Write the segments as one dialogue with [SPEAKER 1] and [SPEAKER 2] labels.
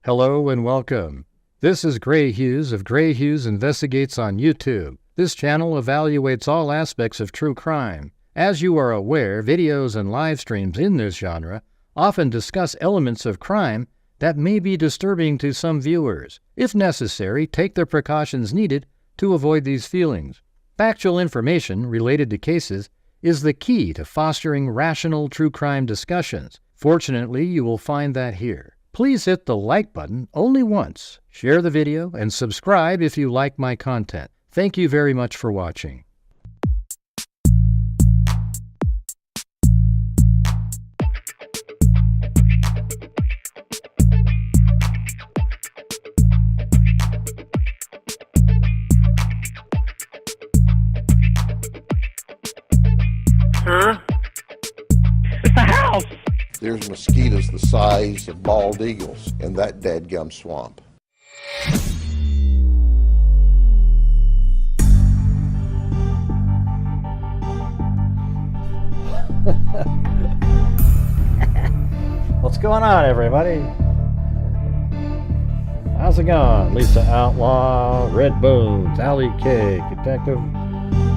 [SPEAKER 1] Hello and welcome. This is Gray Hughes of Gray Hughes Investigates on YouTube. This channel evaluates all aspects of true crime. As you are aware, videos and live streams in this genre often discuss elements of crime that may be disturbing to some viewers. If necessary, take the precautions needed to avoid these feelings. Factual information related to cases is the key to fostering rational true crime discussions. Fortunately, you will find that here. Please hit the like button only once, share the video, and subscribe if you like my content. Thank you very much for watching.
[SPEAKER 2] Huh? It's the house!
[SPEAKER 3] There's mosquitoes the size of bald eagles in that dadgum swamp.
[SPEAKER 4] What's going on, everybody? How's it going? Lisa Outlaw, Red Bones, Allie K, Detective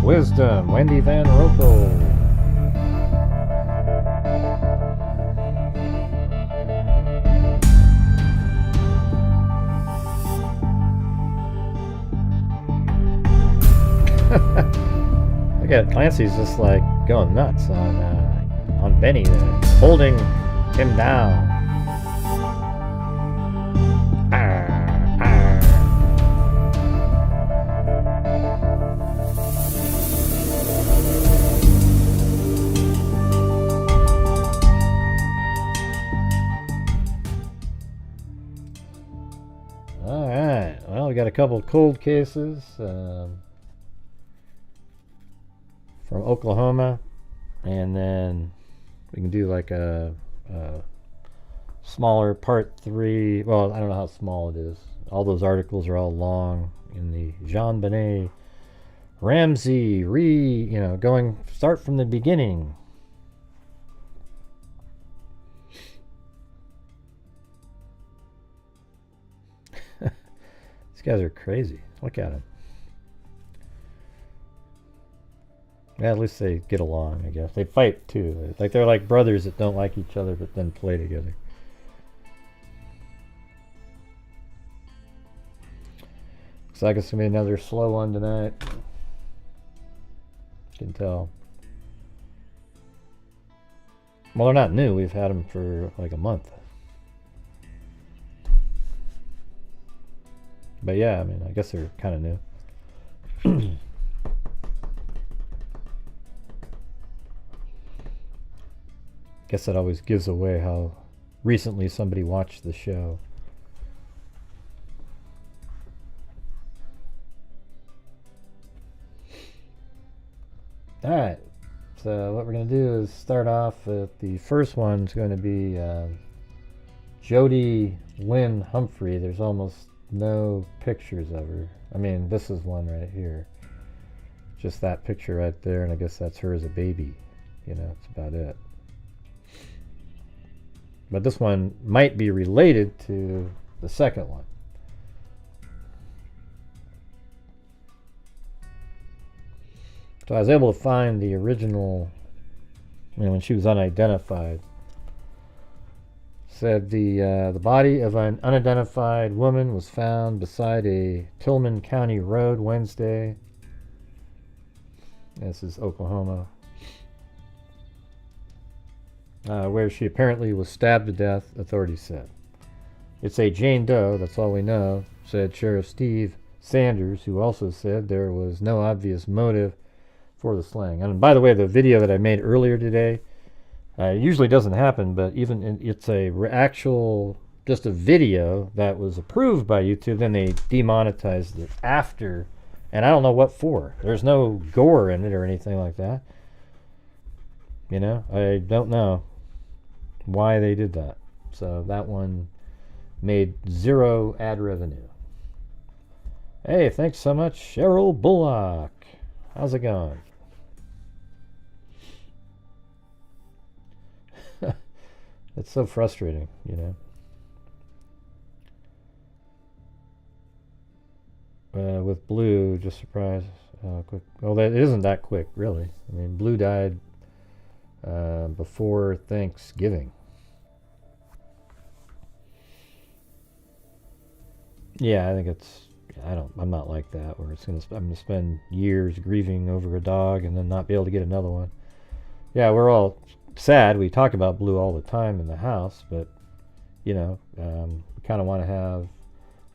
[SPEAKER 4] Wisdom, Wendy Van Rokel. Look at Clancy's just like going nuts on Benny there, holding him down. Arr, arr. All right. Well, we got a couple cold cases. From Oklahoma, and then we can do like a smaller part 3. Well, I don't know how small it is. All those articles are all long in the JonBenet Ramsey start from the beginning. These guys are crazy. Look at them. Yeah, at least they get along, I guess. They fight, too. Like they're like brothers that don't like each other, but then play together. Looks like it's going to be another slow one tonight. You can tell. Well, they're not new. We've had them for like a month. But yeah, I mean, I guess they're kind of new. Guess that always gives away how recently somebody watched the show. Alright, so what we're going to do is start off with the first one's going to be Jody Lynn Humphrey. There's almost no pictures of her. I mean, this is one right here. Just that picture right there, and I guess that's her as a baby. You know, that's about it. But this one might be related to the second one. So I was able to find the original, when she was unidentified. Said the body of an unidentified woman was found beside a Tillman County road Wednesday. This is Oklahoma. Where she apparently was stabbed to death, authorities said. It's a Jane Doe, that's all we know, said Sheriff Steve Sanders, who also said there was no obvious motive for the slaying. And by the way, the video that I made earlier today, usually doesn't happen, but it's just a video that was approved by YouTube, then they demonetized it after, and I don't know what for. There's no gore in it or anything like that. You know, I don't know why they did that. So that one made 0 ad revenue. Hey, thanks so much, Cheryl Bullock. How's it going? It's so frustrating, you know. with Blue, just surprised. Quick. Well, that it isn't that quick, really. I mean, Blue died before Thanksgiving. Yeah, I think it's. I'm not like that. Where I'm gonna spend years grieving over a dog and then not be able to get another one. Yeah, we're all sad. We talk about Blue all the time in the house, but we kind of want to have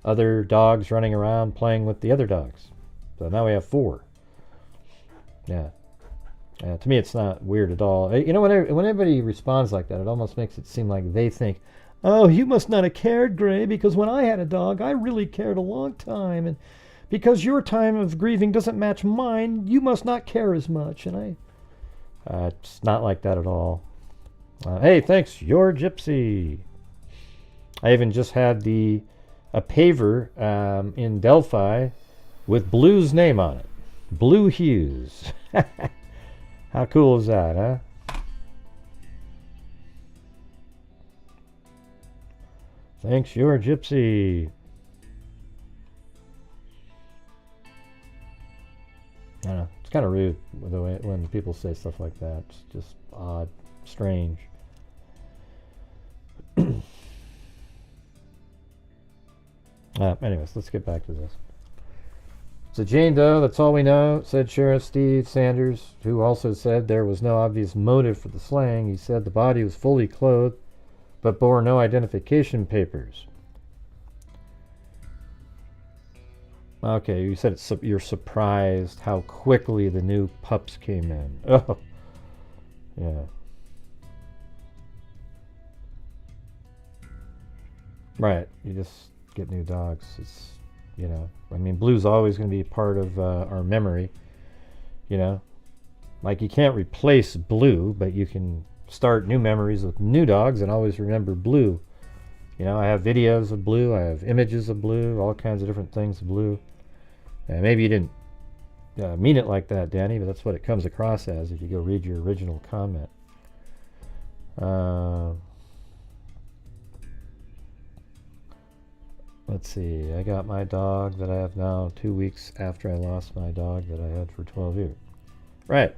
[SPEAKER 4] other dogs running around playing with the other dogs. So now we have 4. Yeah. To me, it's not weird at all. When anybody responds like that, it almost makes it seem like they think, "Oh, you must not have cared, Gray, because when I had a dog, I really cared a long time, and because your time of grieving doesn't match mine, you must not care as much." And it's not like that at all. Hey, thanks, Your Gypsy. I even just had a paver in Delphi with Blue's name on it. Blue Hughes. How cool is that, huh? Thanks, Your Gypsy. I don't know. It's kind of rude the way when people say stuff like that. It's just odd, strange. Anyways, let's get back to this. So Jane Doe, that's all we know, said Sheriff Steve Sanders, who also said there was no obvious motive for the slaying. He said the body was fully clothed, but bore no identification papers. Okay, you said you're surprised how quickly the new pups came in. Oh, yeah. Right, you just get new dogs. It's, I mean, Blue's always going to be part of our memory, Like, you can't replace Blue, but you can start new memories with new dogs and always remember Blue. I have videos of Blue, I have images of Blue, all kinds of different things of Blue. And maybe you didn't mean it like that, Danny, but that's what it comes across as if you go read your original comment. Let's see, I got my dog that I have now 2 weeks after I lost my dog that I had for 12 years. Right.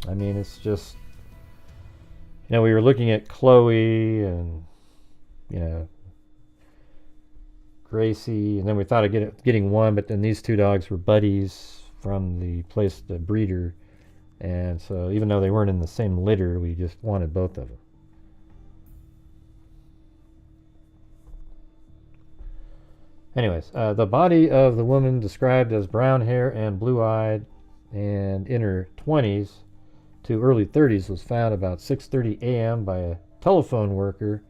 [SPEAKER 4] I mean, it's just, we were looking at Chloe and, Gracie, and then we thought of getting one, but then these 2 dogs were buddies from the place, the breeder, and so even though they weren't in the same litter, we just wanted both of them. Anyways, the body of the woman described as brown hair and blue-eyed and in her 20s to early 30s was found about 6:30 a.m. by a telephone worker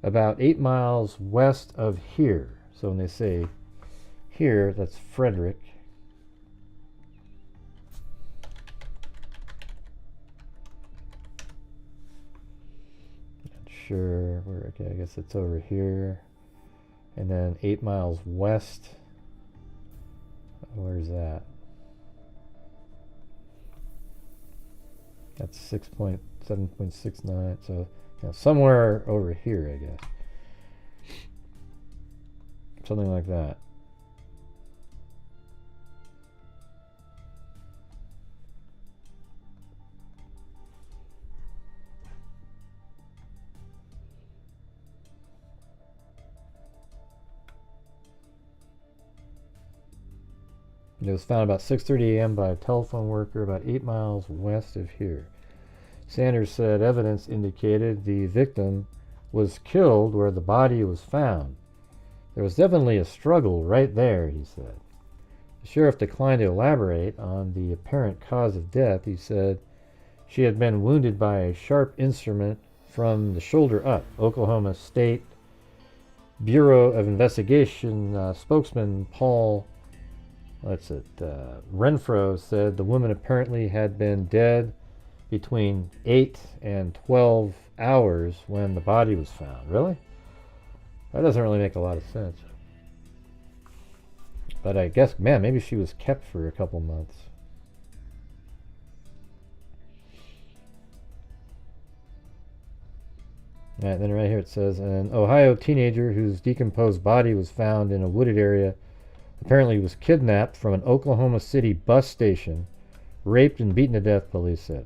[SPEAKER 4] about 8 miles west of here. So when they say here, that's Frederick. Not sure where. Okay, I guess it's over here. And then 8 miles west. Where's that? That's 7.69. So somewhere over here, I guess. Something like that. It was found about 6:30 a.m. by a telephone worker about 8 miles west of here. Sanders said evidence indicated the victim was killed where the body was found. There was definitely a struggle right there, he said. The sheriff declined to elaborate on the apparent cause of death. He said she had been wounded by a sharp instrument from the shoulder up. Oklahoma State Bureau of Investigation spokesman Paul Renfro said the woman apparently had been dead between 8 and 12 hours when the body was found. Really? That doesn't really make a lot of sense. But I guess, man, maybe she was kept for a couple months. Alright, then right here it says, an Ohio teenager whose decomposed body was found in a wooded area apparently was kidnapped from an Oklahoma City bus station, raped and beaten to death, police said.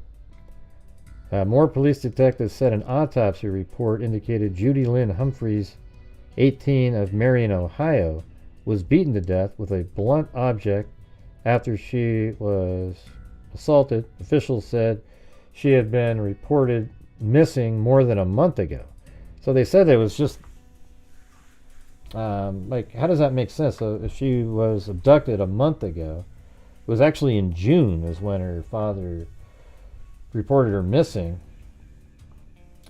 [SPEAKER 4] More police detectives said an autopsy report indicated Jody Lynn Humphreys, 18, of Marion, Ohio, was beaten to death with a blunt object after she was assaulted. Officials said she had been reported missing more than a month ago. So they said it was just, like, how does that make sense? So if she was abducted a month ago, it was actually in June is when her father reported her missing.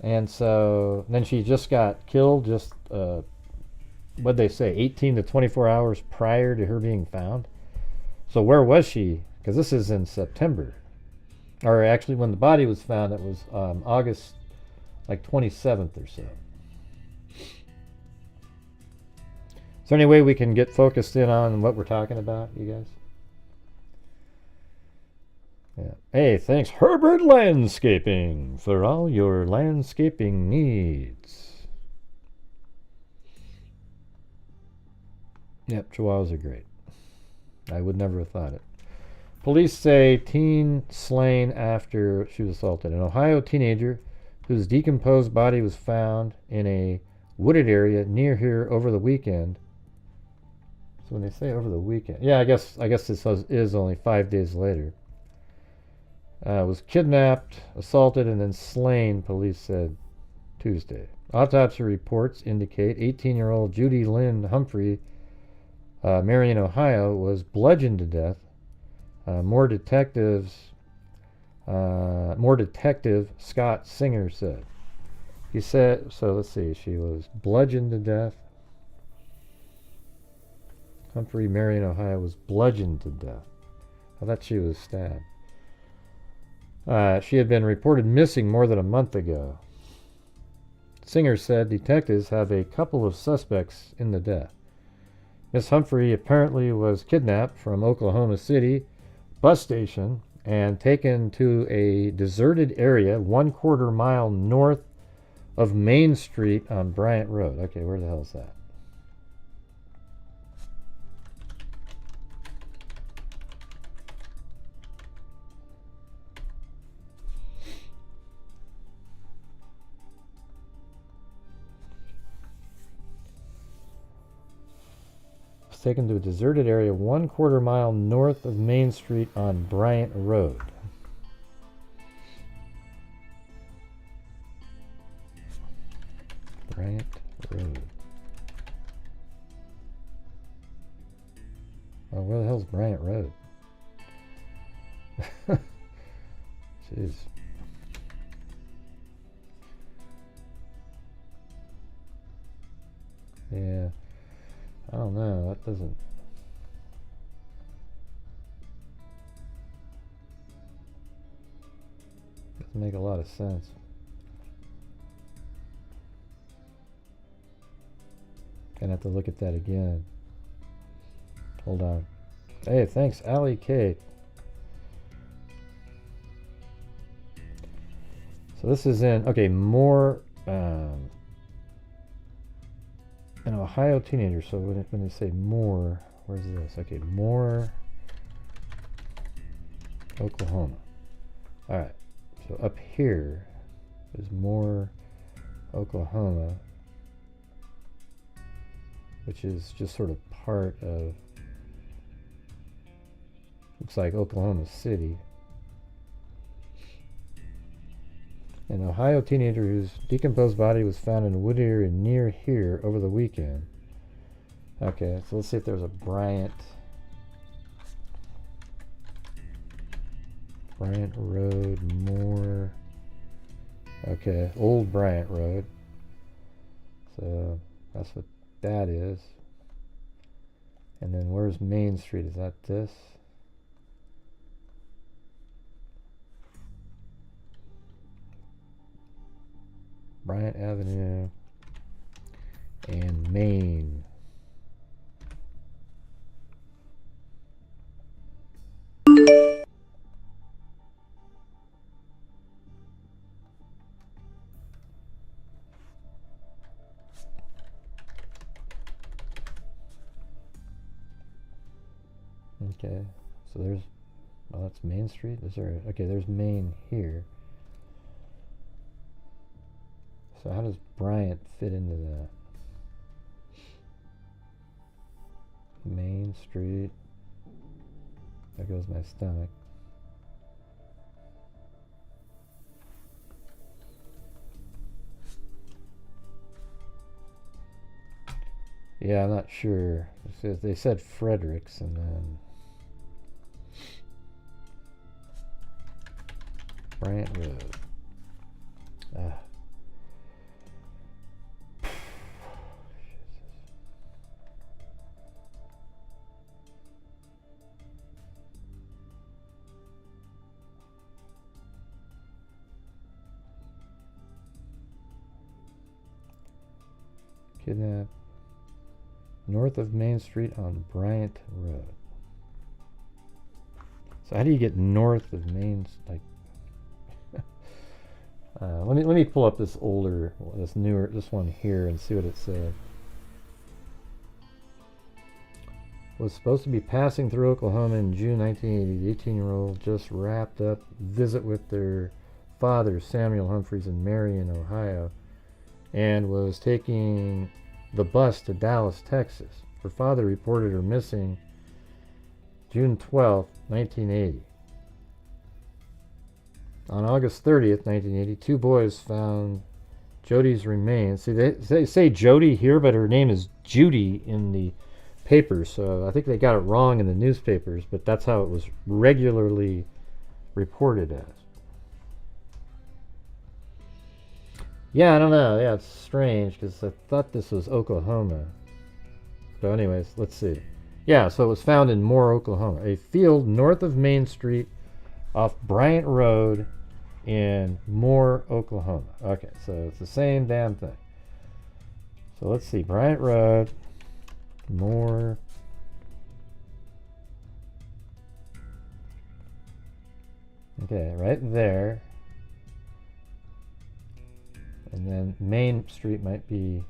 [SPEAKER 4] And so then she just got killed just, what'd they say, 18 to 24 hours prior to her being found. So where was she? Because this is in September. Or actually when the body was found, it was August like 27th or so. Is there any way we can get focused in on what we're talking about, you guys? Yeah. Hey, thanks Herbert Landscaping for all your landscaping needs. Yep, Chihuahuas are great. I would never have thought it. Police say teen slain after she was assaulted. An Ohio teenager whose decomposed body was found in a wooded area near here over the weekend. So when they say over the weekend, yeah, I guess this is only 5 days later. Was kidnapped, assaulted, and then slain, police said Tuesday. Autopsy reports indicate 18-year-old Jody Lynn Humphrey, Marion, Ohio, was bludgeoned to death. More detective Scott Singer said. He said, so let's see, she was bludgeoned to death. Humphrey, Marion, Ohio, was bludgeoned to death. I thought she was stabbed. She had been reported missing more than a month ago. Singer said detectives have a couple of suspects in the death. Miss Humphrey apparently was kidnapped from Oklahoma City bus station and taken to a deserted area 1/4 mile north of Main Street on Bryant Road. Okay, where the hell is that? Taken to a deserted area 1/4 mile north of Main Street on Bryant Road. Bryant Road. Oh, where the hell's Bryant Road? Jeez. Yeah. I don't know, that doesn't make a lot of sense. Gonna have to look at that again. Hold on. Hey, thanks, Allie K. So this is in, okay, more, an Ohio teenager. So when they say more, where's this? Okay, more, Oklahoma. All right. So up here is more, Oklahoma, which is just sort of part of, looks like Oklahoma City. An Ohio teenager whose decomposed body was found in a wood area near here over the weekend. Okay, so let's see if there's a Bryant Road, more. Okay, Old Bryant Road. So that's what that is. And then where's Main Street? Is that this? Bryant Avenue and Main. Okay, so there's, well, that's Main Street. Is there? Okay, there's Main here. So how does Bryant fit into that? Main Street. There goes my stomach. Yeah, I'm not sure. They said Fredericks, and then Bryant Road. Kidnapped north of Main Street on Bryant Road. So how do you get north of Main? Like, let me pull up this older, this one here, and see what it said. Was supposed to be passing through Oklahoma in June 1980. The 18-year-old just wrapped up visit with their father, Samuel Humphreys, in Marion, Ohio, and was taking the bus to Dallas, Texas. Her father reported her missing June 12, 1980. On August 30th, 1980, two boys found Jody's remains. See, they say Jody here, but her name is Judy in the papers, so I think they got it wrong in the newspapers, but that's how it was regularly reported as. Yeah, I don't know. Yeah, it's strange because I thought this was Oklahoma. So anyways, let's see. Yeah, so it was found in Moore, Oklahoma. A field north of Main Street off Bryant Road in Moore, Oklahoma. Okay, so it's the same damn thing. So let's see. Bryant Road, Moore. Okay, right there. And then Main Street might be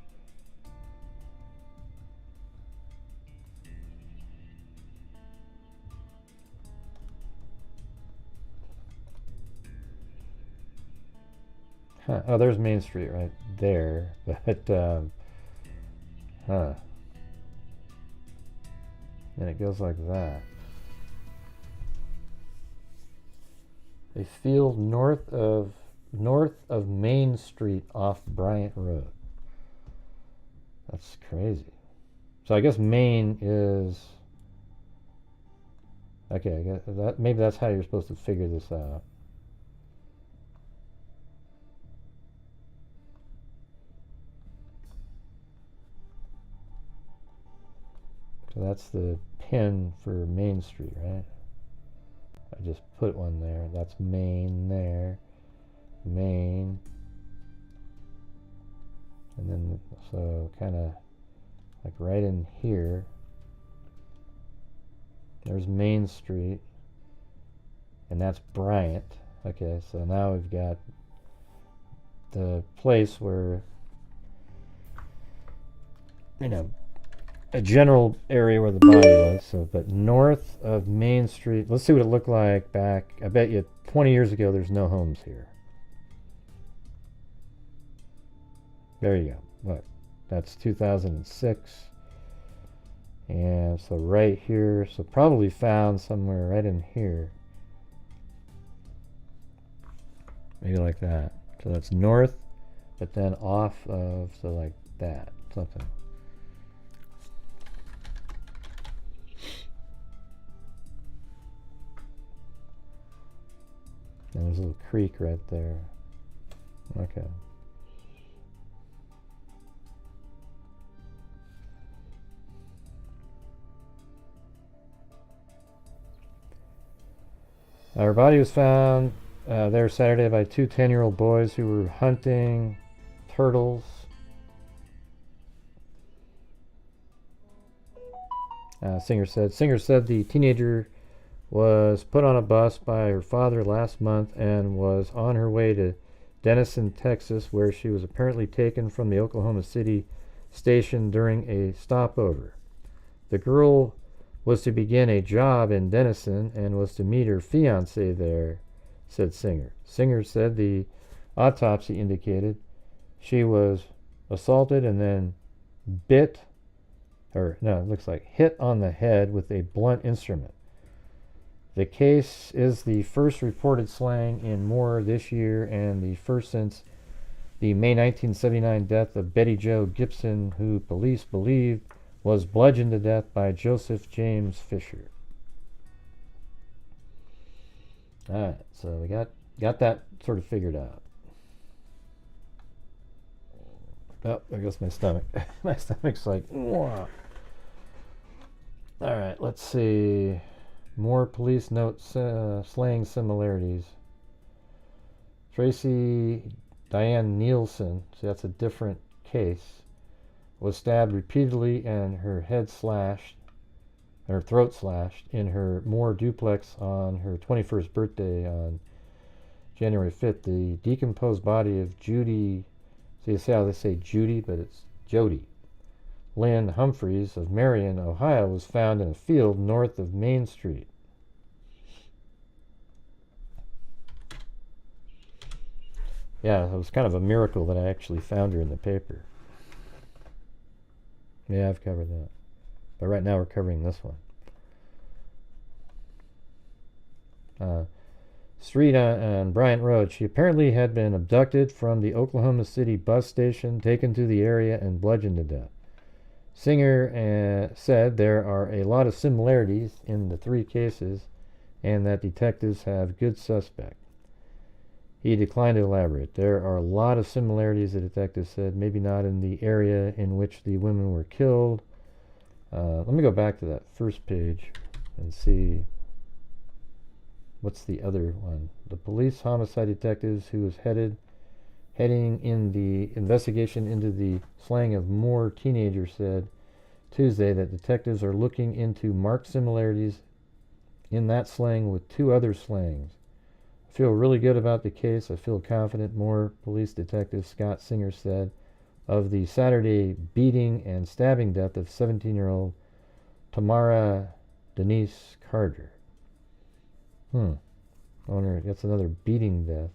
[SPEAKER 4] oh, there's Main Street right there, but then it goes like that. A field north of Main Street off Bryant Road. That's crazy. So I guess Main is okay. I guess that maybe that's how you're supposed to figure this out. So that's the pin for Main Street, right? I just put one there. That's Main there. Main, and then so kind of like right in here there's Main Street, and that's Bryant. Okay, so now we've got the place where, you know, a general area where the body was. So, but north of Main Street, let's see what it looked like back, I bet you 20 years ago. There's no homes here. There you go. Look, that's 2006. And so right here, so probably found somewhere right in here. Maybe like that. So that's north, but then off of, so like that, something. And there's a little creek right there. Okay. Her body was found there Saturday by two 10-year-old boys who were hunting turtles. Singer said the teenager was put on a bus by her father last month and was on her way to Denison, Texas, where she was apparently taken from the Oklahoma City station during a stopover. The girl was to begin a job in Denison and was to meet her fiancé there, said Singer. Singer said the autopsy indicated she was assaulted and then hit on the head with a blunt instrument. The case is the first reported slaying in Moore this year and the first since the May 1979 death of Betty Jo Gibson, who police believed was bludgeoned to death by Joseph James Fisher. Alright, so we got that sort of figured out. Oh, there goes my stomach. My stomach's like, wah. Alright, let's see. More police note slaying similarities. Tracy Diane Neilson, see that's a different case, was stabbed repeatedly and her head slashed, her throat slashed, in her Moore duplex on her 21st birthday on January 5th. The decomposed body of Jody, see how they say Judy, but it's Jody Lynn Humphreys of Marion, Ohio, was found in a field north of Main Street. Yeah, it was kind of a miracle that I actually found her in the paper. Yeah, I've covered that. But right now we're covering this one. Street on Bryant Road. She apparently had been abducted from the Oklahoma City bus station, taken to the area, and bludgeoned to death. Singer said there are a lot of similarities in the three cases and that detectives have good suspect. He declined to elaborate. There are a lot of similarities, the detective said, maybe not in the area in which the women were killed. Let me go back to that first page and see what's the other one. The police homicide detectives who was heading in the investigation into the slaying of Moore teenagers said Tuesday that detectives are looking into marked similarities in that slaying with two other slayings. I feel really good about the case. I feel confident, Moore Police Detective Scott Singer said of the Saturday beating and stabbing death of 17-year-old Tamara Denise Carter. I wonder, that's another beating death.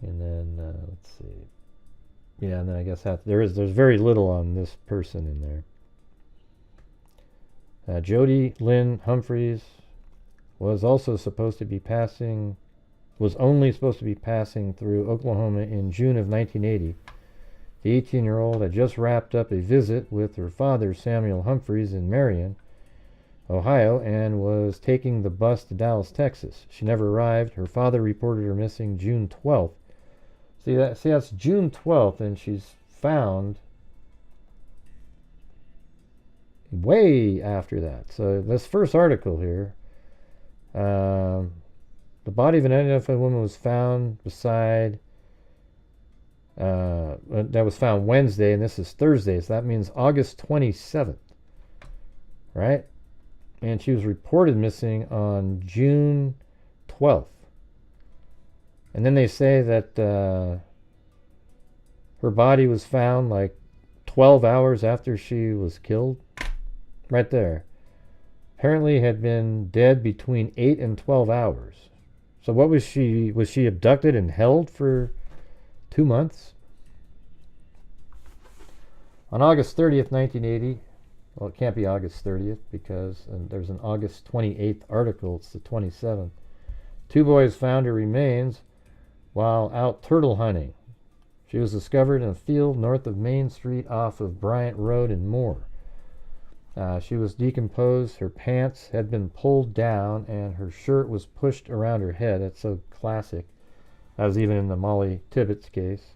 [SPEAKER 4] And then, let's see. Yeah, and then I guess there's very little on this person in there. Jody Lynn Humphreys was only supposed to be passing through Oklahoma in June of 1980. The 18-year-old had just wrapped up a visit with her father, Samuel Humphreys, in Marion, Ohio, and was taking the bus to Dallas, Texas. She never arrived. Her father reported her missing June 12th. See, that's June 12th, and she's found way after that. So this first article here, the body of an unidentified woman was found beside, that was found Wednesday, and this is Thursday, so that means August 27th, right? And she was reported missing on June 12th. And then they say that her body was found like 12 hours after she was killed. Right there. Apparently had been dead between 8 and 12 hours. So what was she? Was she abducted and held for 2 months? On August 30th, 1980, well, it can't be August 30th because there's an August 28th article. It's the 27th. Two boys found her remains while out turtle hunting. She was discovered in a field north of Main Street off of Bryant Road in Moore. She was decomposed. Her pants had been pulled down and her shirt was pushed around her head. That's so classic. That was even in the Molly Tibbetts case.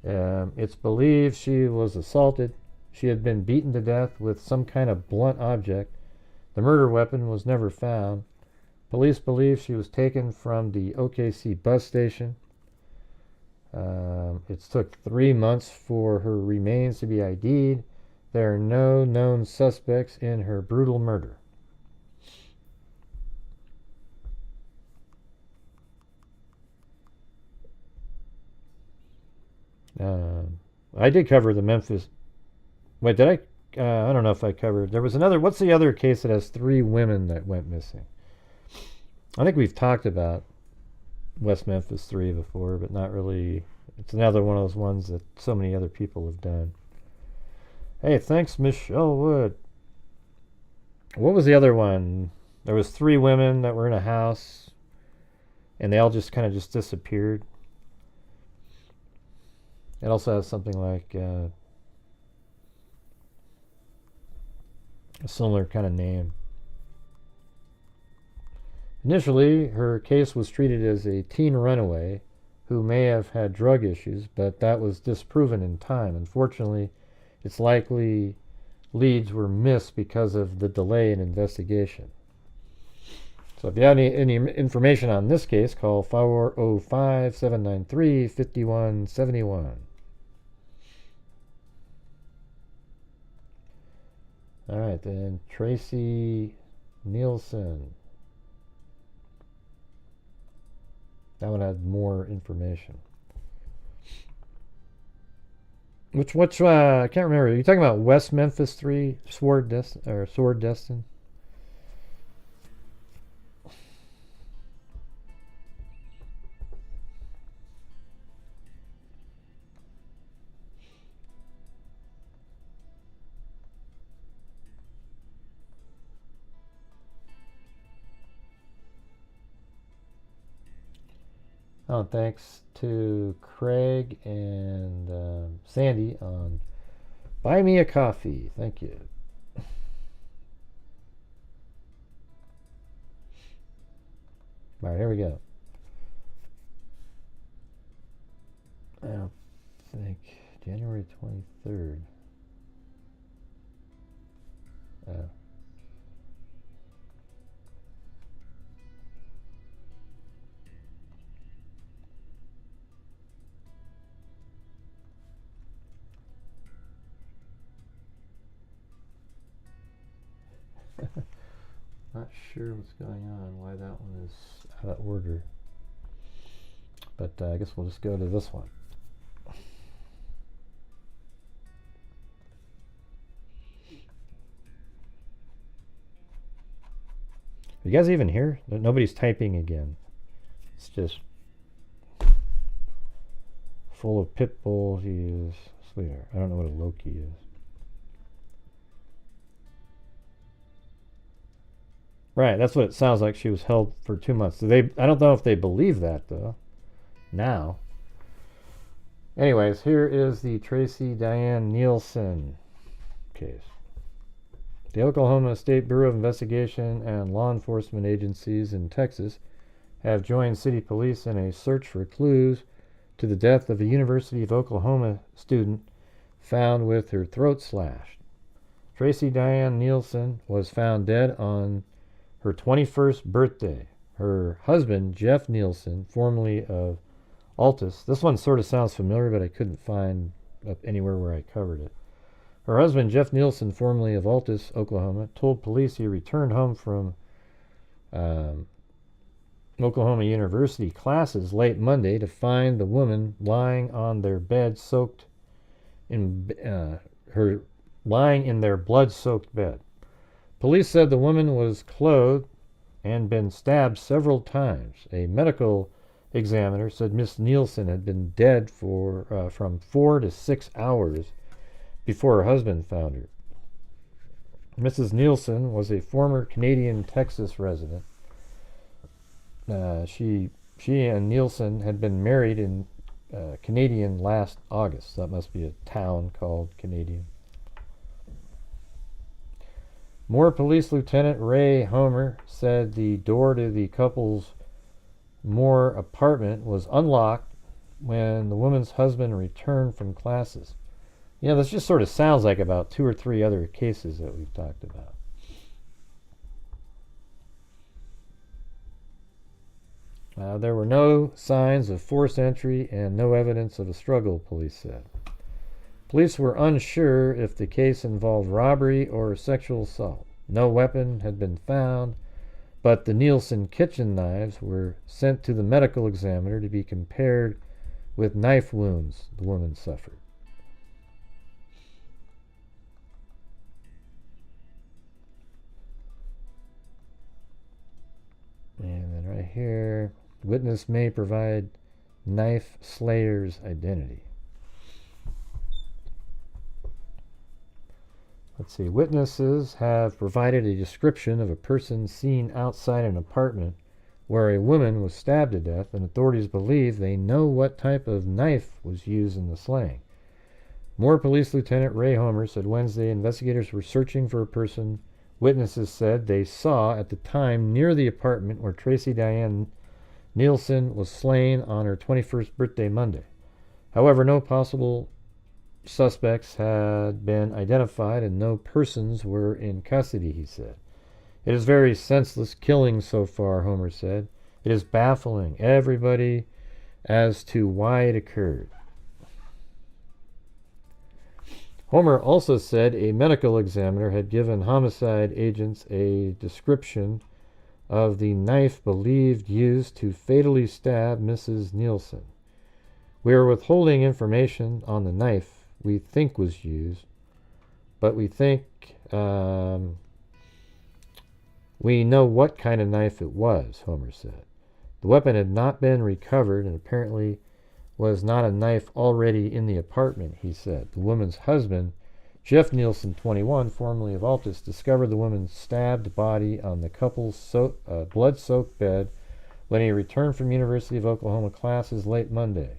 [SPEAKER 4] It's believed she was assaulted. She had been beaten to death with some kind of blunt object. The murder weapon was never found. Police believe she was taken from the OKC bus station. It took 3 months for her remains to be ID'd. There are no known suspects in her brutal murder. I did cover the Memphis. Wait, did I? I don't know if I covered. There was another. What's the other case that has 3 women that went missing? I think we've talked about West Memphis 3 before, but not really. It's another one of those ones that so many other people have done. Hey, thanks, Michelle Wood. What was the other one? There was 3 women that were in a house, and they all just kind of just disappeared. It also has something like a similar kind of name. Initially, her case was treated as a teen runaway who may have had drug issues, but that was disproven in time. Unfortunately, it's likely leads were missed because of the delay in investigation. So if you have any information on this case, call 405-793-5171. All right, then Tracy Neilson. That one had more information. I can't remember. Are you talking about West Memphis 3, Sword Destin? Oh, thanks to Craig and Sandy on Buy Me a Coffee. Thank you. All right, here we go. I don't think January 23rd. Not sure what's going on, why that one is out of order. But I guess we'll just go to this one. Are you guys even here? Nobody's typing again. It's just full of pit bull. He is sweetheart. I don't know what a Loki is. Right, that's what it sounds like. She was held for 2 months. I don't know if they believe that, though, now. Anyways, here is the Tracy Diane Neilson case. The Oklahoma State Bureau of Investigation and law enforcement agencies in Texas have joined city police in a search for clues to the death of a University of Oklahoma student found with her throat slashed. Tracy Diane Neilson was found dead on her 21st birthday. Her husband, Jeff Neilson, formerly of Altus. This one sort of sounds familiar, but I couldn't find anywhere where I covered it. Her husband, Jeff Neilson, formerly of Altus, Oklahoma, told police he returned home from Oklahoma University classes late Monday to find the woman lying on their bed lying in their blood-soaked bed. Police said the woman was clothed and been stabbed several times. A medical examiner said Miss Neilson had been dead from 4 to 6 hours before her husband found her. Mrs. Neilson was a former Canadian Texas resident. She and Neilson had been married in Canadian last August. That must be a town called Canadian. Moore Police Lieutenant Ray Homer said the door to the couple's Moore apartment was unlocked when the woman's husband returned from classes. Yeah, this just sort of sounds like about 2 or 3 other cases that we've talked about. There were no signs of forced entry and no evidence of a struggle, police said. Police were unsure if the case involved robbery or sexual assault. No weapon had been found, but the Neilson kitchen knives were sent to the medical examiner to be compared with knife wounds the woman suffered. here. Witness may provide knife slayer's identity. Let's see. Witnesses have provided a description of a person seen outside an apartment where a woman was stabbed to death, and authorities believe they know what type of knife was used in the slaying. Moore Police Lieutenant Ray Homer said Wednesday investigators were searching for a person witnesses said they saw at the time near the apartment where Tracy Diane Neilson was slain on her 21st birthday Monday. However, no possible suspects had been identified and no persons were in custody, he said. It is very senseless killing so far, Homer said. It is baffling everybody as to why it occurred. Homer also said a medical examiner had given homicide agents a description of the knife believed used to fatally stab Mrs. Neilson. We are withholding information on the knife we think was used, but we think we know what kind of knife it was, Homer said. The weapon had not been recovered and apparently was not a knife already in the apartment, he said. The woman's husband, Jeff Neilson, 21, formerly of Altus, discovered the woman's stabbed body on the couple's blood-soaked bed when he returned from University of Oklahoma classes late Monday.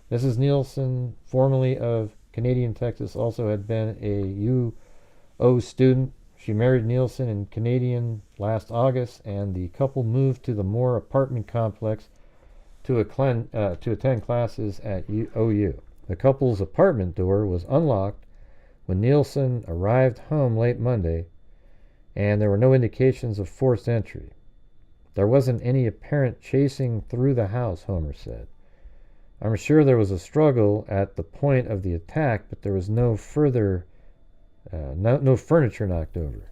[SPEAKER 4] Mrs. Neilson, formerly of Canadian Texas, also had been a UO student. She married Neilson in Canadian last August, and the couple moved to the Moore apartment complex to attend classes at OU. The couple's apartment door was unlocked when Neilson arrived home late Monday, and there were no indications of forced entry. There wasn't any apparent chasing through the house, Homer said. I'm sure there was a struggle at the point of the attack, but there was no further no furniture knocked over.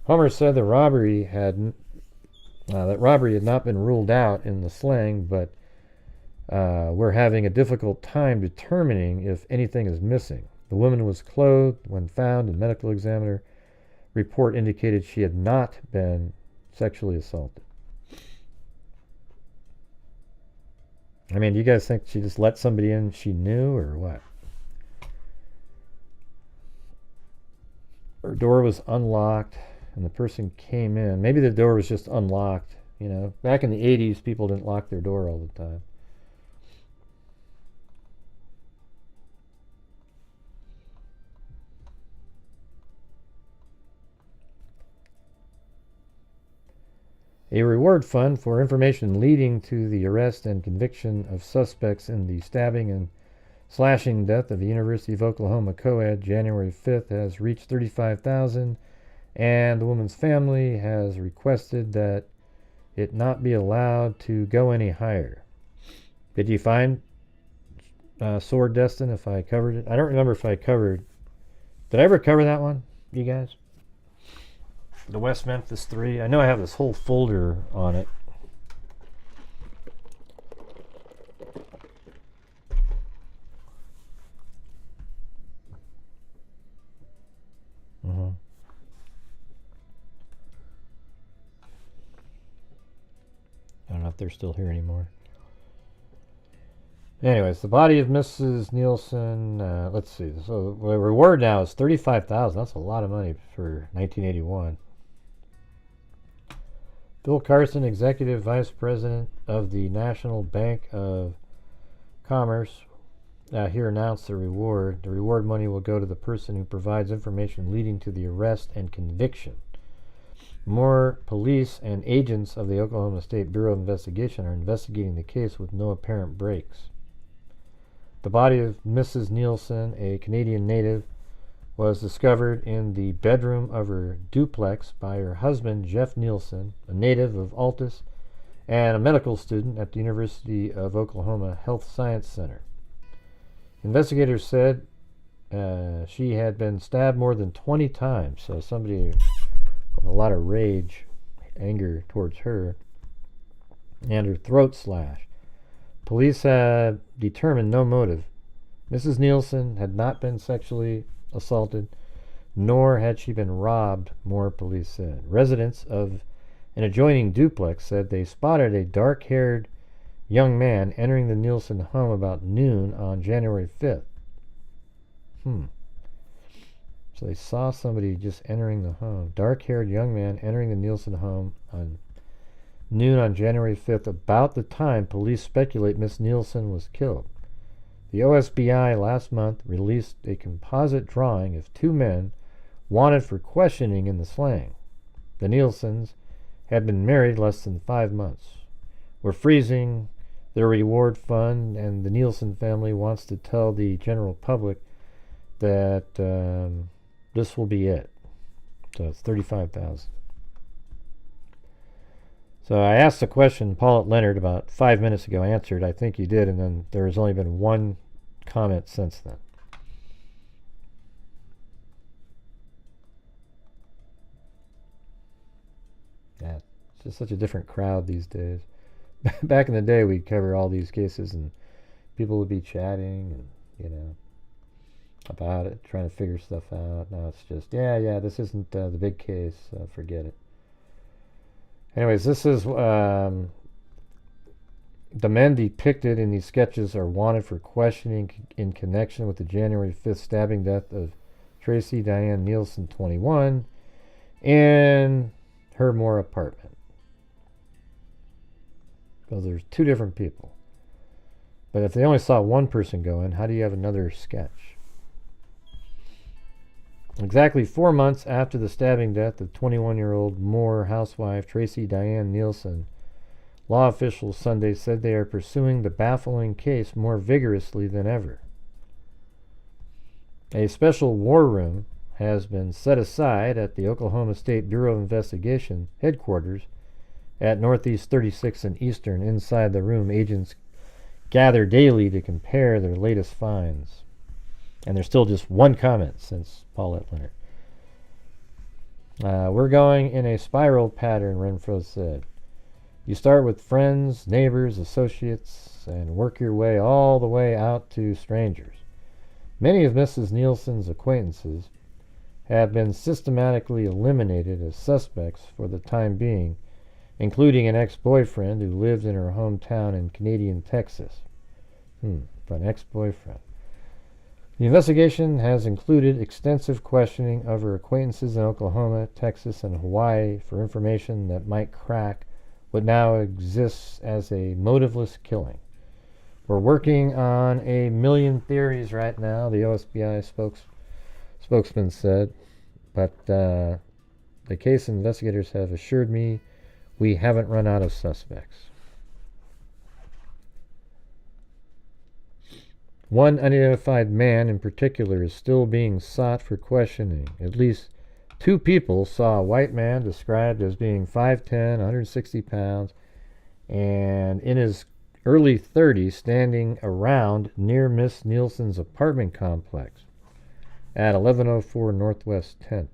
[SPEAKER 4] Homer said that robbery had not been ruled out in the slaying, but we're having a difficult time determining if anything is missing. The woman was clothed when found, and medical examiner report indicated she had not been sexually assaulted. I mean, do you guys think she just let somebody in she knew, or what? Her door was unlocked and the person came in. Maybe the door was just unlocked. You know, back in the 80s, people didn't lock their door all the time. A reward fund for information leading to the arrest and conviction of suspects in the stabbing and slashing death of the University of Oklahoma co-ed January 5th has reached $35,000, and the woman's family has requested that it not be allowed to go any higher. Did you find Sword Destin if I covered it? I don't remember if I covered. Did I ever cover that one, you guys? The West Memphis 3. I know I have this whole folder on it. I don't know if they're still here anymore. Anyways, the body of Mrs. Neilson, let's see. So the reward now is $35,000. That's a lot of money for 1981. Bill Carson, Executive Vice President of the National Bank of Commerce, here announced the reward. The reward money will go to the person who provides information leading to the arrest and conviction. More police and agents of the Oklahoma State Bureau of Investigation are investigating the case with no apparent breaks. The body of Mrs. Neilson, a Canadian native, was discovered in the bedroom of her duplex by her husband, Jeff Neilson, a native of Altus and a medical student at the University of Oklahoma Health Science Center. Investigators said she had been stabbed more than 20 times, so somebody with a lot of rage, anger towards her, and her throat slashed. Police had determined no motive. Mrs. Neilson had not been sexually assaulted, nor had she been robbed, more police said. Residents of an adjoining duplex said they spotted a dark-haired young man entering the Neilson home about noon on January 5th. So they saw somebody just entering the home. Dark-haired young man entering the Neilson home on noon on January 5th, about the time police speculate Miss Neilson was killed. The OSBI last month released a composite drawing of two men wanted for questioning in the slang. The Neilsons had been married less than 5 months, were freezing their reward fund, and the Neilson family wants to tell the general public that this will be it. So it's $35,000. So I asked the question Paulette Leonard about 5 minutes ago, answered. I think you did, and then there has only been one comment since then. Yeah, it's just such a different crowd these days. Back in the day, we'd cover all these cases, and people would be chatting and, about it, trying to figure stuff out. Now it's just, yeah, this isn't the big case, forget it. Anyways, this is the men depicted in these sketches are wanted for questioning in connection with the January 5th stabbing death of Tracy Diane Neilson, 21, in her Moore apartment. So there's two different people. But if they only saw one person go in, how do you have another sketch? Exactly 4 months after the stabbing death of 21-year-old Moore housewife Tracy Diane Neilson, law officials Sunday said they are pursuing the baffling case more vigorously than ever. A special war room has been set aside at the Oklahoma State Bureau of Investigation headquarters at Northeast 36th and Eastern. Inside the room, agents gather daily to compare their latest finds. And there's still just one comment since Paulette Leonard. We're going in a spiral pattern, Renfro said. You start with friends, neighbors, associates, and work your way all the way out to strangers. Many of Mrs. Neilson's acquaintances have been systematically eliminated as suspects for the time being, including an ex-boyfriend who lived in her hometown in Canadian Texas. An ex-boyfriend. The investigation has included extensive questioning of her acquaintances in Oklahoma, Texas, and Hawaii for information that might crack what now exists as a motiveless killing. We're working on a million theories right now, the OSBI spokesman said, but the case investigators have assured me we haven't run out of suspects. One unidentified man in particular is still being sought for questioning. At least two people saw a white man described as being 5'10", 160 pounds, and in his early 30s standing around near Miss Neilson's apartment complex at 1104 Northwest 10th.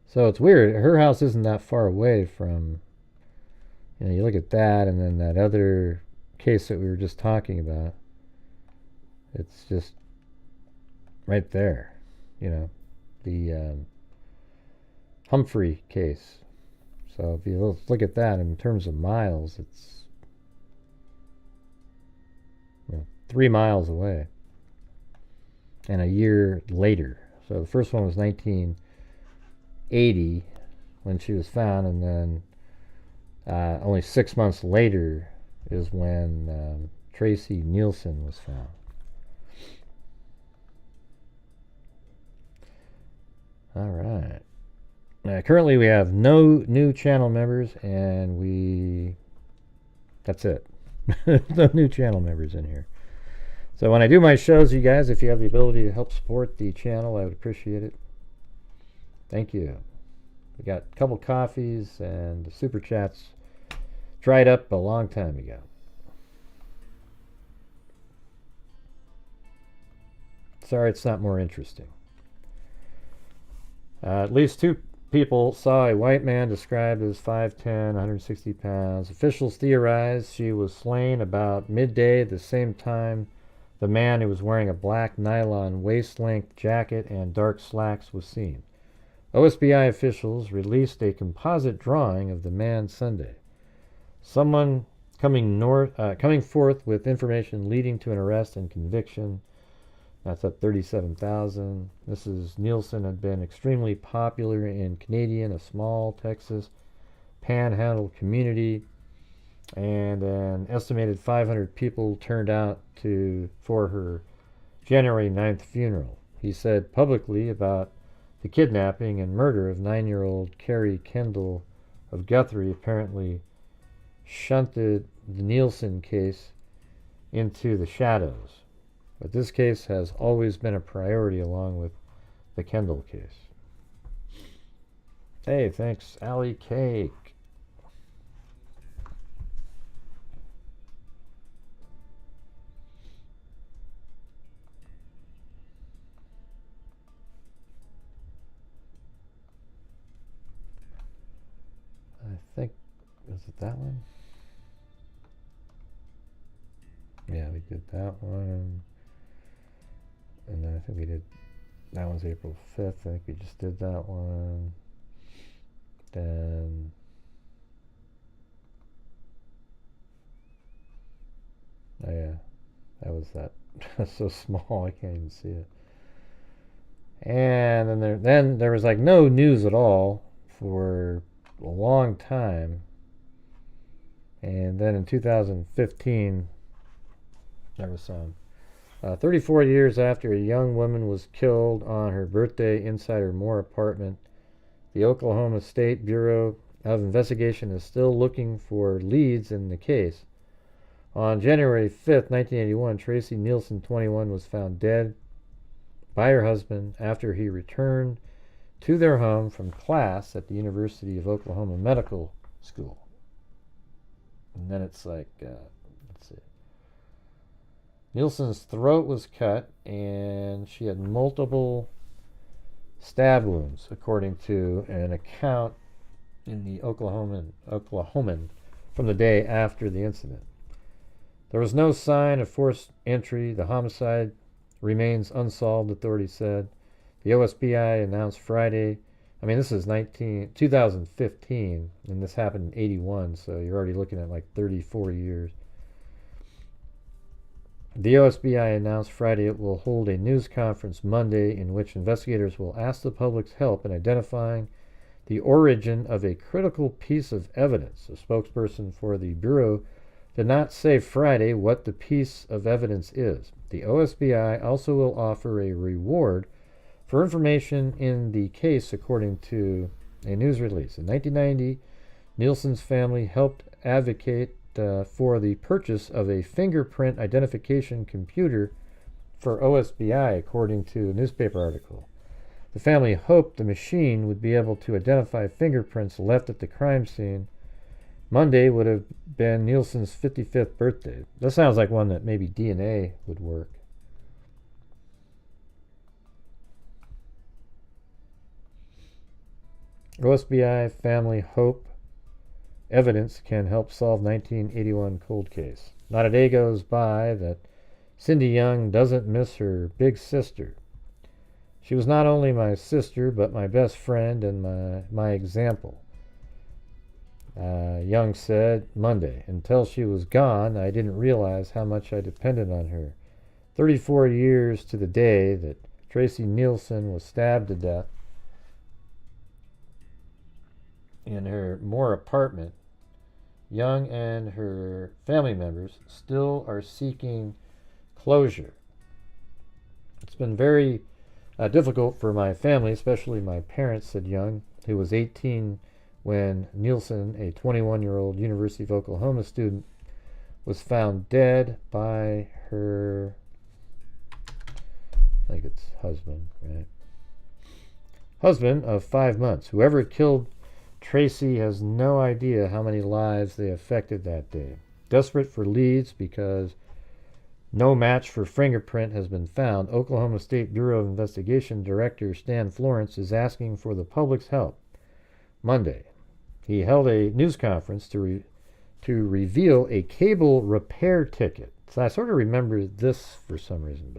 [SPEAKER 4] So it's weird. Her house isn't that far away from, you look at that and then that other case that we were just talking about. It's just right there, the Humphrey case. So if you look at that in terms of miles, it's 3 miles away. And a year later. So the first one was 1980 when she was found, and then only 6 months later is when Tracy Neilson was found. All right. Currently we have no new channel members, and that's it. No new channel members in here. So when I do my shows, you guys, if you have the ability to help support the channel, I would appreciate it. Thank you. We got a couple coffees, and the super chats dried up a long time ago. Sorry it's not more interesting. At least two people saw a white man described as 5'10", 160 pounds. Officials theorized she was slain about midday, the same time the man who was wearing a black nylon waist-length jacket and dark slacks was seen. OSBI officials released a composite drawing of the man Sunday. Someone coming forth with information leading to an arrest and conviction. That's up 37,000. Mrs. Neilson had been extremely popular in Canadian, a small Texas panhandle community, and an estimated 500 people turned out for her January 9th funeral. He said publicly about the kidnapping and murder of 9-year-old Carrie Kendall of Guthrie apparently shunted the Neilson case into the shadows. But this case has always been a priority along with the Kendall case. Hey, thanks, Allie Cake. I think, is it that one? Yeah, we did that one. And then I think we did, that one's April 5th. I think we just did that one. Then, oh yeah, that was that. That's so small, I can't even see it. And then there was like no news at all for a long time. And then in 2015, there was some. 34 years after a young woman was killed on her birthday inside her Moore apartment, the Oklahoma State Bureau of Investigation is still looking for leads in the case. On January 5th, 1981, Tracy Neilson, 21, was found dead by her husband after he returned to their home from class at the University of Oklahoma Medical School. And then it's like, let's see. Neilson's throat was cut, and she had multiple stab wounds, according to an account in the Oklahoman from the day after the incident. There was no sign of forced entry. The homicide remains unsolved, authorities said. The OSBI announced Friday, this is 2015, and this happened in 81, so you're already looking at like 34 years. The OSBI announced Friday it will hold a news conference Monday in which investigators will ask the public's help in identifying the origin of a critical piece of evidence. A spokesperson for the Bureau did not say Friday what the piece of evidence is. The OSBI also will offer a reward for information in the case, according to a news release. In 1990, Neilson's family helped advocate for the purchase of a fingerprint identification computer for OSBI, according to a newspaper article. The family hoped the machine would be able to identify fingerprints left at the crime scene. Monday would have been Neilson's 55th birthday. That sounds like one that maybe DNA would work. OSBI family hope evidence can help solve 1981 cold case. Not a day goes by that Cindy Young doesn't miss her big sister. She was not only my sister, but my best friend and my example. Young said Monday, until she was gone, I didn't realize how much I depended on her. 34 years to the day that Tracy Neilson was stabbed to death in her Moore apartment, Young and her family members still are seeking closure. It's been very difficult for my family, especially my parents, said Young, who was 18 when Neilson, a 21-year-old University of Oklahoma student, was found dead by her, I think it's husband, right? Husband of 5 months. Whoever killed Tracy has no idea how many lives they affected that day. Desperate for leads because no match for fingerprint has been found, Oklahoma State Bureau of Investigation Director Stan Florence is asking for the public's help Monday. He held a news conference to reveal a cable repair ticket. So I sort of remember this for some reason,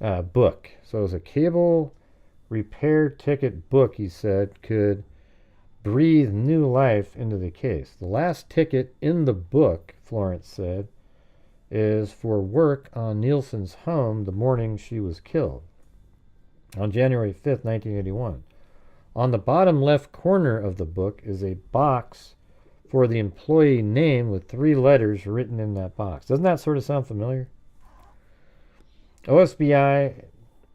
[SPEAKER 4] but book. So it was a cable repair ticket book, he said, could breathe new life into the case. The last ticket in the book, Florence said, is for work on Neilson's home the morning she was killed, on January 5th, 1981. On the bottom left corner of the book is a box for the employee name with 3 letters written in that box. Doesn't that sort of sound familiar? OSBI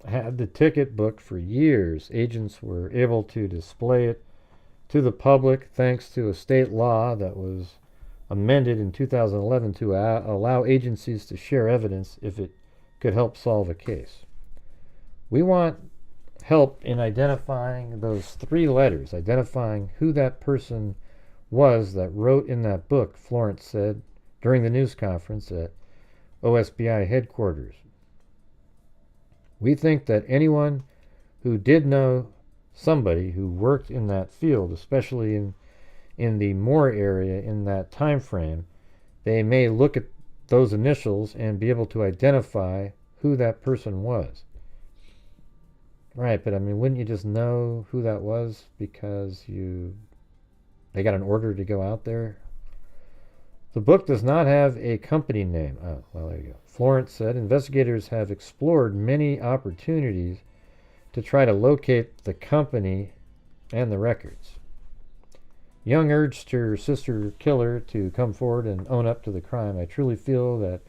[SPEAKER 4] had the ticket book for years. Agents were able to display it to the public thanks to a state law that was amended in 2011 to allow agencies to share evidence if it could help solve a case. We want help in identifying those 3 letters, identifying who that person was that wrote in that book, Florence said during the news conference at OSBI headquarters. We think that anyone who did know somebody who worked in that field, especially in the Moore area in that time frame, they may look at those initials and be able to identify who that person was. Right, but I mean, wouldn't you just know who that was because they got an order to go out there? The book does not have a company name. Oh, well, there you go. Florence said investigators have explored many opportunities to try to locate the company and the records. Young urged her sister killer to come forward and own up to the crime. I truly feel that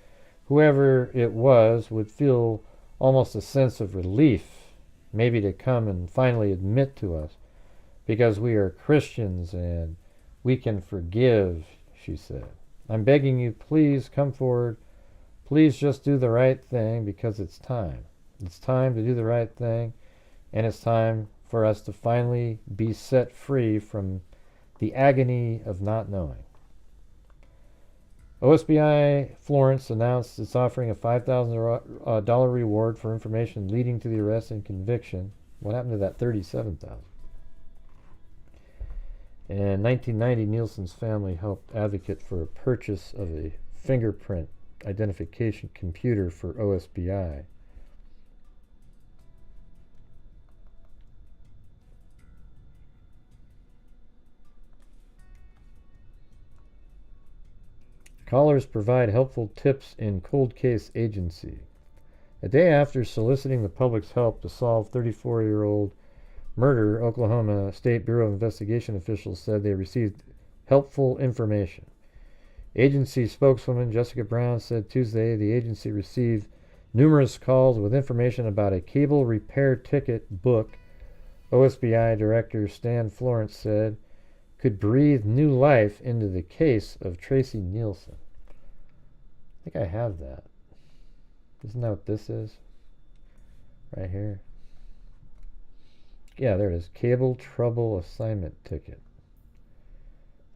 [SPEAKER 4] whoever it was would feel almost a sense of relief, maybe to come and finally admit to us, because we are Christians and we can forgive, she said. I'm begging you, please come forward. Please just do the right thing, because it's time. It's time to do the right thing, and it's time for us to finally be set free from the agony of not knowing. OSBI Florence announced it's offering a $5,000 reward for information leading to the arrest and conviction. What happened to that $37,000? In 1990, Neilson's family helped advocate for a purchase of a fingerprint identification computer for OSBI. Callers provide helpful tips in cold case agency. A day after soliciting the public's help to solve 34-year-old murder, Oklahoma State Bureau of Investigation officials said they received helpful information. Agency spokeswoman Jessica Brown said Tuesday the agency received numerous calls with information about a cable repair ticket book. OSBI Director Stan Florence said could breathe new life into the case of Tracy Neilson. I think I have that. Isn't that what this is? Right here. Yeah, there it is. Cable trouble assignment ticket.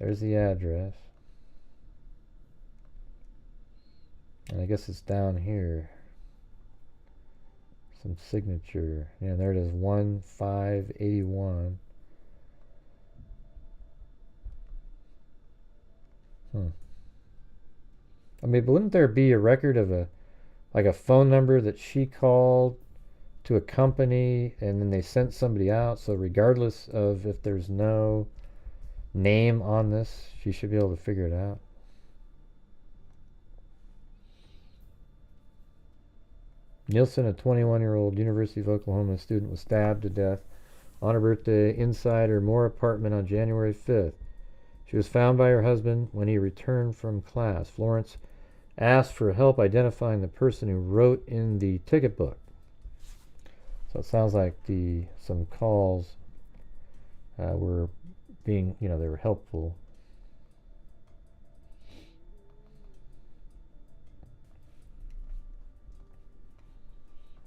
[SPEAKER 4] There's the address. And I guess it's down here. Some signature. Yeah, there it is. 1581. I mean, but wouldn't there be a record of a phone number that she called to a company and then they sent somebody out? So regardless of if there's no name on this, she should be able to figure it out. Neilson, a 21-year-old University of Oklahoma student, was stabbed to death on her birthday inside her Moore apartment on January 5th. She was found by her husband when he returned from class. Florence asked for help identifying the person who wrote in the ticket book. So it sounds like some calls were being, they were helpful.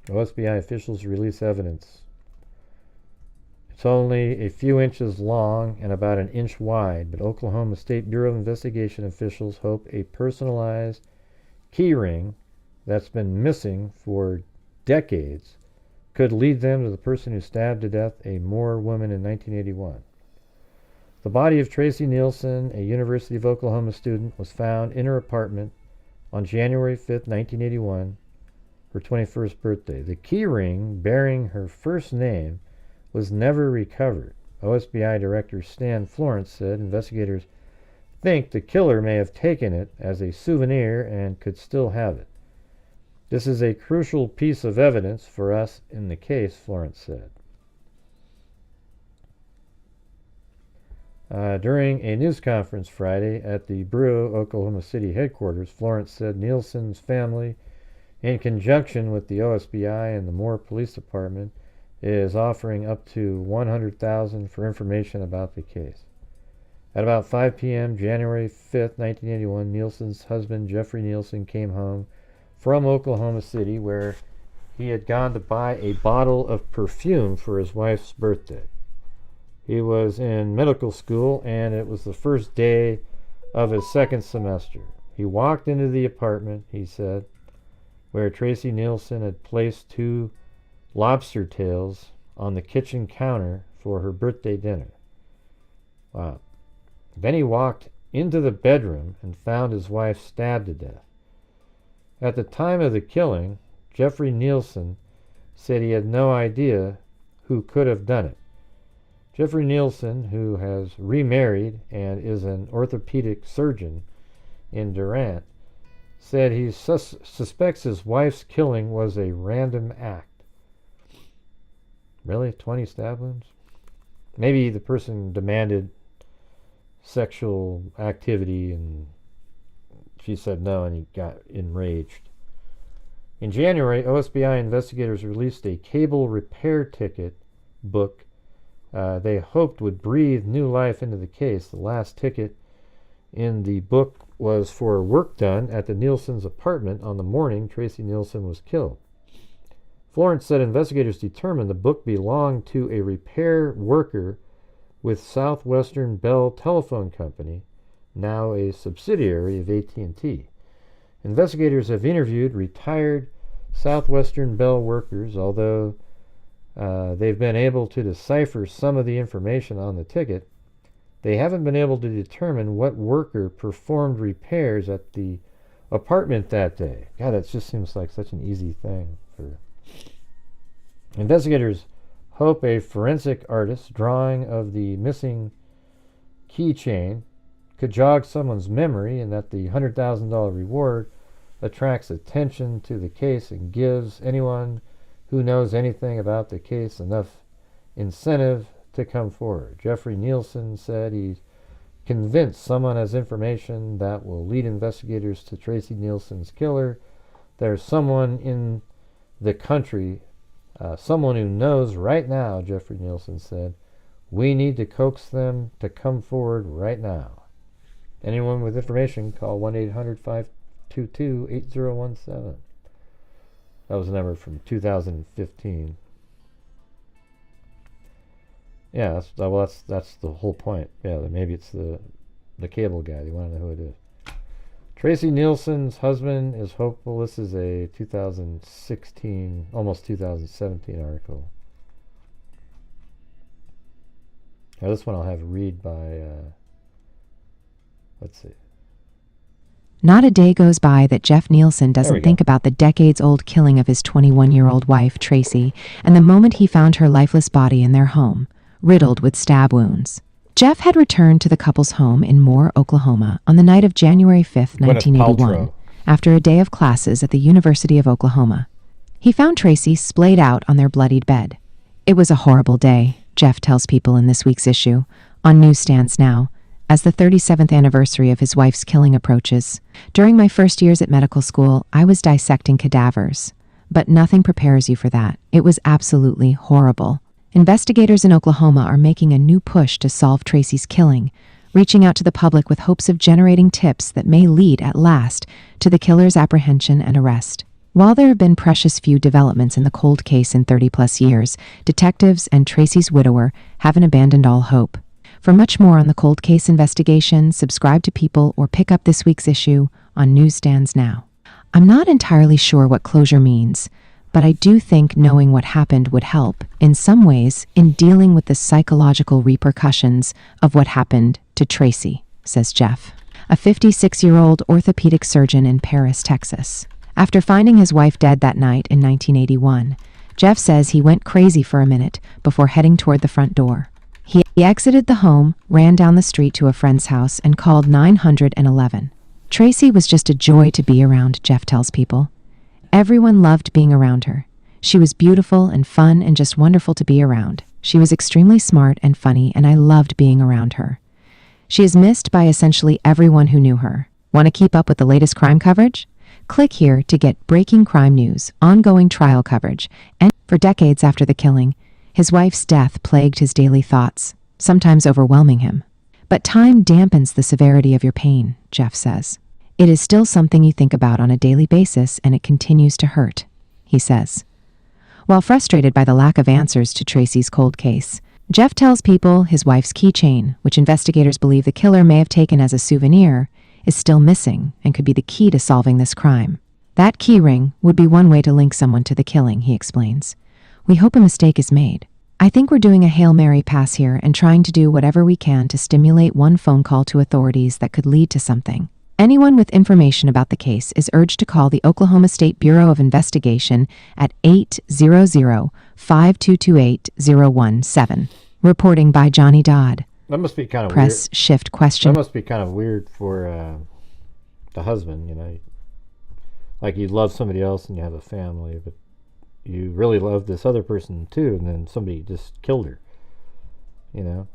[SPEAKER 4] OSBI officials release evidence. It's only a few inches long and about an inch wide, but Oklahoma State Bureau of Investigation officials hope a personalized key ring that's been missing for decades could lead them to the person who stabbed to death a Moore woman in 1981. The body of Tracy Neilson, a University of Oklahoma student, was found in her apartment on January 5, 1981, her 21st birthday. The key ring bearing her first name was never recovered. OSBI Director Stan Florence said investigators think the killer may have taken it as a souvenir and could still have it. This is a crucial piece of evidence for us in the case, Florence said. During a news conference Friday at the Bureau Oklahoma City headquarters, Florence said Neilson's family, in conjunction with the OSBI and the Moore Police Department, is offering up to $100,000 for information about the case. At about 5 p.m., January 5, 1981, Neilson's husband, Jeffrey Neilson, came home from Oklahoma City, where he had gone to buy a bottle of perfume for his wife's birthday. He was in medical school, and it was the first day of his second semester. He walked into the apartment, he said, where Tracy Neilson had placed 2 lobster tails on the kitchen counter for her birthday dinner. Wow. Then he walked into the bedroom and found his wife stabbed to death. At the time of the killing, Jeffrey Neilson said he had no idea who could have done it. Jeffrey Neilson, who has remarried and is an orthopedic surgeon in Durant, said he suspects his wife's killing was a random act. Really? 20 stab wounds? Maybe the person demanded sexual activity and she said no and he got enraged. In January, OSBI investigators released a cable repair ticket book they hoped would breathe new life into the case. The last ticket in the book was for work done at the Neilsons' apartment on the morning Tracy Neilson was killed. Florence said investigators determined the book belonged to a repair worker with Southwestern Bell Telephone Company, now a subsidiary of AT&T. Investigators have interviewed retired Southwestern Bell workers, although they've been able to decipher some of the information on the ticket. They haven't been able to determine what worker performed repairs at the apartment that day. God, that just seems like such an easy thing. Investigators hope a forensic artist's drawing of the missing keychain could jog someone's memory and that the $100,000 reward attracts attention to the case and gives anyone who knows anything about the case enough incentive to come forward. Jeffrey Neilson said he's convinced someone has information that will lead investigators to Tracy Neilson's killer. There's someone in the country, someone who knows right now, Jeffrey Neilson said. We need to coax them to come forward right now. Anyone with information, call 1-800-522-8017. That was a number from 2015. Yeah, that's the whole point. Yeah, maybe it's the cable guy. They want to know who it is. Tracy Neilson's husband is hopeful. This is a 2016, almost 2017 article. Now this one I'll have read by, let's see.
[SPEAKER 5] Not a day goes by that Jeff Neilson doesn't think about the decades-old killing of his 21-year-old wife, Tracy, and the moment he found her lifeless body in their home, riddled with stab wounds. Jeff had returned to the couple's home in Moore, Oklahoma, on the night of January 5, 1981, after a day of classes at the University of Oklahoma. He found Tracy splayed out on their bloodied bed. It was a horrible day, Jeff tells people in this week's issue, on newsstands now, as the 37th anniversary of his wife's killing approaches. During my first years at medical school, I was dissecting cadavers. But nothing prepares you for that. It was absolutely horrible. Investigators in Oklahoma are making a new push to solve Tracy's killing, reaching out to the public with hopes of generating tips that may lead, at last, to the killer's apprehension and arrest. While there have been precious few developments in the cold case in 30-plus years, detectives and Tracy's widower haven't abandoned all hope. For much more on the cold case investigation, subscribe to People or pick up this week's issue on newsstands now. I'm not entirely sure what closure means, but I do think knowing what happened would help, in some ways, in dealing with the psychological repercussions of what happened to Tracy, says Jeff, a 56-year-old orthopedic surgeon in Paris, Texas. After finding his wife dead that night in 1981, Jeff says he went crazy for a minute before heading toward the front door. He exited the home, ran down the street to a friend's house, and called 911. Tracy was just a joy to be around, Jeff tells people. Everyone loved being around her. She was beautiful and fun and just wonderful to be around. She was extremely smart and funny, and I loved being around her. She is missed by essentially everyone who knew her. Want to keep up with the latest crime coverage? Click here to get breaking crime news, ongoing trial coverage, and for decades after the killing, his wife's death plagued his daily thoughts, sometimes overwhelming him. But time dampens the severity of your pain, Jeff says. It is still something you think about on a daily basis, and it continues to hurt, he says. While frustrated by the lack of answers to Tracy's cold case, Jeff tells people his wife's keychain, which investigators believe the killer may have taken as a souvenir, is still missing and could be the key to solving this crime. That key ring would be one way to link someone to the killing, he explains. We hope a mistake is made. I think we're doing a Hail Mary pass here and trying to do whatever we can to stimulate one phone call to authorities that could lead to something. Anyone with information about the case is urged to call the Oklahoma State Bureau of Investigation at 800-522-8017. Reporting by Johnny Dodd.
[SPEAKER 4] That must be kind of
[SPEAKER 5] Press
[SPEAKER 4] weird.
[SPEAKER 5] shift question.
[SPEAKER 4] That must be kind of weird for the husband, you know. Like you love somebody else and you have a family, but you really love this other person too, and then somebody just killed her, you know.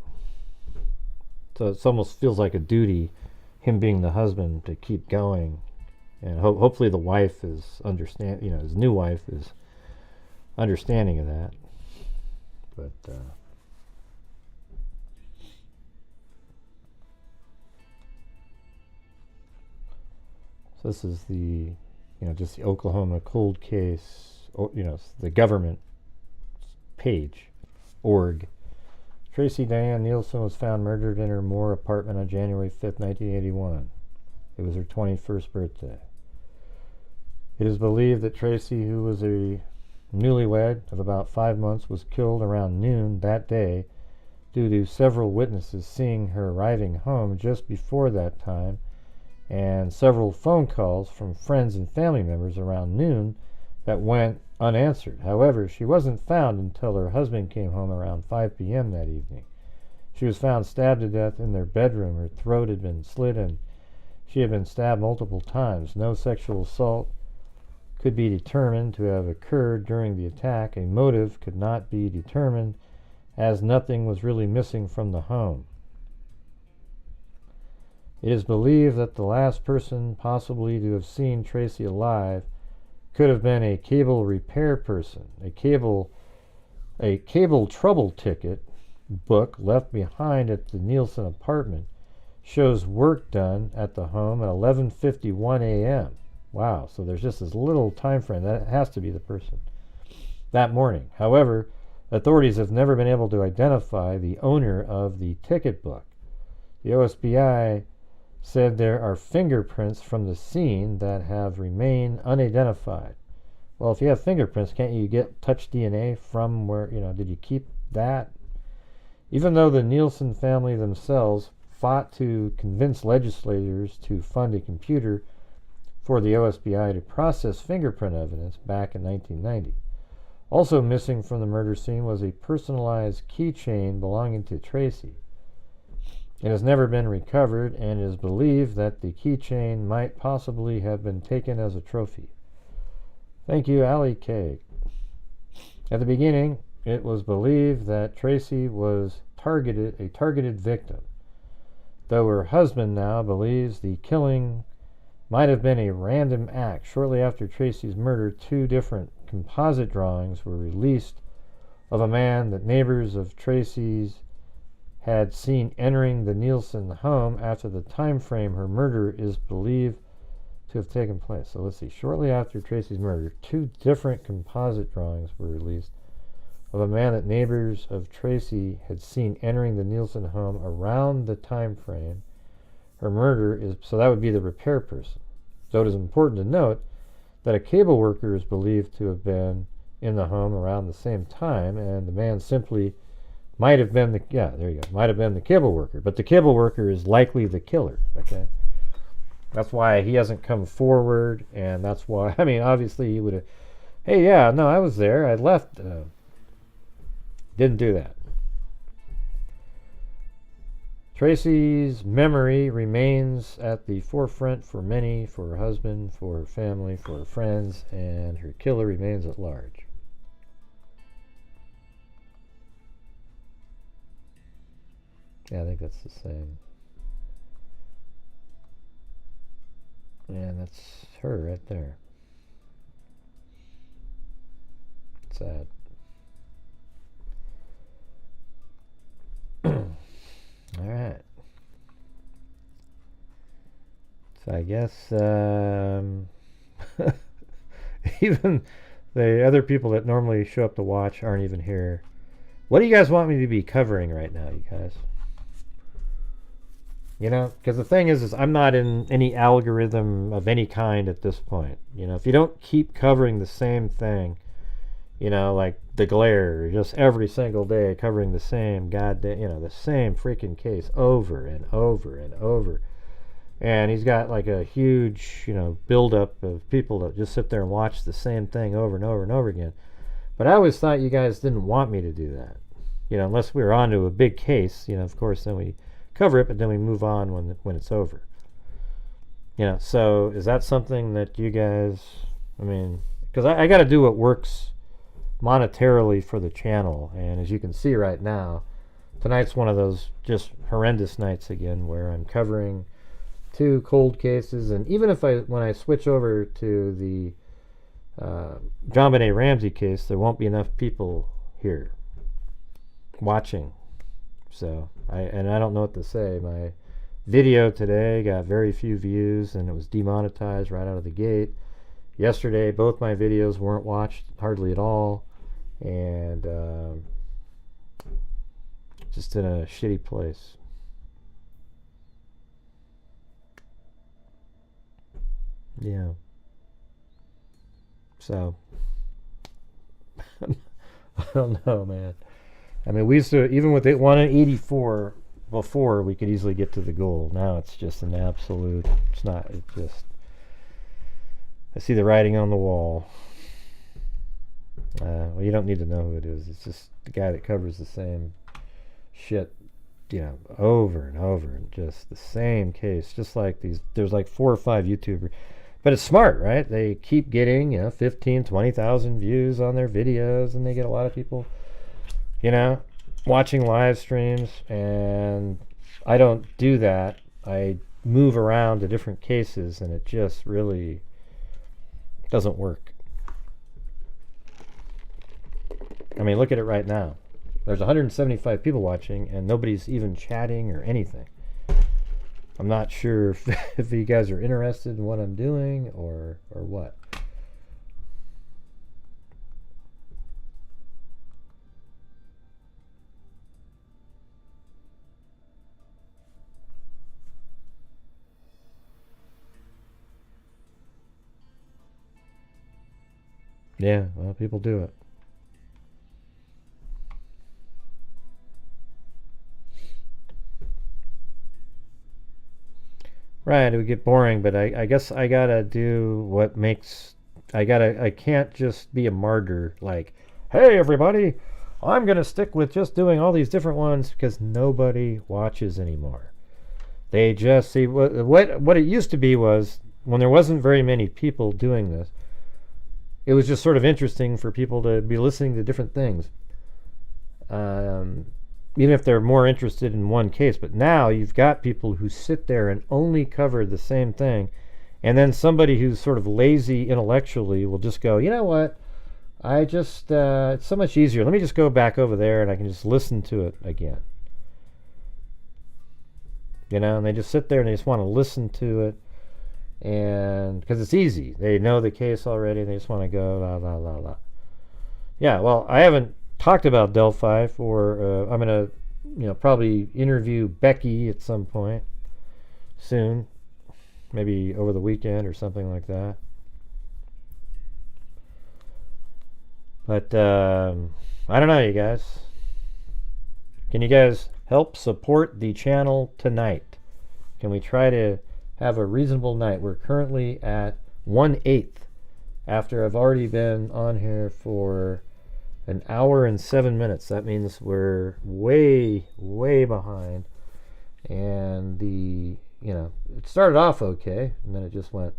[SPEAKER 4] So it almost feels like a duty, him being the husband, to keep going, and hopefully the wife is his new wife is understanding of that. But so this is the, just the Oklahoma cold case, the government page, org. Tracy Diane Neilson was found murdered in her Moore apartment on January 5th, 1981. It was her 21st birthday. It is believed that Tracy, who was a newlywed of about 5 months, was killed around noon that day due to several witnesses seeing her arriving home just before that time and several phone calls from friends and family members around noon that went unanswered. However, she wasn't found until her husband came home around 5 p.m. that evening. She was found stabbed to death in their bedroom. Her throat had been slit and she had been stabbed multiple times. No sexual assault could be determined to have occurred during the attack. A motive could not be determined as nothing was really missing from the home. It is believed that the last person possibly to have seen Tracy alive could have been a cable repair person. A cable trouble ticket book left behind at the Neilson apartment shows work done at the home at 11:51 a.m. Wow, so there's just this little time frame. That has to be the person that morning. However, authorities have never been able to identify the owner of the ticket book. The OSBI said there are fingerprints from the scene that have remained unidentified. Well, if you have fingerprints, can't you get touch DNA from where, did you keep that? Even though the Neilson family themselves fought to convince legislators to fund a computer for the OSBI to process fingerprint evidence back in 1990. Also missing from the murder scene was a personalized keychain belonging to Tracy. It has never been recovered and is believed that the keychain might possibly have been taken as a trophy. Thank you, Allie K. At the beginning, it was believed that Tracy was a targeted victim, though her husband now believes the killing might have been a random act. Shortly after Tracy's murder, 2 different composite drawings were released of a man that neighbors of Tracy's had seen entering the Neilson home after the time frame her murder is believed to have taken place. So let's see. Shortly after Tracy's murder, 2 different composite drawings were released of a man that neighbors of Tracy had seen entering the Neilson home around the time frame her murder is. So that would be the repair person. So it is important to note that a cable worker is believed to have been in the home around the same time, and the man simply might have been might have been the cable worker, but the cable worker is likely the killer, okay? That's why he hasn't come forward, and that's why, I mean, obviously he would have, hey, yeah, no, I was there, I left. Didn't do that. Tracy's memory remains at the forefront for many, for her husband, for her family, for her friends, and her killer remains at large. Yeah, I think that's the same. And that's her right there. Sad. All right. So I guess even the other people that normally show up to watch aren't even here. What do you guys want me to be covering right now, you guys? You know, because the thing is I'm not in any algorithm of any kind at this point. You know, if you don't keep covering the same thing, you know, like the glare, just every single day covering the same goddamn, you know, the same freaking case over and over and over. And he's got like a huge, you know, buildup of people that just sit there and watch the same thing over and over and over again. But I always thought you guys didn't want me to do that. You know, unless we were on to a big case, you know, of course, then we cover it, but then we move on when it's over. You know, so is that something that you guys, I mean, because I got to do what works monetarily for the channel, and as you can see right now, tonight's one of those just horrendous nights again where I'm covering 2 cold cases, and even if when I switch over to the JonBenet Ramsey case, there won't be enough people here watching. So I don't know what to say. My video today got very few views, and it was demonetized right out of the gate. Yesterday, both my videos weren't watched hardly at all, and just in a shitty place. Yeah. So, I don't know, man. I mean, we used to, even with it 184 before, we could easily get to the goal. Now it's just an absolute, it's not, it just, I see the writing on the wall. Well, you don't need to know who it is. It's just the guy that covers the same shit, you know, over and over, and just the same case. Just like these, there's like 4 or 5 YouTubers. But it's smart, right? They keep getting, you know, 15, 20,000 views on their videos, and they get a lot of people, you know, watching live streams. And I don't do that. I move around to different cases, and it just really doesn't work. I mean, look at it right now. There's 175 people watching, and nobody's even chatting or anything. I'm not sure if you guys are interested in what I'm doing or what. Yeah, well, people do it. Right, it would get boring, but I guess I gotta do what makes, I can't just be a martyr, like, hey everybody, I'm gonna stick with just doing all these different ones, because nobody watches anymore. They just see, what it used to be was, when there wasn't very many people doing this, it was just sort of interesting for people to be listening to different things. Even if they're more interested in one case. But now you've got people who sit there and only cover the same thing, and then somebody who's sort of lazy intellectually will just go, you know what, I just, it's so much easier, let me just go back over there and I can just listen to it again. You know, and they just sit there and they just want to listen to it, and because it's easy, they know the case already, and they just want to go la la la la. Yeah, well, I haven't talked about Delphi for, I'm gonna, you know, probably interview Becky at some point soon, maybe over the weekend or something like that. But I don't know, you guys. Can you guys help support the channel tonight? Can we try to have a reasonable night? We're currently at 1/8 after I've already been on here for an hour and 7 minutes. That means we're way, way behind. And it started off okay, and then it just went,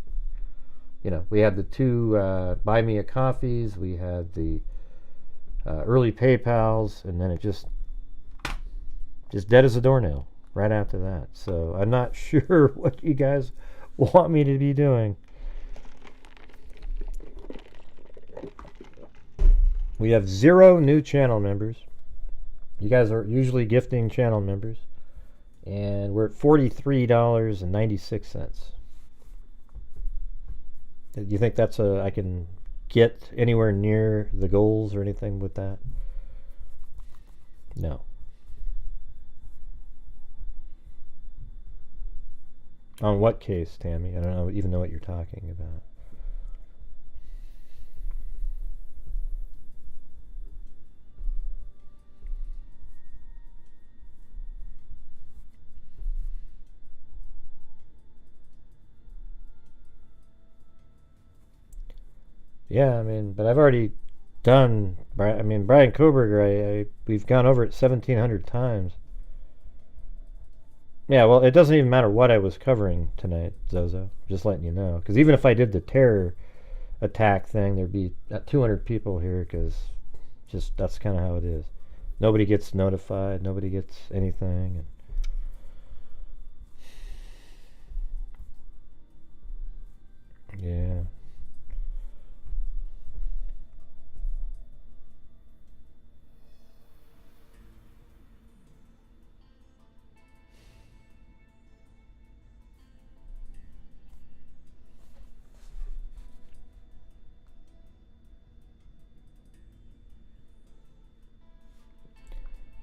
[SPEAKER 4] we had the two buy me a coffees, we had the early PayPals, and then it just dead as a doornail right after that. So I'm not sure what you guys want me to be doing. We have 0 new channel members. You guys are usually gifting channel members. And we're at $43.96. Do you think that's I can get anywhere near the goals or anything with that? No. On what case, Tammy? I don't even know what you're talking about. Yeah, but I've already done, Brian Koberger, we've gone over it 1,700 times. Yeah, well, it doesn't even matter what I was covering tonight, Zozo. Just letting you know. Because even if I did the terror attack thing, there'd be 200 people here, because that's kind of how it is. Nobody gets notified. Nobody gets anything. Yeah.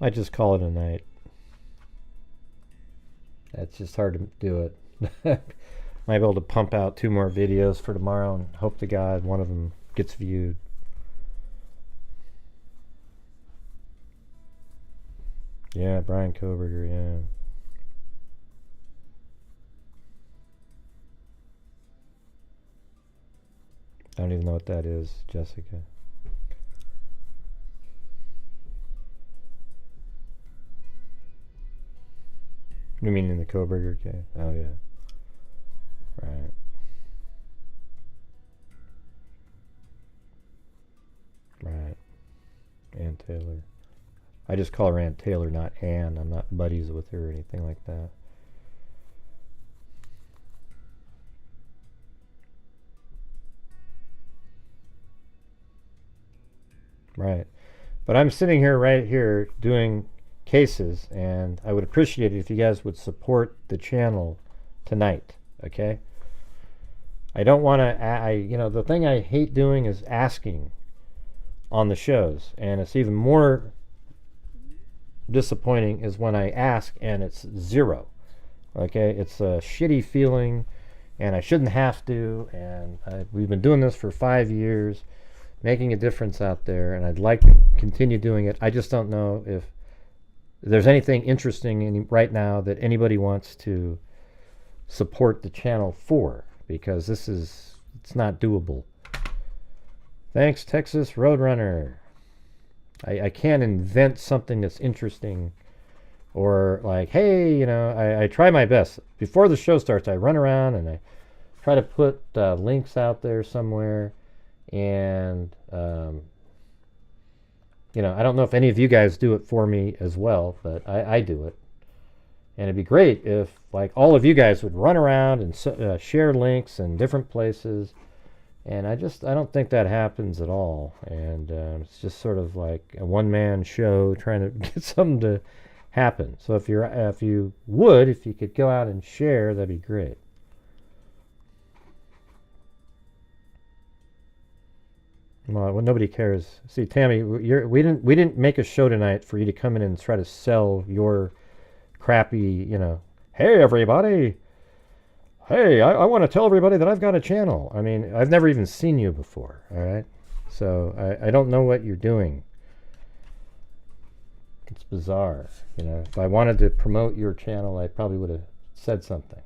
[SPEAKER 4] I just call it a night. It's just hard to do it. Might be able to pump out 2 more videos for tomorrow and hope to God one of them gets viewed. Yeah, Brian Koberger, yeah. I don't even know what that is, Jessica. You mean in the Koberger case? Oh, yeah. Right. Right. Ann Taylor. I just call her Aunt Taylor, not Ann. I'm not buddies with her or anything like that. Right. But I'm sitting here right here doing cases, and I would appreciate it if you guys would support the channel tonight, okay? I don't want to, the thing I hate doing is asking on the shows, and it's even more disappointing is when I ask and it's 0, okay? It's a shitty feeling, and I shouldn't have to, and we've been doing this for 5 years, making a difference out there, and I'd like to continue doing it. I just don't know if there's anything interesting right now that anybody wants to support the channel for, because it's not doable. Thanks, Texas Roadrunner. I can't invent something that's interesting, or like, hey, I try my best. Before the show starts, I run around and I try to put links out there somewhere, and I don't know if any of you guys do it for me as well, but I do it. And it'd be great if, like, all of you guys would run around and share links in different places. And I don't think that happens at all. And it's just sort of like a one-man show trying to get something to happen. So if you could go out and share, that'd be great. Well, nobody cares. See, Tammy, we didn't make a show tonight for you to come in and try to sell your crappy, hey everybody, hey, I want to tell everybody that I've got a channel. I've never even seen you before, all right? So I don't know what you're doing. It's bizarre. You know, if I wanted to promote your channel, I probably would have said something.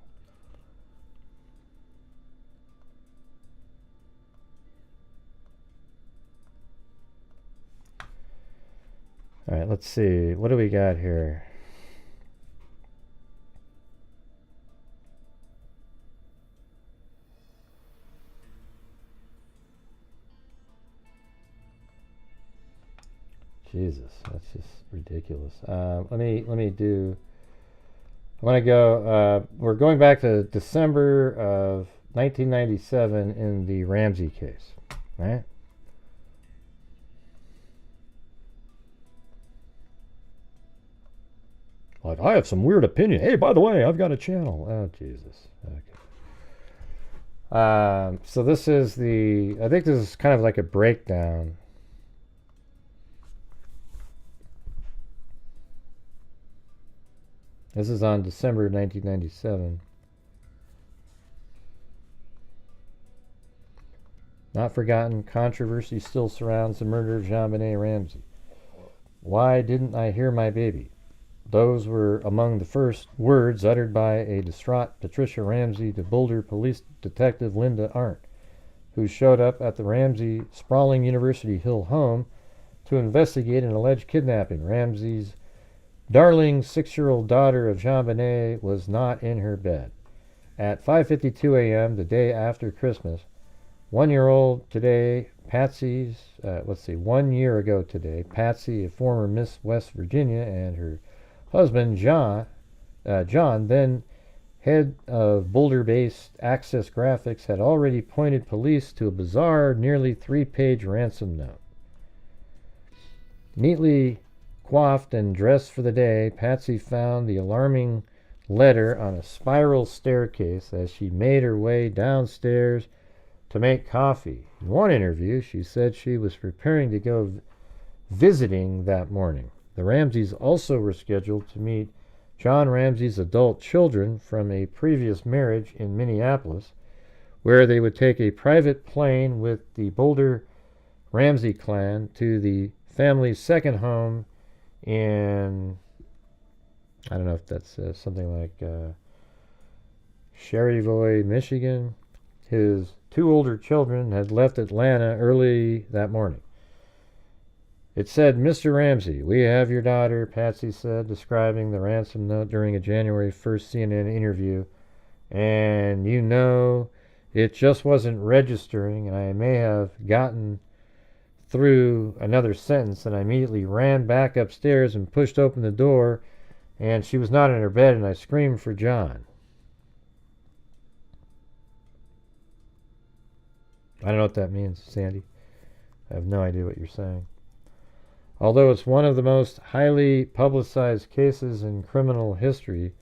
[SPEAKER 4] All right, let's see. What do we got here? Jesus, that's just ridiculous. Let me do. I want to go. We're going back to December of 1997 in the Ramsey case, right? Like, I have some weird opinion. Hey, by the way, I've got a channel. Oh, Jesus. Okay. So this is the. I think this is kind of like a breakdown. This is on December 1997. Not forgotten, controversy still surrounds the murder of JonBenet Ramsey. Why didn't I hear my baby? Those were among the first words uttered by a distraught Patricia Ramsey to Boulder police detective Linda Arndt, who showed up at the Ramsey sprawling University Hill home to investigate an alleged kidnapping. Ramsey's darling 6-year-old daughter of JonBenet was not in her bed. At 5:52 a.m., the day after Christmas, 1-year-old today, Patsy's, 1 year ago today, Patsy, a former Miss West Virginia, and her husband, John, then head of Boulder-based Access Graphics, had already pointed police to a bizarre, nearly 3-page ransom note. Neatly coiffed and dressed for the day, Patsy found the alarming letter on a spiral staircase as she made her way downstairs to make coffee. In one interview, she said she was preparing to go visiting that morning. The Ramseys also were scheduled to meet John Ramsey's adult children from a previous marriage in Minneapolis, where they would take a private plane with the Boulder Ramsey clan to the family's second home in, I don't know if that's something like Cherryvoy, Michigan. His 2 older children had left Atlanta early that morning. It said, "Mr. Ramsey, we have your daughter," Patsy said, describing the ransom note during a January 1st CNN interview. "And you know, it just wasn't registering, and I may have gotten through another sentence, and I immediately ran back upstairs and pushed open the door, and she was not in her bed, and I screamed for John." I don't know what that means, Sandy. I have no idea what you're saying. Although it's one of the most highly publicized cases in criminal history,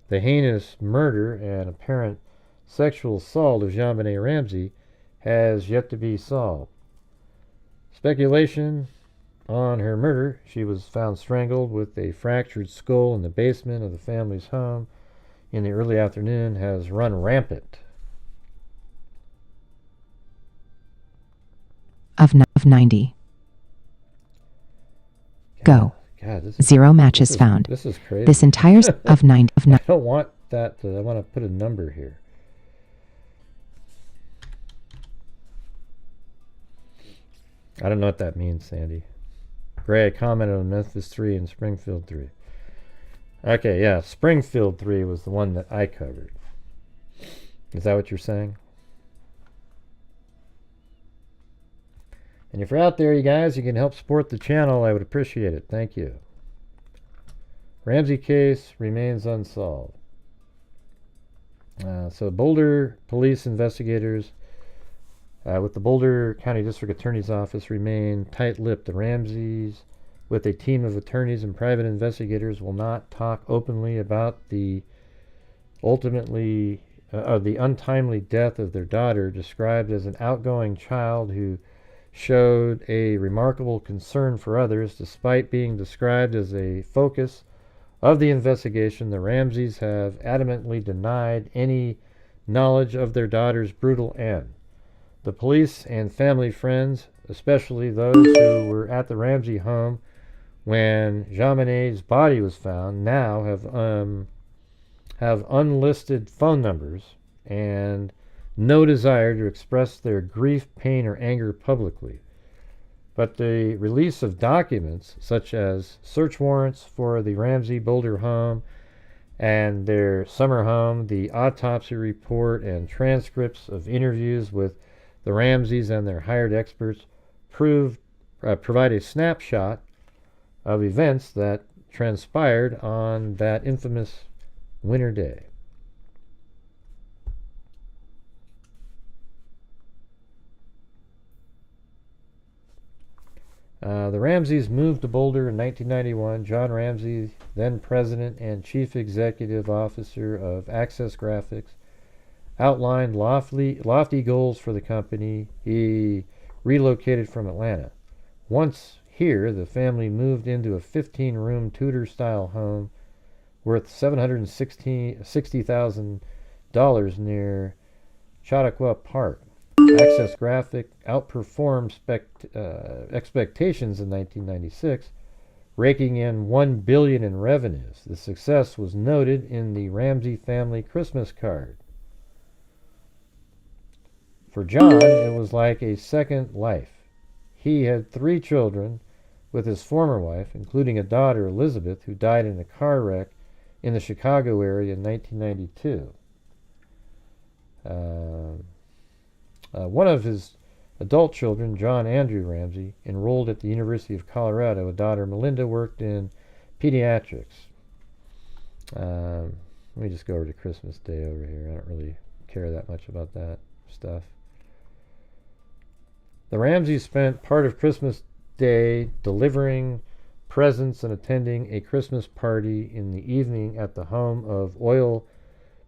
[SPEAKER 4] the heinous murder and apparent sexual assault of JonBenet Ramsey has yet to be solved. Speculation on her murder: she was found strangled with a fractured skull in the basement of the family's home in the early afternoon, has run rampant.
[SPEAKER 5] Of 90. Go.
[SPEAKER 4] God, this
[SPEAKER 5] 0 matches found.
[SPEAKER 4] This is crazy.
[SPEAKER 5] This entire of 90.
[SPEAKER 4] I don't want that. I want to put a number here. I don't know what that means, Sandy. Gray commented on Memphis 3 and Springfield 3. Okay, yeah, Springfield 3 was the one that I covered. Is that what you're saying? And if you're out there, you guys, you can help support the channel. I would appreciate it. Thank you. Ramsey case remains unsolved. So Boulder police investigators with the Boulder County District Attorney's Office remain tight-lipped. The Ramseys, with a team of attorneys and private investigators, will not talk openly about the the untimely death of their daughter, described as an outgoing child who showed a remarkable concern for others. Despite being described as a focus of the investigation, the Ramseys have adamantly denied any knowledge of their daughter's brutal end. The police and family friends especially those who were at the Ramsey home when JonBenet's body was found, now have unlisted phone numbers and no desire to express their grief, pain, or anger publicly. But the release of documents, such as search warrants for the Ramsey Boulder home and their summer home, the autopsy report, and transcripts of interviews with the Ramseys and their hired experts, provide a snapshot of events that transpired on that infamous winter day. The Ramseys moved to Boulder in 1991. John Ramsey, then president and chief executive officer of Access Graphics, outlined lofty goals for the company. He relocated from Atlanta. Once here, the family moved into a 15-room Tudor-style home worth $760,000 near Chautauqua Park. Access Graphic outperformed expectations in 1996, raking in $1 billion in revenues. The success was noted in the Ramsey family Christmas card. For John, it was like a second life. He had 3 children with his former wife, including a daughter, Elizabeth, who died in a car wreck in the Chicago area in 1992. One of his adult children, John Andrew Ramsey, enrolled at the University of Colorado. A daughter, Melinda, worked in pediatrics. Let me just go over to Christmas Day over here. I don't really care that much about that stuff. The Ramseys spent part of Christmas Day delivering presents and attending a Christmas party in the evening at the home of oil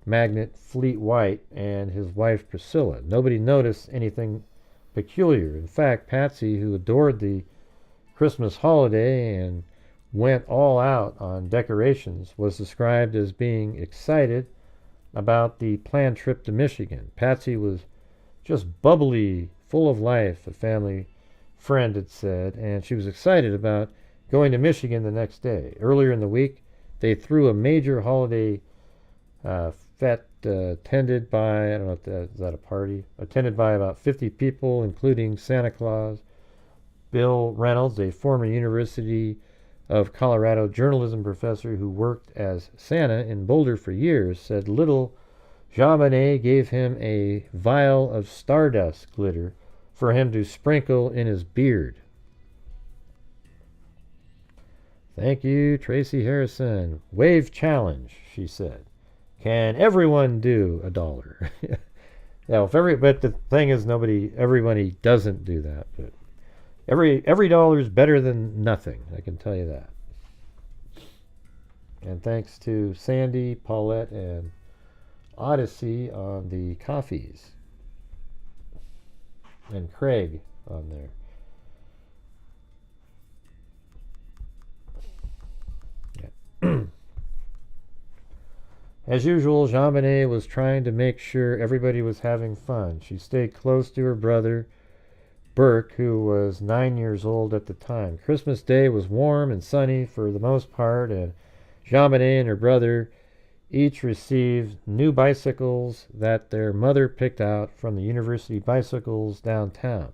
[SPEAKER 4] magnate Fleet White and his wife Priscilla. Nobody noticed anything peculiar. In fact, Patsy, who adored the Christmas holiday and went all out on decorations, was described as being excited about the planned trip to Michigan. Patsy was just bubbly, full of life, a family friend had said, and she was excited about going to Michigan the next day. Earlier in the week, they threw a major holiday fete attended by, I don't know if is that a party, attended by about 50 people, including Santa Claus. Bill Reynolds, a former University of Colorado journalism professor who worked as Santa in Boulder for years, said little JonBenet gave him a vial of stardust glitter for him to sprinkle in his beard. Thank you, Tracy Harrison. Wave challenge, she said. Can everyone do $1? Yeah, but the thing is, everybody doesn't do that. But every dollar is better than nothing. I can tell you that. And thanks to Sandy, Paulette, and Odyssey on the coffees, and Craig on there. As usual, JonBenet was trying to make sure everybody was having fun. She stayed close to her brother, Burke, who was 9 years old at the time. Christmas Day was warm and sunny for the most part, and JonBenet and her brother each received new bicycles that their mother picked out from the University Bicycles downtown.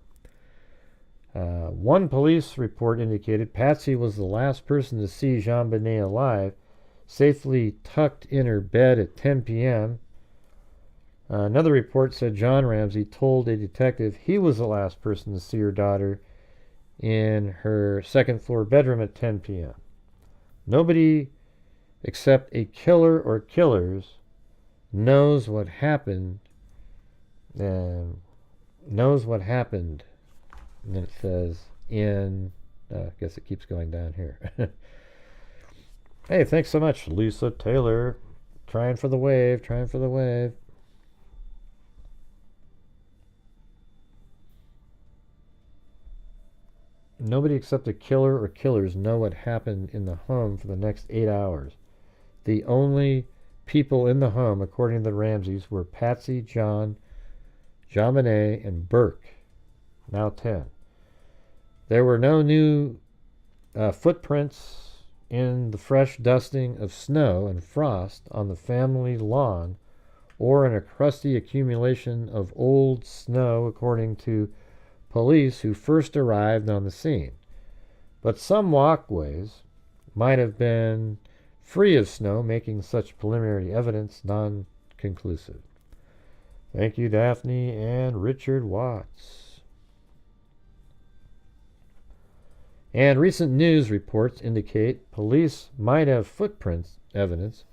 [SPEAKER 4] One police report indicated Patsy was the last person to see JonBenet alive, safely tucked in her bed at 10 p.m. Another report said John Ramsey told a detective he was the last person to see her daughter in her second-floor bedroom at 10 p.m. Nobody except a killer or killers knows what happened. And then it says I guess it keeps going down here. Hey, thanks so much, Lisa Taylor. Trying for the wave. Nobody except a killer or killers know what happened in the home for the next 8 hours. The only people in the home, according to the Ramseys, were Patsy, John, JonBenet, and Burke, now 10. There were no new footprints in the fresh dusting of snow and frost on the family lawn or in a crusty accumulation of old snow, according to police who first arrived on the scene. But some walkways might have been free of snow, making such preliminary evidence non-conclusive. Thank you, Daphne and Richard Watts. And recent news reports indicate police might have footprints evidence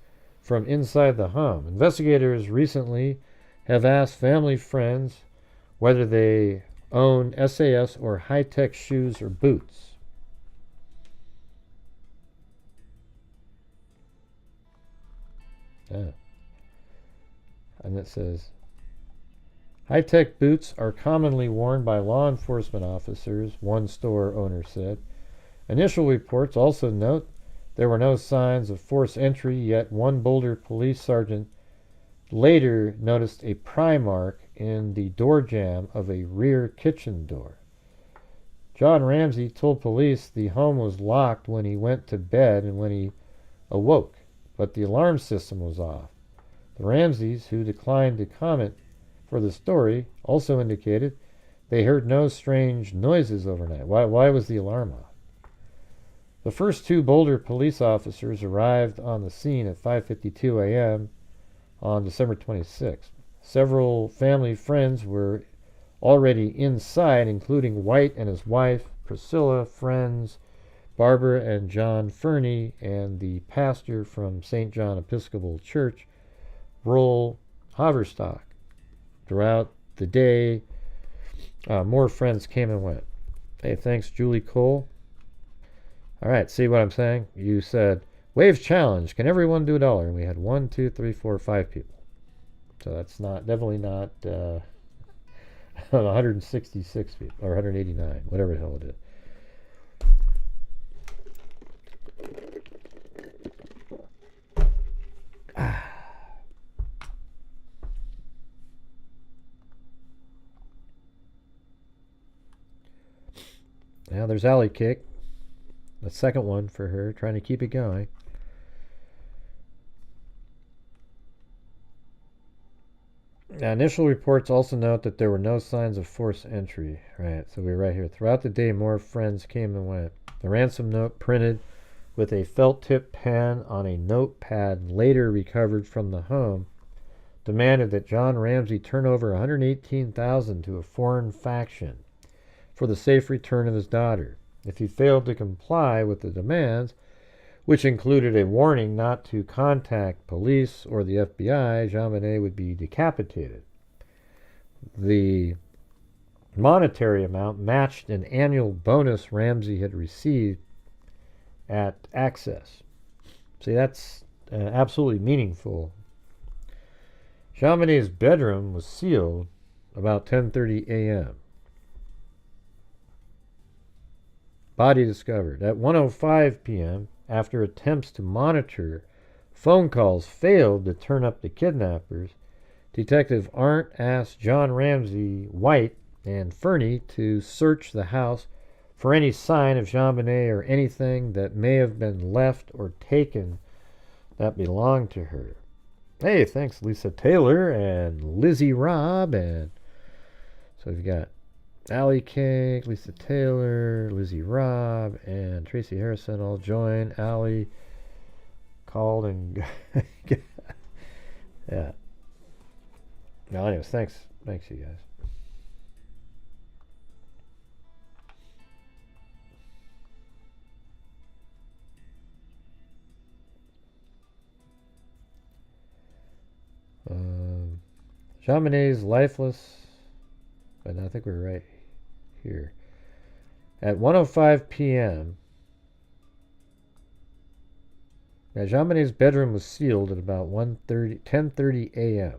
[SPEAKER 4] from inside the home. Investigators recently have asked family friends whether they own SAS or high-tech shoes or boots. And it says, high-tech boots are commonly worn by law enforcement officers, one store owner said. Initial reports also note there were no signs of forced entry, yet one Boulder police sergeant later noticed a pry mark in the door jamb of a rear kitchen door. John Ramsey told police the home was locked when he went to bed and when he awoke, but the alarm system was off. The Ramseys, who declined to comment for the story, also indicated they heard no strange noises overnight. Why was the alarm off? The first two Boulder police officers arrived on the scene at 5:52 a.m. on December 26th. Several family friends were already inside, including White and his wife, Priscilla, friends Barbara and John Fernie, and the pastor from St. John Episcopal Church, Roel Haverstock. Throughout the day, more friends came and went. Hey, thanks, Julie Cole. All right, see what I'm saying? You said, Waves Challenge, can everyone do $1? And we had 1, 2, 3, 4, 5 people. So that's definitely not 166 people, or 189, whatever the hell it is. Now there's Alley Kick. The second one for her, trying to keep it going. Now, initial reports also note that there were no signs of forced entry. Right, so we're right here. Throughout the day, more friends came and went. The ransom note printed with a felt-tip pen on a notepad later recovered from the home demanded that John Ramsey turn over $118,000 to a foreign faction for the safe return of his daughter. If he failed to comply with the demands, which included a warning not to contact police or the FBI, JonBenet would be decapitated. The monetary amount matched an annual bonus Ramsey had received at Access. See, that's absolutely meaningful. JonBenet's bedroom was sealed about 10:30 a.m. Body discovered. At 1:05 p.m., after attempts to monitor phone calls failed to turn up the kidnappers, Detective Arndt asked John Ramsey, White, and Fernie to search the house for any sign of JonBenet or anything that may have been left or taken that belonged to her. Hey, thanks Lisa Taylor and Lizzie Robb. And so we've got Allie Cake, Lisa Taylor, Lizzie Robb, and Tracy Harrison all join. Allie called and yeah. Well, anyways, thanks you guys. JonBenet's lifeless, but I think we're right here. At 1:05 p.m., now JonBenet's bedroom was sealed at about 10:30 a.m.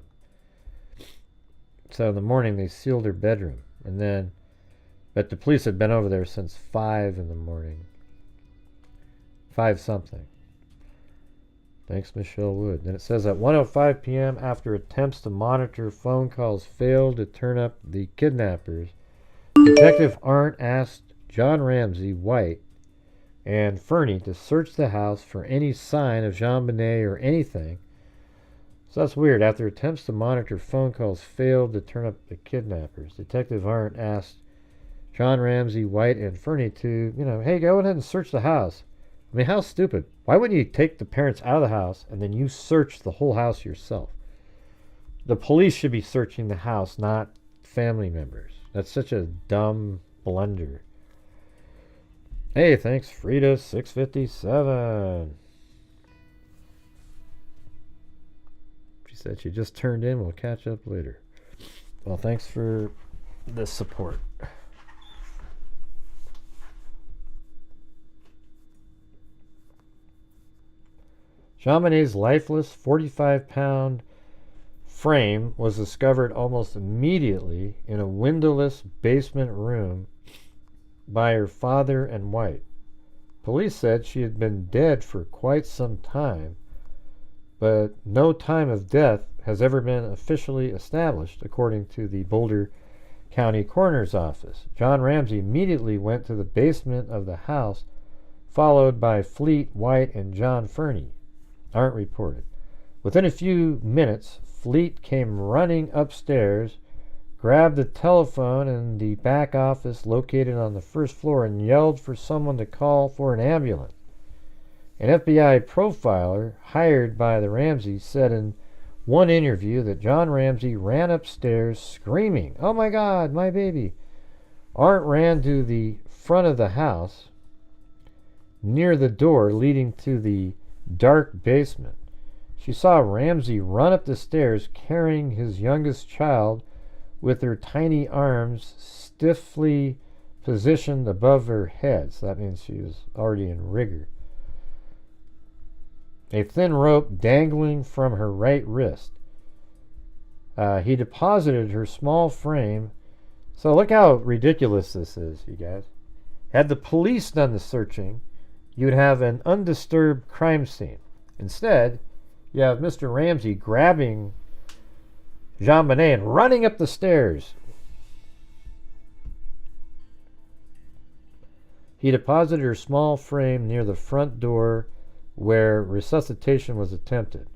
[SPEAKER 4] So in the morning they sealed her bedroom, and then, but the police had been over there since 5 in the morning. 5 something. Thanks, Michelle Wood. Then it says at 1:05 p.m., after attempts to monitor phone calls failed to turn up the kidnappers, Detective Arndt asked John Ramsey, White, and Fernie to search the house for any sign of JonBenet or anything. So that's weird. After attempts to monitor phone calls failed to turn up the kidnappers, Detective Arndt asked John Ramsey, White, and Fernie to, hey, go ahead and search the house. I mean, how stupid. Why wouldn't you take the parents out of the house and then you search the whole house yourself? The police should be searching the house, not family members. That's such a dumb blunder. Hey, thanks, Frida657. She said she just turned in. We'll catch up later. Well, thanks for the support. JonBenet's lifeless 45-pound frame was discovered almost immediately in a windowless basement room by her father and White. Police said she had been dead for quite some time, but no time of death has ever been officially established, according to the Boulder County Coroner's Office. John Ramsey immediately went to the basement of the house, followed by Fleet, White, and John Fernie. Aren't reported. Within a few minutes, Fleet came running upstairs, grabbed the telephone in the back office located on the first floor, and yelled for someone to call for an ambulance. An FBI profiler hired by the Ramseys said in one interview that John Ramsey ran upstairs screaming, "Oh my God, my baby!" Arndt ran to the front of the house near the door leading to the dark basement. She saw Ramsey run up the stairs carrying his youngest child with her tiny arms stiffly positioned above her head. So that means she was already in rigor. A thin rope dangling from her right wrist. He deposited her small frame. So look how ridiculous this is, you guys. Had the police done the searching, you'd have an undisturbed crime scene. Instead, you have Mr. Ramsey grabbing JonBenet and running up the stairs. He deposited her small frame near the front door where resuscitation was attempted.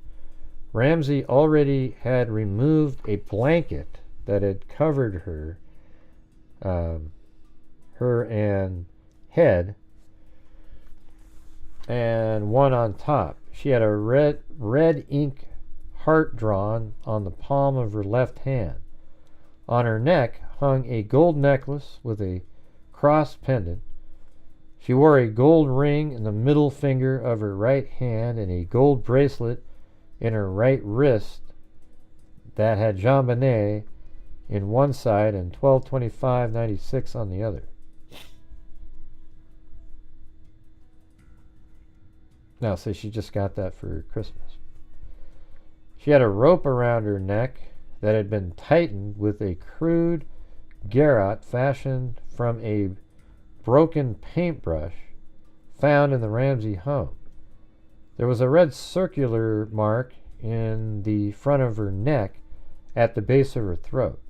[SPEAKER 4] Ramsey already had removed a blanket that had covered her and head, and one on top. She had a red ink heart drawn on the palm of her left hand. On her neck hung a gold necklace with a cross pendant. She wore a gold ring in the middle finger of her right hand and a gold bracelet in her right wrist that had JonBenet in one side and 12/25/96 on the other. Now, say she just got that for Christmas. She had a rope around her neck that had been tightened with a crude garrote fashioned from a broken paintbrush found in the Ramsey home. There was a red circular mark in the front of her neck at the base of her throat.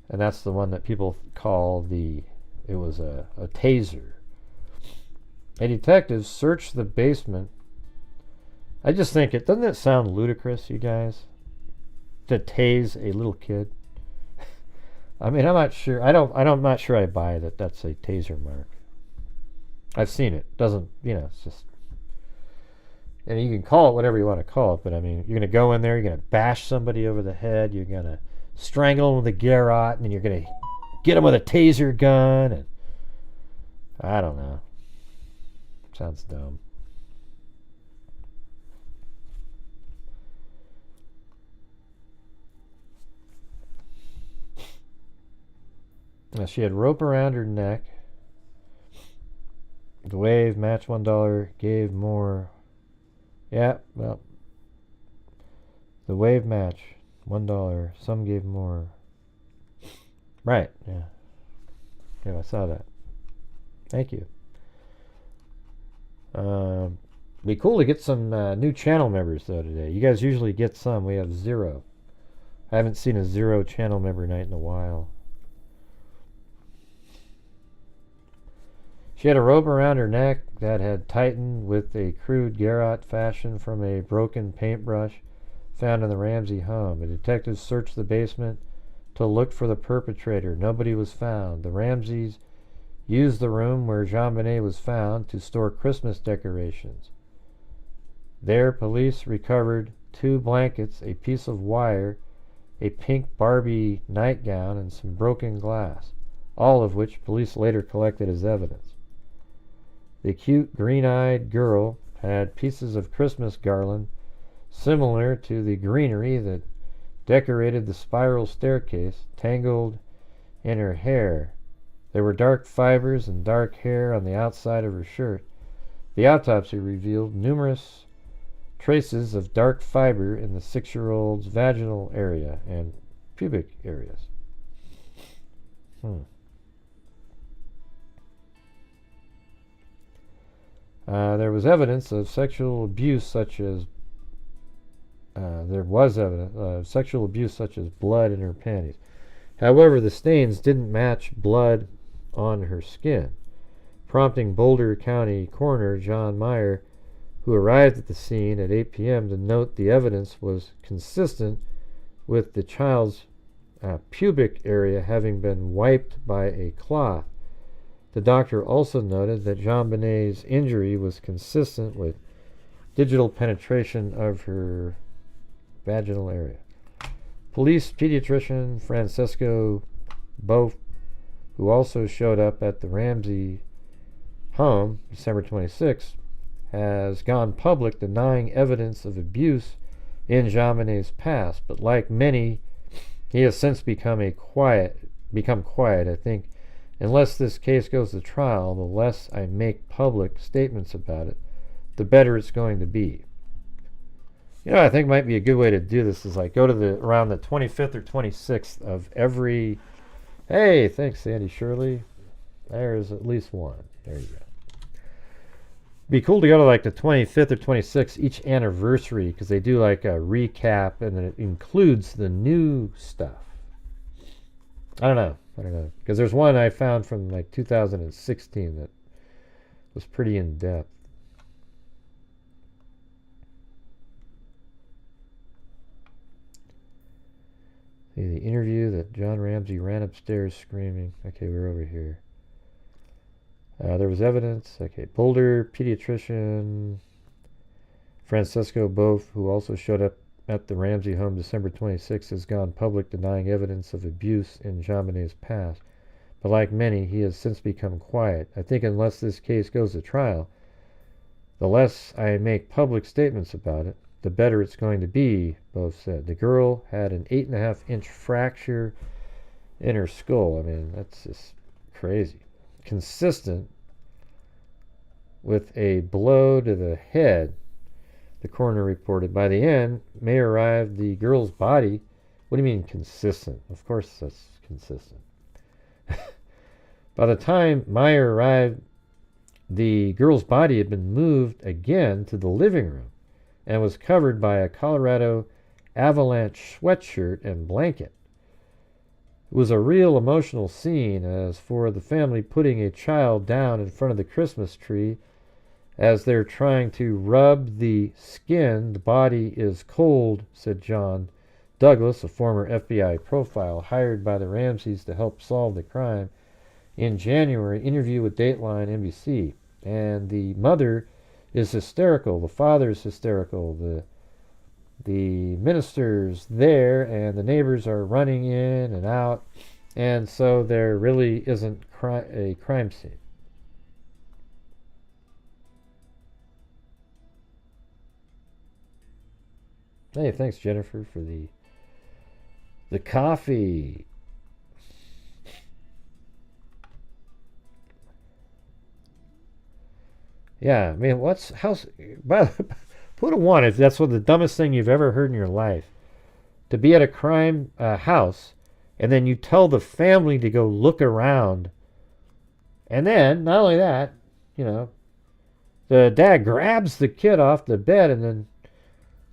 [SPEAKER 4] And that's the one that people call it was a taser. A detective searched the basement. I just think doesn't it sound ludicrous, you guys? To tase a little kid? I mean, I'm not sure. I'm not sure I buy that that's a taser mark. I've seen it. Doesn't, it's just, and you can call it whatever you want to call it, but I mean, you're going to go in there, you're going to bash somebody over the head, you're going to strangle them with a garrote, and then you're going to get them with a taser gun, and I don't know. Sounds dumb. Now, she had rope around her neck. The wave, match $1, gave more. Yeah, well, the wave match, $1. Some gave more. Right, yeah. Yeah, I saw that. Thank you. Be cool to get some new channel members, though, today. You guys usually get some. We have 0. I haven't seen a 0 channel member night in a while. She had a rope around her neck that had tightened with a crude garrote fashioned from a broken paintbrush found in the Ramsey home. The detectives searched the basement to look for the perpetrator. Nobody was found. The Ramseys used the room where JonBenet was found to store Christmas decorations. There, police recovered 2 blankets, a piece of wire, a pink Barbie nightgown, and some broken glass, all of which police later collected as evidence. The cute green-eyed girl had pieces of Christmas garland similar to the greenery that decorated the spiral staircase tangled in her hair. There were dark fibers and dark hair on the outside of her shirt. The autopsy revealed numerous traces of dark fiber in the 6-year-old's vaginal area and pubic areas. There was evidence of sexual abuse such as blood in her panties. However, the stains didn't match blood on her skin, prompting Boulder County Coroner John Meyer, who arrived at the scene at 8 p.m., to note the evidence was consistent with the child's pubic area having been wiped by a cloth. The doctor also noted that JonBenet's injury was consistent with digital penetration of her vaginal area. Police pediatrician Francesco Bofe, who also showed up at the Ramsey home December 26, has gone public denying evidence of abuse in JonBenet's past, but like many, he has since become quiet. I think unless this case goes to trial, the less I make public statements about it, the better it's going to be. You know, I think might be a good way to do this is like go to around the 25th or 26th of every. Hey, thanks, Sandy Shirley. There's at least one. There you go. Be cool to go to like the 25th or 26th each anniversary, because they do like a recap and then it includes the new stuff. I don't know, because there's one I found from like 2016 that was pretty in depth. See the interview that John Ramsey ran upstairs screaming. Okay, we're over here. There was evidence. Okay, Boulder pediatrician Francesco Bofe, who also showed up at the Ramsey home December 26, has gone public denying evidence of abuse in JonBenet's past. But like many, he has since become quiet. I think unless this case goes to trial, the less I make public statements about it, the better it's going to be, Bofe said. The girl had an 8.5-inch fracture in her skull. I mean, that's just crazy. Consistent with a blow to the head, the coroner reported. By the end, May arrived, the girl's body. What do you mean consistent? Of course that's consistent. By the time Meyer arrived, the girl's body had been moved again to the living room and was covered by a Colorado Avalanche sweatshirt and blanket. It was a real emotional scene, as for the family putting a child down in front of the Christmas tree as they're trying to rub the skin. The body is cold, said John Douglas, a former FBI profile hired by the Ramseys to help solve the crime, in January, interview with Dateline NBC. And the mother is hysterical. The father is hysterical. The minister's there, and the neighbors are running in and out, and so there really isn't a crime scene. Hey, thanks, Jennifer, for the coffee. Yeah, I mean, put a 1 if that's the dumbest thing you've ever heard in your life. To be at a crime house, and then you tell the family to go look around. And then, not only that, the dad grabs the kid off the bed, and then,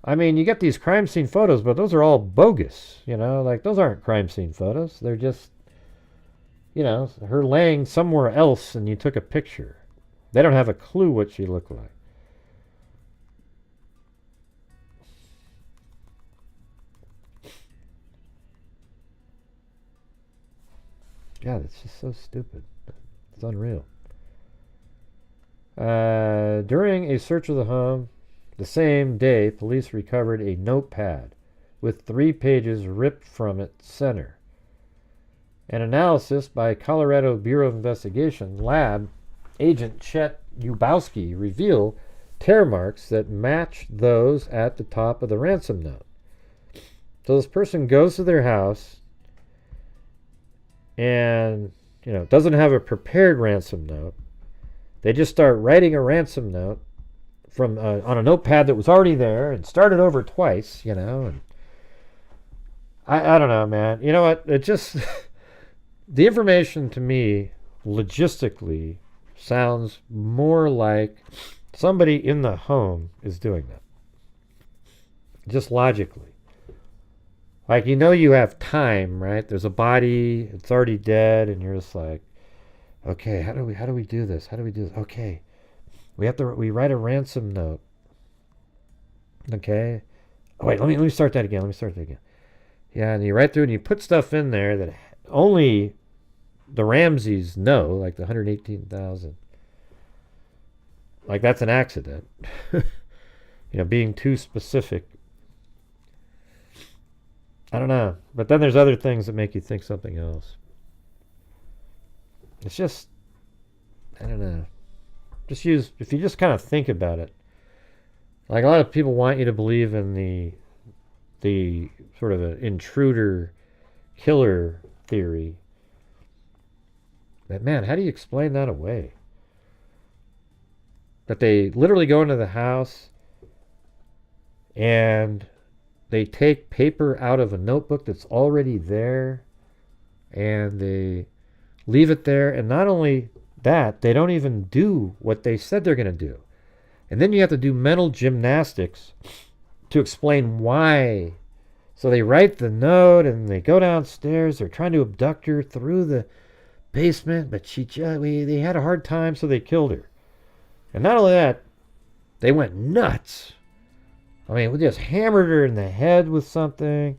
[SPEAKER 4] I mean, you get these crime scene photos, but those are all bogus, like those aren't crime scene photos. They're just, her laying somewhere else and you took a picture. They don't have a clue what she looked like. God, it's just so stupid. It's unreal. During a search of the home, the same day, police recovered a notepad with 3 pages ripped from its center. An analysis by Colorado Bureau of Investigation lab agent Chet Ubowski revealed tear marks that match those at the top of the ransom note. So this person goes to their house and, doesn't have a prepared ransom note. They just start writing a ransom note from on a notepad that was already there and started over twice, and I don't know, man. You know what? It just the information to me logistically sounds more like somebody in the home is doing that. Just logically. Like, you have time, right? There's a body, it's already dead, and you're just like, okay, how do we do this? How do we do this? Okay. We write a ransom note. Okay. Oh, wait, let me start that again. Yeah, and you write through and you put stuff in there that only the Ramseys know, like the 118,000. Like, that's an accident. Being too specific. I don't know. But then there's other things that make you think something else. It's just, I don't know. If you just kind of think about it. Like, a lot of people want you to believe in the sort of an intruder killer theory. But man, how do you explain that away? That they literally go into the house and they take paper out of a notebook that's already there and they leave it there, and not only that, they don't even do what they said they're going to do. And then you have to do mental gymnastics to explain why. So they write the note and they go downstairs. They're trying to abduct her through the basement, but they had a hard time, so they killed her. And not only that, they went nuts. I mean, we just hammered her in the head with something,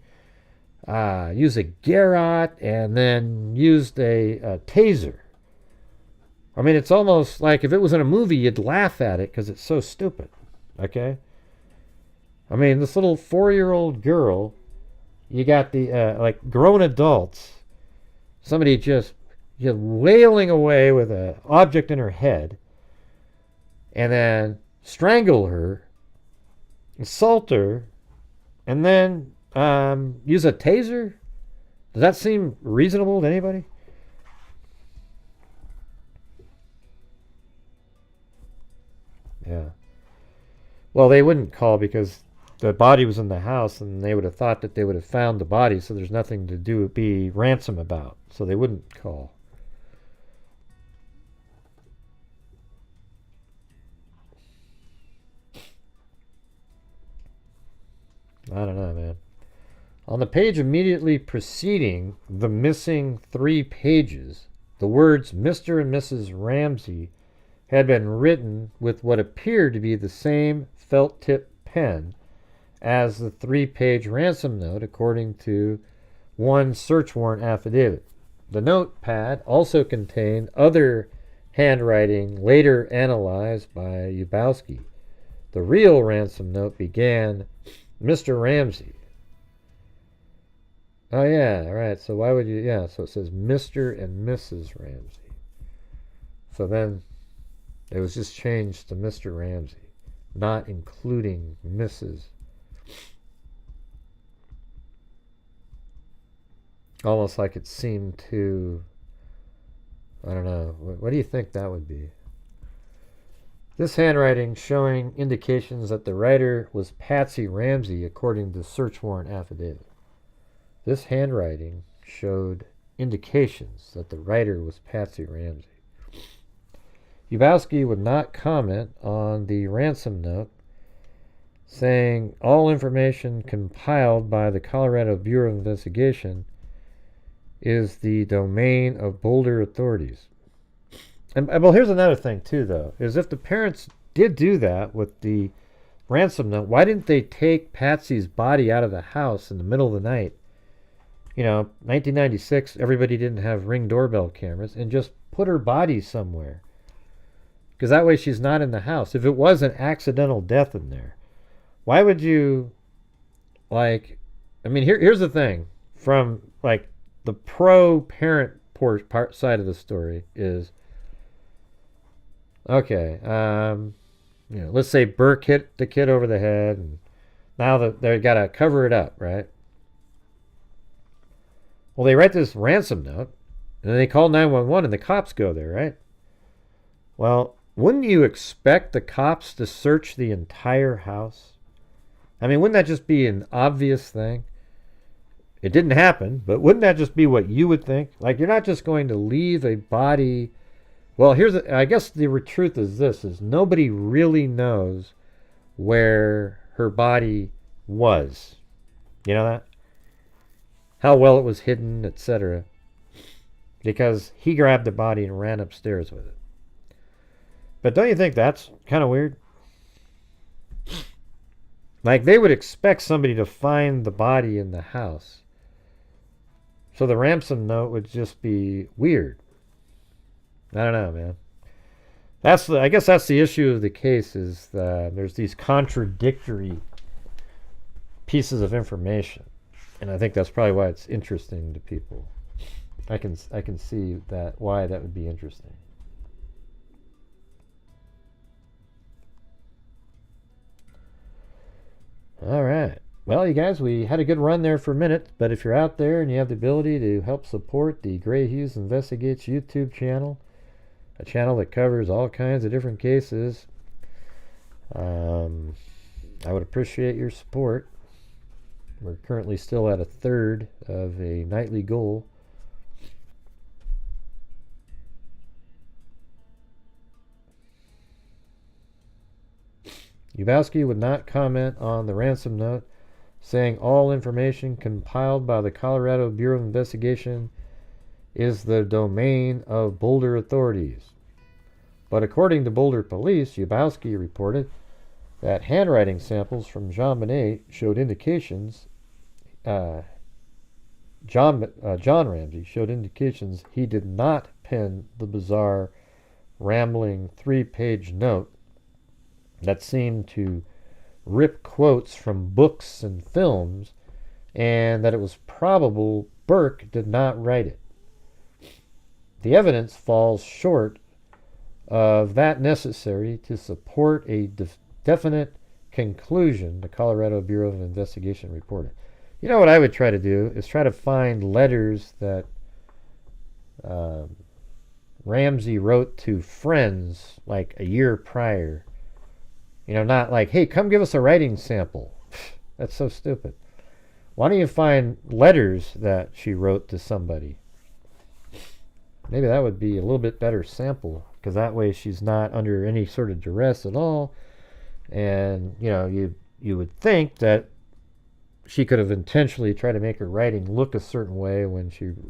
[SPEAKER 4] used a garrote, and then used a taser. I mean, it's almost like if it was in a movie, you'd laugh at it because it's so stupid. Okay? I mean, this little 4-year-old girl, you got the, like, grown adults, somebody just wailing away with an object in her head, and then strangle her, assault her, and then use a taser? Does that seem reasonable to anybody? Yeah. Well, they wouldn't call because the body was in the house, and they would have thought that they would have found the body, so there's nothing to be ransom about. So they wouldn't call. I don't know, man. On the page immediately preceding the missing 3 pages, the words Mr. and Mrs. Ramsey had been written with what appeared to be the same felt-tip pen as the 3-page ransom note, according to one search warrant affidavit. The notepad also contained other handwriting later analyzed by Ubowski. The real ransom note began, Mr. Ramsey. Oh, yeah, right. So why would you... Yeah, so it says Mr. and Mrs. Ramsey. So then it was just changed to Mr. Ramsey, not including Mrs. Almost like it seemed to... I don't know. What do you think that would be? This handwriting showing indications that the writer was Patsy Ramsey, according to search warrant affidavit. This handwriting showed indications that the writer was Patsy Ramsey. Ubowski would not comment on the ransom note, saying all information compiled by the Colorado Bureau of Investigation is the domain of Boulder authorities. And well, here's another thing too, though, is if the parents did do that with the ransom note, why didn't they take Patsy's body out of the house in the middle of the night? 1996, everybody didn't have Ring doorbell cameras, and just put her body somewhere. Because that way she's not in the house. If it was an accidental death in there, why would you, here's the thing. From, the pro-parent part side of the story is, okay, let's say Burke hit the kid over the head, and now they got to cover it up, right? Well, they write this ransom note, and then they call 911, and the cops go there, right? Well, wouldn't you expect the cops to search the entire house? Wouldn't that just be an obvious thing? It didn't happen, but wouldn't that just be what you would think? You're not just going to leave a body. Well, I guess the truth is this, is nobody really knows where her body was. You know that? How well it was hidden, etc. Because he grabbed the body and ran upstairs with it. But don't you think that's kind of weird? They would expect somebody to find the body in the house. So the ransom note would just be weird. I don't know, man. I guess that's the issue of the case, is that there's these contradictory pieces of information. And I think that's probably why it's interesting to people. I can see why that would be interesting. All right. Well, you guys, we had a good run there for a minute, but if you're out there and you have the ability to help support the Gray Hughes Investigates YouTube channel, a channel that covers all kinds of different cases, I would appreciate your support. We're currently still at a third of a nightly goal. Yubowski would not comment on the ransom note, saying all information compiled by the Colorado Bureau of Investigation is the domain of Boulder authorities. But according to Boulder police, Yubowski reported that handwriting samples from JonBenet showed indications, John Ramsey showed indications he did not pen the bizarre, rambling 3-page note that seemed to rip quotes from books and films, and that it was probable Burke did not write it. The evidence falls short of that necessary to support a definite conclusion, the Colorado Bureau of Investigation reported. You know what I would try to do is try to find letters that Ramsey wrote to friends a year prior. Not hey, come give us a writing sample. That's so stupid. Why don't you find letters that she wrote to somebody? Maybe that would be a little bit better sample, because that way she's not under any sort of duress at all. And, you would think that she could have intentionally tried to make her writing look a certain way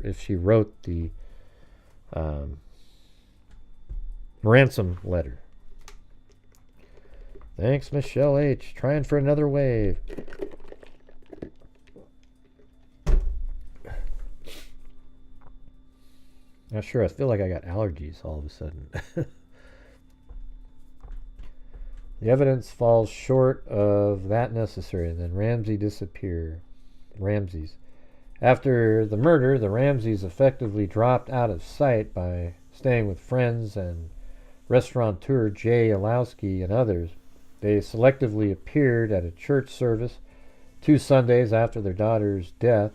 [SPEAKER 4] if she wrote the ransom letter. Thanks, Michelle H. Trying for another wave. Not sure. I feel like I got allergies all of a sudden. The evidence falls short of that necessary, and then Ramsey's. After the murder, the Ramseys effectively dropped out of sight by staying with friends and restaurateur Jay Alowski and others. They selectively appeared at a church service 2 Sundays after their daughter's death,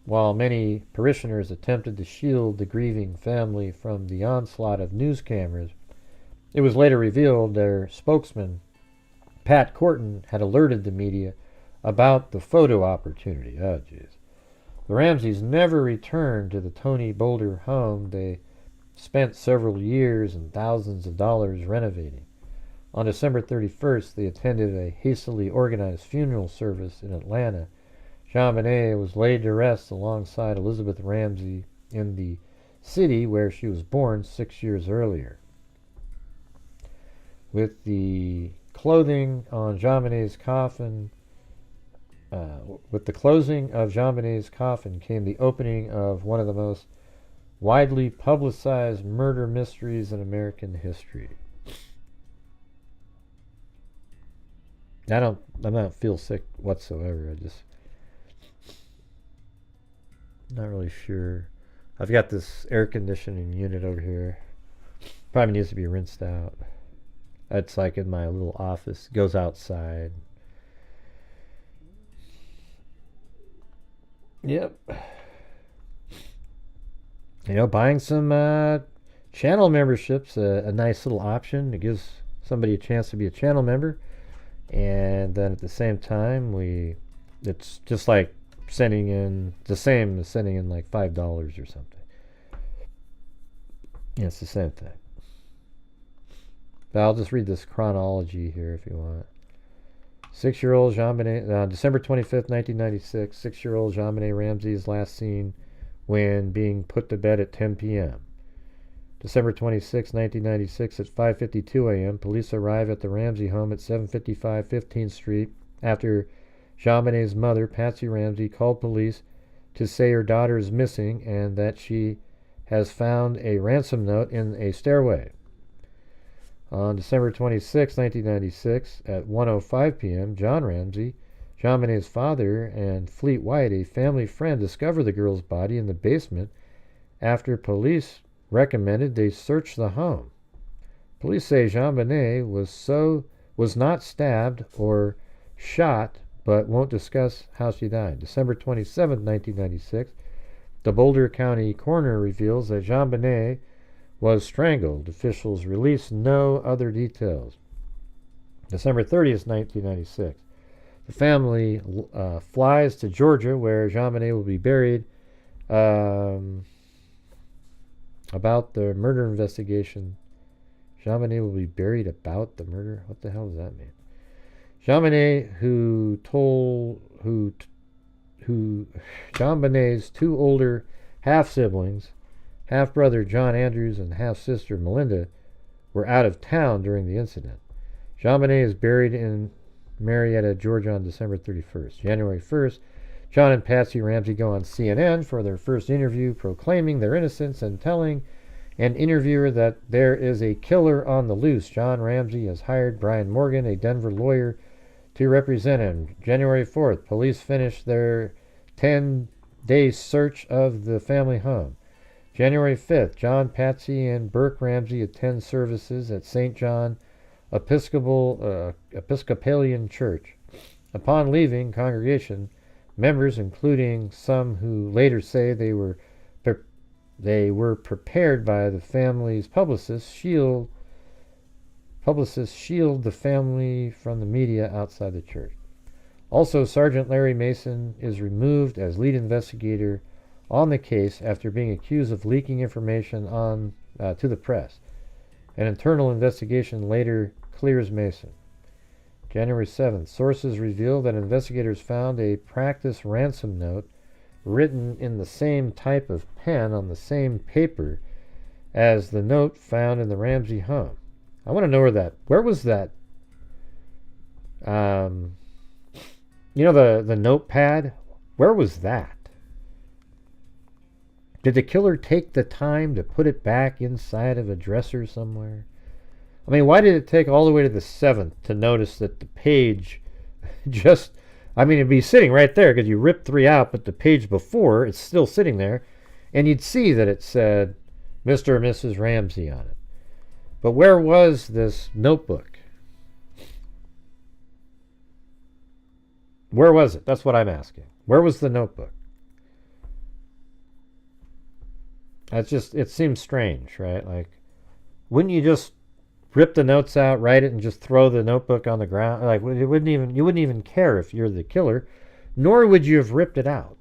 [SPEAKER 4] while many parishioners attempted to shield the grieving family from the onslaught of news cameras. It was later revealed their spokesman, Pat Corton, had alerted the media about the photo opportunity. Oh, jeez. The Ramseys never returned to the Tony Boulder home they spent several years and thousands of dollars renovating. On December 31st, they attended a hastily organized funeral service in Atlanta. JonBenet was laid to rest alongside Elizabeth Ramsey in the city where she was born 6 years earlier. With the clothing on JonBenet's coffin, with the closing of JonBenet's coffin came the opening of one of the most widely publicized murder mysteries in American history. I don't feel sick whatsoever. Not really sure. I've got this air conditioning unit over here. Probably needs to be rinsed out. It's like in my little office. It goes outside. Yep. Buying some channel memberships, a nice little option. It gives somebody a chance to be a channel member. And then at the same time, it's just like sending in, the same as sending in like $5 or something. Yeah, it's the same thing. But I'll just read this chronology here if you want. 6-year-old JonBenet, December 25th, 1996, 6-year-old JonBenet Ramsey is last seen when being put to bed at 10 p.m. December 26, 1996, at 5:52 a.m., police arrive at the Ramsey home at 755 15th Street after JonBenet's mother, Patsy Ramsey, called police to say her daughter is missing and that she has found a ransom note in a stairway. On December 26, 1996, at 1:05 p.m., John Ramsey, JonBenet's father, and Fleet White, a family friend, discover the girl's body in the basement after police recommended they search the home. Police say JonBenet was not stabbed or shot, but won't discuss how she died. December 27, 1996, the Boulder County coroner reveals that JonBenet was strangled. Officials release no other details. December 30th, 1996, the family flies to Georgia, where JonBenet will be buried. About the murder investigation. JonBenet will be buried about the murder? What the hell does that mean? JonBenet, JonBenet's two older half-siblings, half-brother John Andrews and half-sister Melinda, were out of town during the incident. JonBenet is buried in Marietta, Georgia on December 31st. January 1st, John and Patsy Ramsey go on CNN for their first interview, proclaiming their innocence and telling an interviewer that there is a killer on the loose. John Ramsey has hired Brian Morgan, a Denver lawyer, to represent him. January 4th, police finish their 10-day search of the family home. January 5th, John, Patsy, and Burke Ramsey attend services at St. John Episcopalian Church. Upon leaving congregation, members, including some who later say they were prepared by the family's publicists, shield the family from the media outside the church. Also, Sergeant Larry Mason is removed as lead investigator on the case after being accused of leaking information to the press. An internal investigation later clears Mason. January 7th, sources reveal that investigators found a practice ransom note written in the same type of pen on the same paper as the note found in the Ramsey home. I want to know where was that? The notepad? Where was that? Did the killer take the time to put it back inside of a dresser somewhere? I mean, why did it take all the way to the 7th to notice that the page it'd be sitting right there because you ripped 3 out, but the page before, it's still sitting there, and you'd see that it said Mr. and Mrs. Ramsey on it. But where was this notebook? Where was it? That's what I'm asking. Where was the notebook? It seems strange, right? Like, wouldn't you just rip the notes out, write it, and just throw the notebook on the ground? Like, you wouldn't even care if you're the killer, nor would you have ripped it out,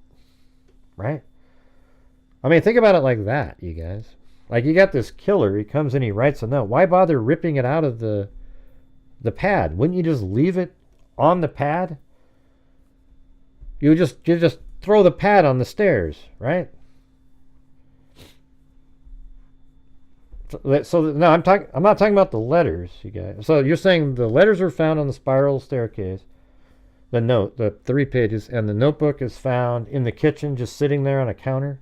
[SPEAKER 4] right? I mean, think about it like that, you guys. Like, you got this killer, he comes in, he writes a note. Why bother ripping it out of the pad? Wouldn't you just leave it on the pad? You just throw the pad on the stairs, right? So no, I'm not talking about the letters, you guys. So you're saying the letters are found on the spiral staircase, the 3 pages, and the notebook is found in the kitchen, just sitting there on a counter.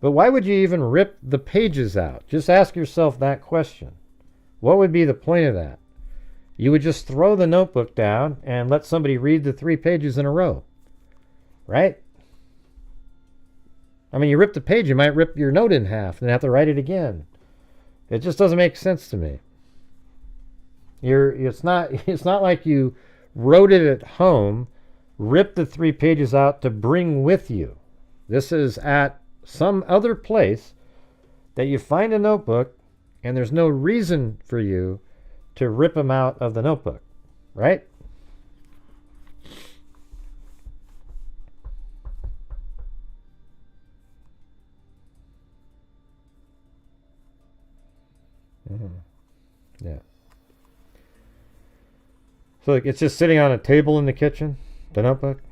[SPEAKER 4] But why would you even rip the pages out? Just ask yourself that question. What would be the point of that? You would just throw the notebook down and let somebody read the 3 pages in a row, right? I mean, you rip the page, you might rip your note in half and have to write it again. It just doesn't make sense to me. It's not like you wrote it at home, ripped the 3 pages out to bring with you. This is at some other place that you find a notebook, and there's no reason for you to rip them out of the notebook, right? Yeah. So it's just sitting on a table in the kitchen, the notebook.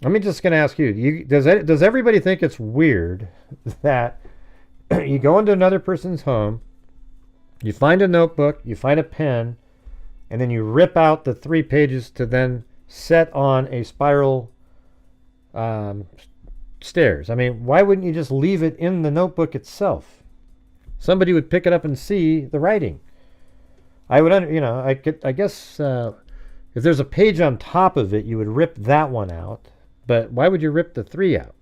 [SPEAKER 4] I'm just going to ask you, does everybody think it's weird that you go into another person's home, you find a notebook, you find a pen, and then you rip out the 3 pages to then set on a spiral stairs? I mean, why wouldn't you just leave it in the notebook itself? Somebody would pick it up and see the writing. I guess if there's a page on top of it, you would rip that one out. But why would you rip the 3 out?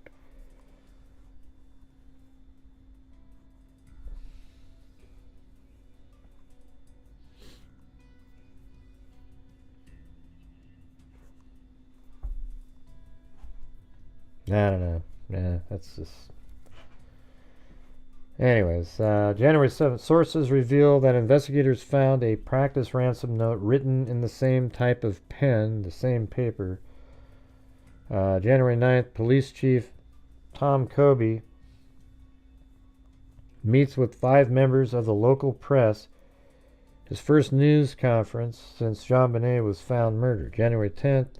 [SPEAKER 4] I don't know. Yeah, that's just... Anyways, January 7th, sources reveal that investigators found a practice ransom note written in the same type of pen, the same paper. January 9th, Police Chief Tom Kobe meets with 5 members of the local press, his first news conference since JonBenet was found murdered. January 10th,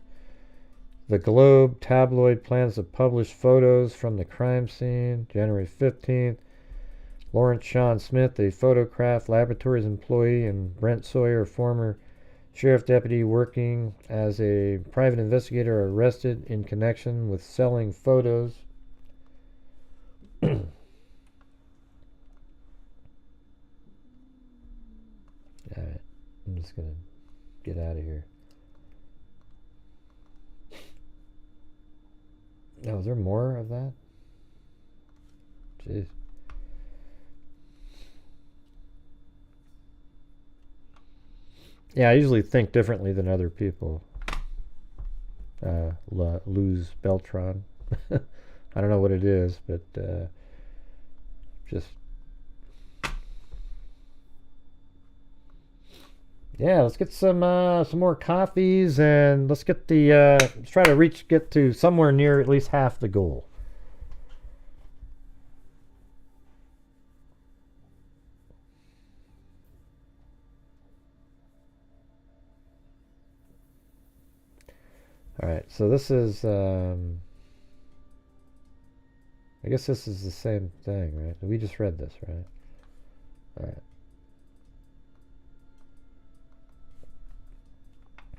[SPEAKER 4] the Globe tabloid plans to publish photos from the crime scene. January 15th, Lawrence Sean Smith, a photograph laboratories employee, and Brent Sawyer, a former sheriff deputy working as a private investigator, are arrested in connection with selling photos. All right, I'm just going to get out of here. Oh, is there more of that? Jeez. Yeah, I usually think differently than other people. Luz Beltran. I don't know what it is, but just... Yeah, let's get some more coffees, and let's get let's try to get to somewhere near at least half the goal. All right, so this is, I guess this is the same thing, right? We just read this, right? All right.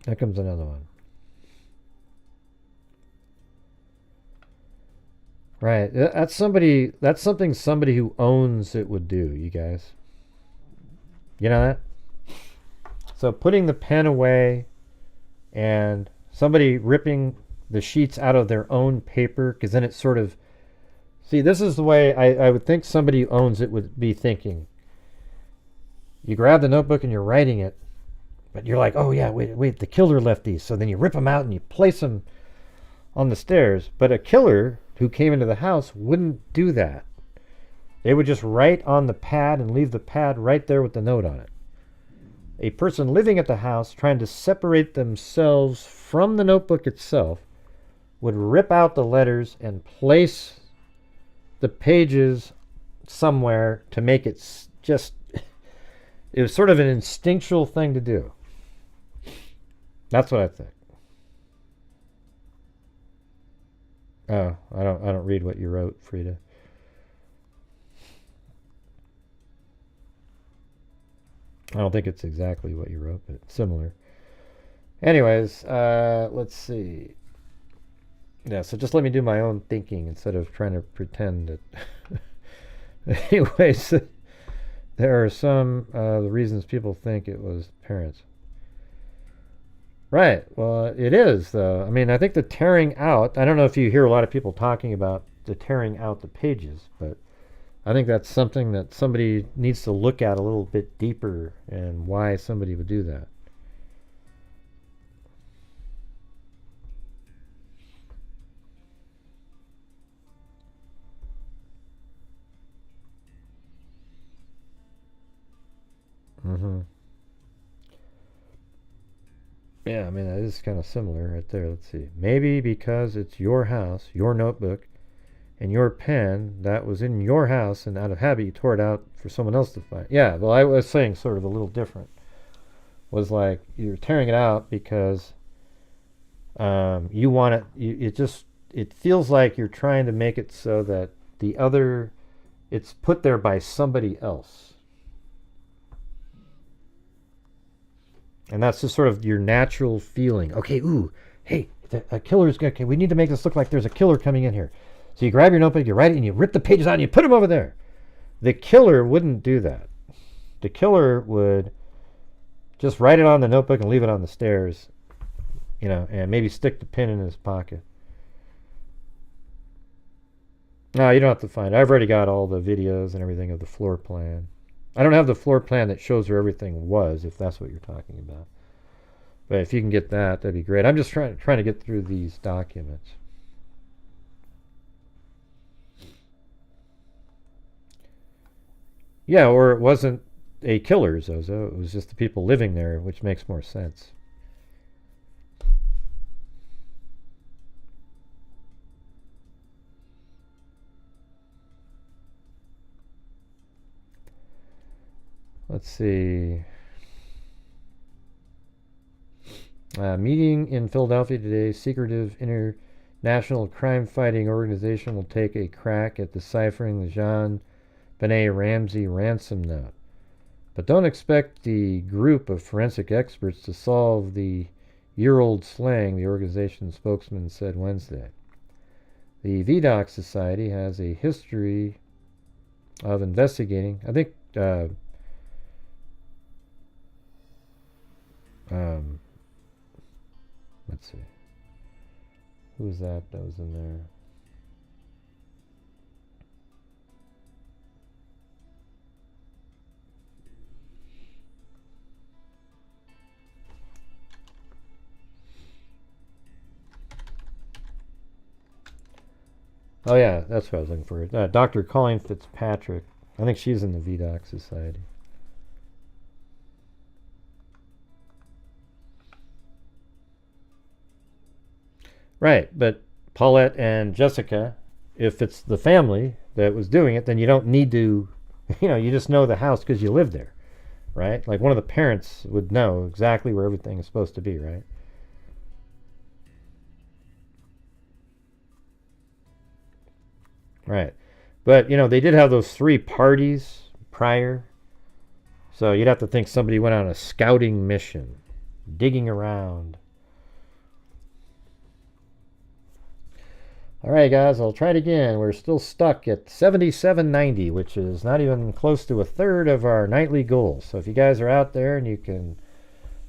[SPEAKER 4] Here comes another one. Right, that's something somebody who owns it would do, you guys. You know that? So putting the pen away and somebody ripping the sheets out of their own paper, because then it's sort of... See, this is the way I would think somebody who owns it would be thinking. You grab the notebook and you're writing it, but you're like, oh yeah, wait, the killer left these. So then you rip them out and you place them on the stairs. But a killer who came into the house wouldn't do that. They would just write on the pad and leave the pad right there with the note on it. A person living at the house trying to separate themselves from the notebook itself would rip out the letters and place the pages somewhere to make it just... It was sort of an instinctual thing to do. That's what I think. Oh, I don't read what you wrote, Frida. I don't think it's exactly what you wrote, but similar. Anyways, let's see. Yeah, so just let me do my own thinking instead of trying to pretend that. Anyways, there are some the reasons people think it was parents. Right. Well, it is, though. I mean, I think the tearing out, I don't know if you hear a lot of people talking about the tearing out the pages, but I think that's something that somebody needs to look at a little bit deeper and why somebody would do that. Mm-hmm. Yeah, I mean, that is kind of similar right there. Let's see. Maybe because it's your house, your notebook, and your pen that was in your house, and out of habit you tore it out for someone else to find. Yeah, well, I was saying sort of a little different. Was like you're tearing it out because you want it. It feels like you're trying to make it so that it's put there by somebody else. And that's just sort of your natural feeling. Okay, hey, a killer's going to... we need to make this look like there's a killer coming in here. So you grab your notebook, you write it, and you rip the pages out, and you put them over there. The killer wouldn't do that. The killer would just write it on the notebook and leave it on the stairs, and maybe stick the pin in his pocket. No, you don't have to find it. I've already got all the videos and everything of the floor plan. I don't have the floor plan that shows where everything was, if that's what you're talking about. But if you can get that, that'd be great. I'm just trying to get through these documents. Yeah, or it wasn't a killer, Zozo. It was just the people living there, which makes more sense. Let's see. Meeting in Philadelphia today. Secretive international crime-fighting organization will take a crack at deciphering the JonBenet Ramsey ransom note. But don't expect the group of forensic experts to solve the year-old slang, the organization's spokesman said Wednesday. The VDOC Society has a history of investigating, I think, let's see. Who was that was in there? Oh yeah, that's what I was looking for. Dr. Colleen Fitzpatrick. I think she's in the VDOC Society. Right, but Paulette and Jessica, if it's the family that was doing it, then you don't need to, you just know the house because you live there, right? Like one of the parents would know exactly where everything is supposed to be, right? Right. But, they did have those 3 parties prior. So you'd have to think somebody went on a scouting mission, digging around. All right, guys, I'll try it again. We're still stuck at 7790, which is not even close to a third of our nightly goal. So if you guys are out there and you can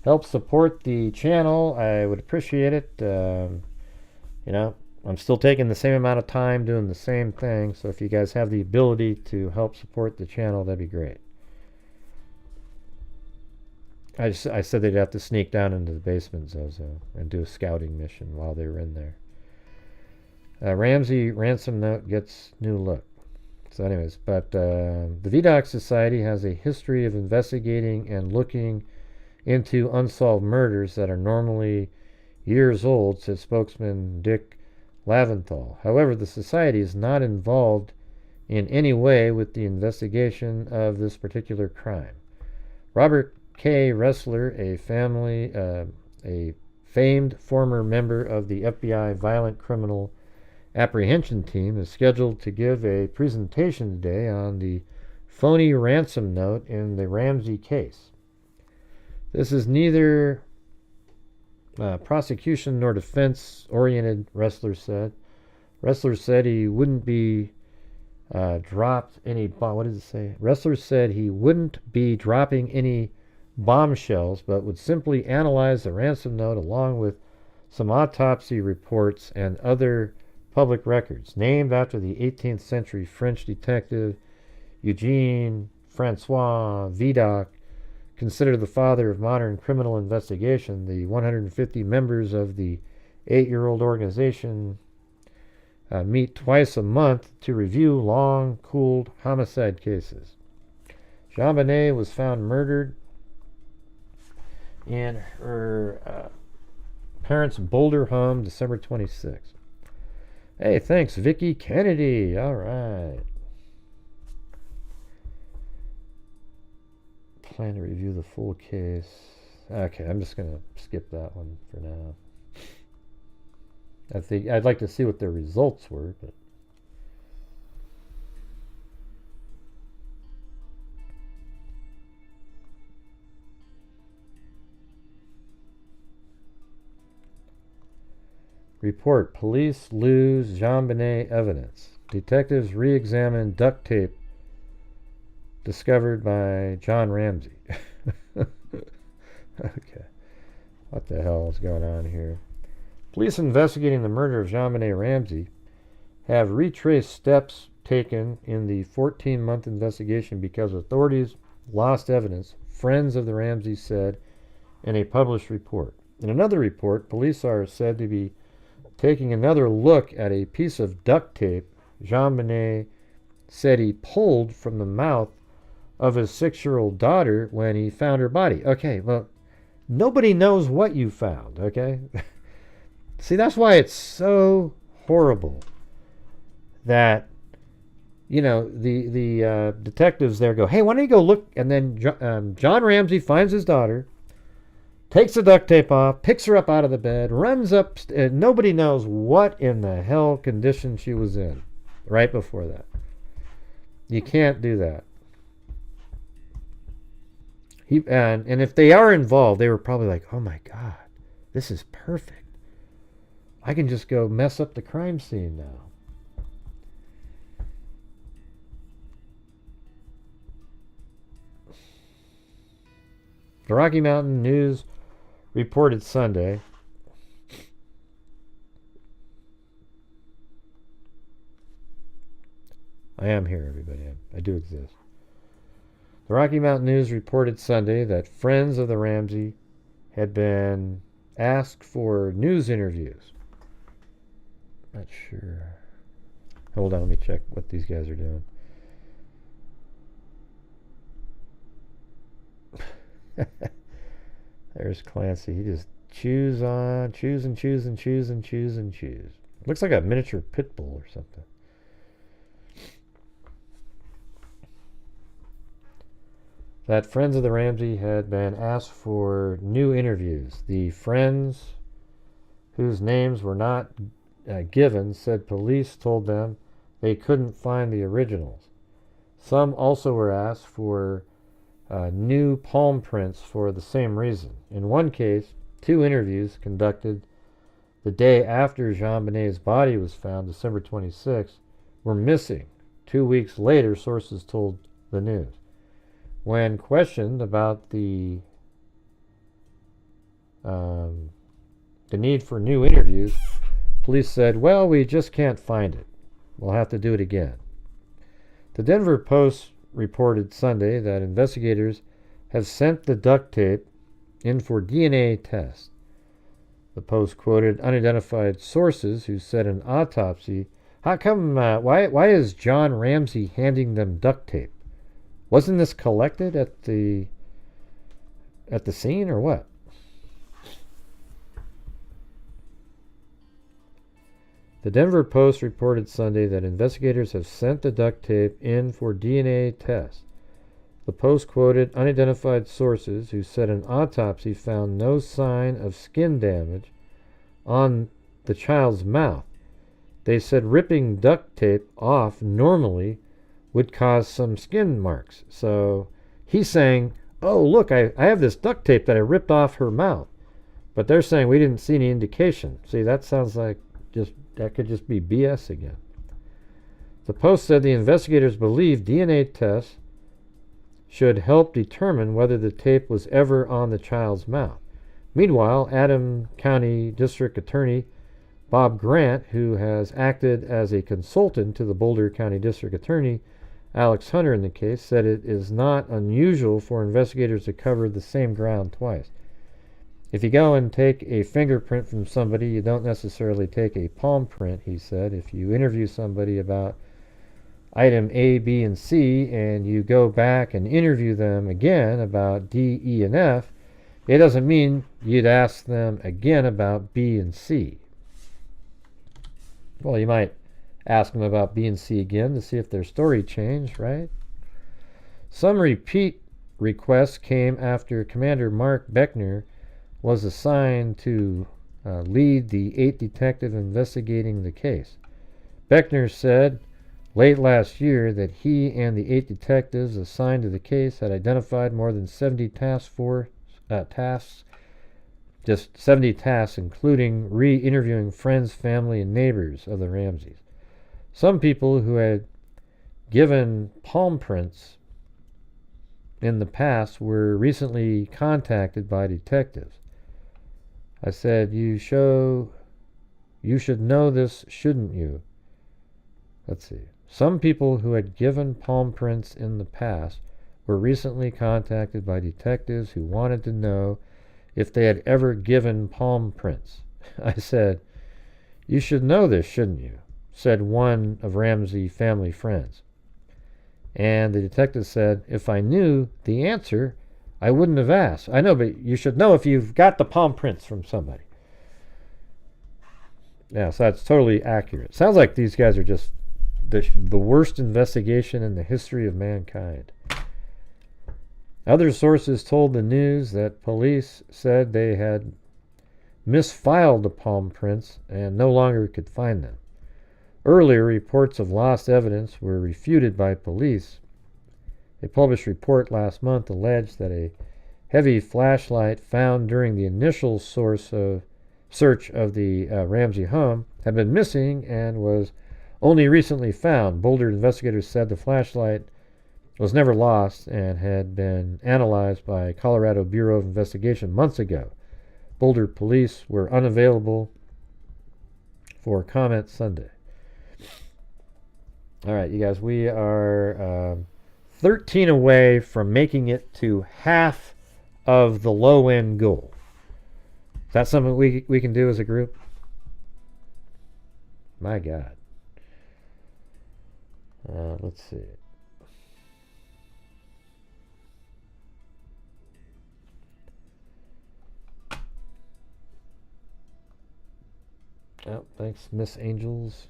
[SPEAKER 4] help support the channel, I would appreciate it. I'm still taking the same amount of time doing the same thing. So if you guys have the ability to help support the channel, that'd be great. I said they'd have to sneak down into the basement, Zozo, and do a scouting mission while they were in there. Ramsey ransom note gets new look. So anyways, but the VDOC Society has a history of investigating and looking into unsolved murders that are normally years old, said spokesman Dick Laventhal. However, the Society is not involved in any way with the investigation of this particular crime. Robert K. Ressler, a famed former member of the FBI Violent Criminal apprehension team is scheduled to give a presentation today on the phony ransom note in the Ramsey case. This is neither prosecution nor defense-oriented, Ressler said. Ressler said he wouldn't be dropped any what does it say? Ressler said he wouldn't be dropping any bombshells, but would simply analyze the ransom note along with some autopsy reports and other public records, named after the 18th century French detective Eugene Francois Vidocq, considered the father of modern criminal investigation. The 150 members of the 8-year-old organization meet twice a month to review long-cooled homicide cases. JonBenet was found murdered in her parents' Boulder home December 26th. Hey, thanks, Vicky Kennedy. All right. Plan to review the full case. Okay, I'm just going to skip that one for now. I think I'd like to see what their results were, but report: police lose JonBenet evidence. Detectives re-examine duct tape discovered by John Ramsey. Okay. What the hell is going on here? Police investigating the murder of JonBenet Ramsey have retraced steps taken in the 14-month investigation because authorities lost evidence, friends of the Ramseys said in a published report. In another report, police are said to be taking another look at a piece of duct tape JonBenet said he pulled from the mouth of his 6-year-old daughter when he found her body. Okay, well, nobody knows what you found, okay? See, that's why it's so horrible that, you know, the detectives there go, hey, why don't you go look? And then John Ramsey finds his daughter, takes the duct tape off, picks her up out of the bed, runs up, and nobody knows what in the hell condition she was in right before that. You can't do that. And if they are involved, they were probably like, oh my God, this is perfect. I can just go mess up the crime scene now. The Rocky Mountain News reported Sunday I am here, everybody. I do exist. The Rocky Mountain News reported Sunday that friends of the Ramsey had been asked for news interviews. Not sure. Hold on, let me check what these guys are doing. There's Clancy. He just chews and chews. Looks like a miniature pit bull or something. That friends of the Ramsey had been asked for new interviews. The friends, whose names were not given, said police told them they couldn't find the originals. Some also were asked for new palm prints for the same reason. In one case, 2 interviews conducted the day after JonBenet's body was found, December 26, were missing. 2 weeks later, sources told the news. When questioned about the need for new interviews, police said, well, we just can't find it. We'll have to do it again. The Denver Post reported Sunday that investigators have sent the duct tape in for DNA tests. The Post quoted unidentified sources who said an autopsy. How come, why is John Ramsey handing them duct tape? Wasn't this collected at the scene or what? The Denver Post reported Sunday that investigators have sent the duct tape in for DNA tests. The Post quoted unidentified sources who said an autopsy found no sign of skin damage on the child's mouth. They said ripping duct tape off normally would cause some skin marks. So he's saying, oh, look, I have this duct tape that I ripped off her mouth. But they're saying we didn't see any indication. See, that sounds like that could just be BS again. The Post said the investigators believe DNA tests should help determine whether the tape was ever on the child's mouth. Meanwhile, Adams County District Attorney Bob Grant, who has acted as a consultant to the Boulder County District Attorney Alex Hunter in the case, said it is not unusual for investigators to cover the same ground twice. If you go and take a fingerprint from somebody, you don't necessarily take a palm print, he said. If you interview somebody about item A, B, and C, and you go back and interview them again about D, E, and F, it doesn't mean you'd ask them again about B and C. Well, you might ask them about B and C again to see if their story changed, right? Some repeat requests came after Commander Mark Beckner was assigned to lead the 8 detectives investigating the case. Beckner said late last year that he and the 8 detectives assigned to the case had identified more than 70 tasks, just 70 tasks, including re-interviewing friends, family, and neighbors of the Ramseys. Some people who had given palm prints in the past were recently contacted by detectives. I said, you should know this, shouldn't you? Let's see. Some people who had given palm prints in the past were recently contacted by detectives who wanted to know if they had ever given palm prints. I said, you should know this, shouldn't you? Said one of Ramsey family friends. And the detective said, if I knew the answer, I wouldn't have asked. I know, but you should know if you've got the palm prints from somebody. Yeah, so that's totally accurate. Sounds like these guys are just the worst investigation in the history of mankind. Other sources told the news that police said they had misfiled the palm prints and no longer could find them. Earlier reports of lost evidence were refuted by police. A published report last month alleged that a heavy flashlight found during the initial search of the Ramsey home had been missing and was only recently found. Boulder investigators said the flashlight was never lost and had been analyzed by Colorado Bureau of Investigation months ago. Boulder police were unavailable for comment Sunday. All right, you guys, we are 13 away from making it to half of the low-end goal. Is that something we can do as a group? My God. Let's see. Oh, thanks, Miss Angels.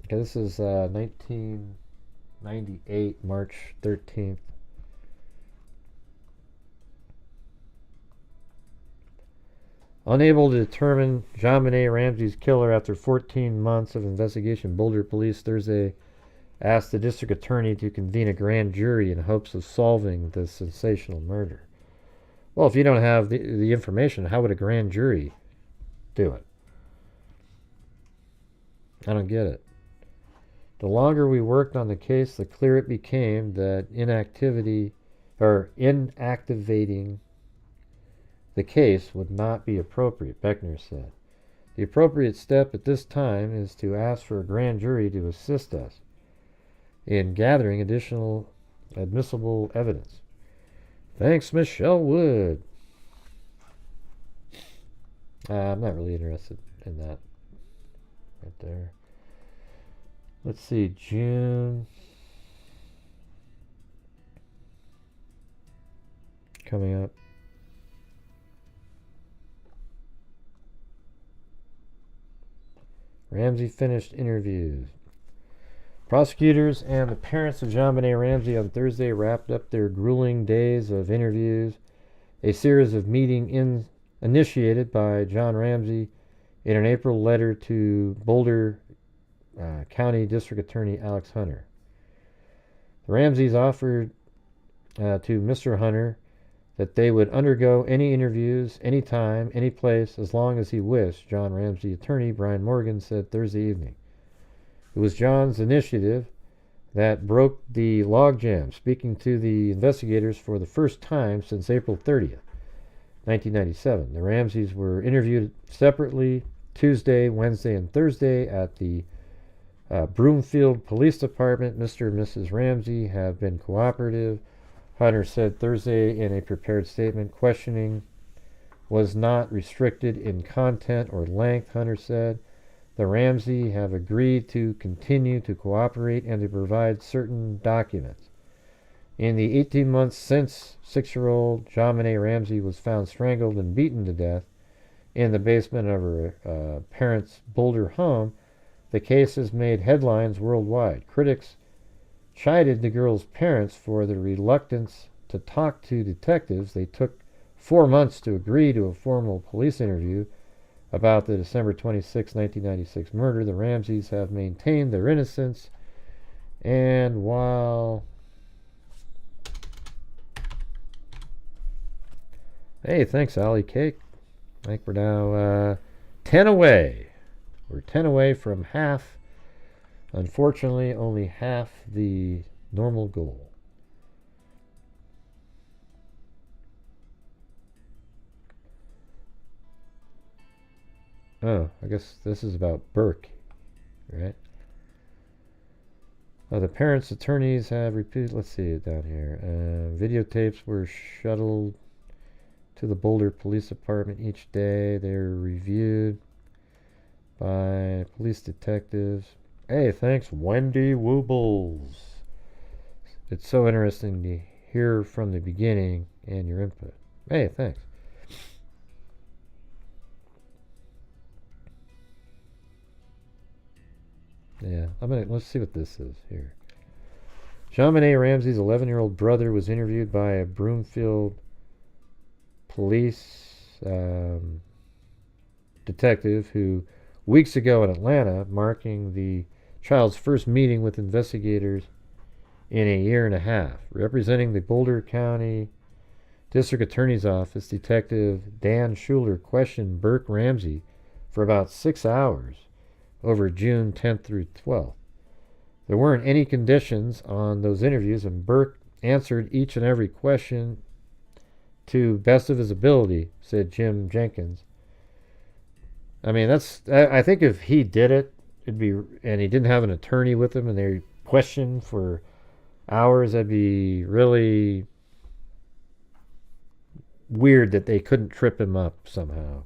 [SPEAKER 4] Okay, this is 1998, March 13th. Unable to determine JonBenet Ramsey's killer after 14 months of investigation, Boulder police Thursday asked the district attorney to convene a grand jury in hopes of solving the sensational murder. Well, if you don't have the information, how would a grand jury do it? I don't get it. The longer we worked on the case, the clearer it became that inactivating the case would not be appropriate, Beckner said. The appropriate step at this time is to ask for a grand jury to assist us in gathering additional admissible evidence. Thanks, Michelle Wood. I'm not really interested in that right there. Let's see, June. Coming up. Ramsey finished interviews. Prosecutors and the parents of JonBenet Ramsey on Thursday wrapped up their grueling days of interviews, a series of meetings initiated by John Ramsey in an April letter to Boulder County District Attorney Alex Hunter. The Ramseys offered to Mr. Hunter that they would undergo any interviews, any time, any place, as long as he wished, John Ramsey attorney Brian Morgan said Thursday evening. It was John's initiative that broke the logjam, speaking to the investigators for the first time since April 30th, 1997. The Ramseys were interviewed separately Tuesday, Wednesday, and Thursday at the Broomfield Police Department. Mr. and Mrs. Ramsey have been cooperative, Hunter said Thursday in a prepared statement. Questioning was not restricted in content or length, Hunter said. The Ramsey have agreed to continue to cooperate and to provide certain documents. In the 18 months since 6-year-old JonBenet Ramsey was found strangled and beaten to death in the basement of her parents' Boulder home, the case has made headlines worldwide. Critics chided the girl's parents for their reluctance to talk to detectives. They took 4 months to agree to a formal police interview about the December 26, 1996 murder. The Ramseys have maintained their innocence, and while... Hey, thanks, Allie Cake. I think we're now 10 away. We're 10 away from half. Unfortunately, only half the normal goal. Oh, I guess this is about Burke, right? The parents' attorneys have repeated, let's see it down here. Videotapes were shuttled to the Boulder Police Department each day. They're reviewed by police detectives. Hey, thanks, Wendy Woobles. It's so interesting to hear from the beginning and your input. Hey, thanks. Yeah, let's see what this is here. JonBenet Ramsey's 11-year-old brother was interviewed by a Broomfield police detective who, weeks ago in Atlanta, marking the child's first meeting with investigators in a year and a half. Representing the Boulder County District Attorney's Office, Detective Dan Schuler questioned Burke Ramsey for about 6 hours over June 10th through 12th. There weren't any conditions on those interviews, and Burke answered each and every question to best of his ability, said Jim Jenkins. I mean, I think if he did it, it'd be, and he didn't have an attorney with him and they questioned for hours, that'd be really weird that they couldn't trip him up somehow.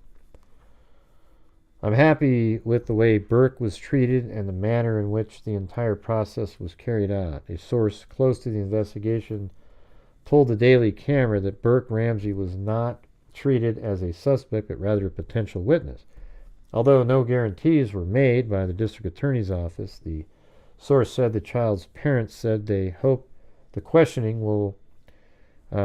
[SPEAKER 4] I'm happy with the way Burke was treated and the manner in which the entire process was carried out. A source close to the investigation told the Daily Camera that Burke Ramsey was not treated as a suspect, but rather a potential witness. Although no guarantees were made by the district attorney's office, the source said the child's parents said they hope the questioning will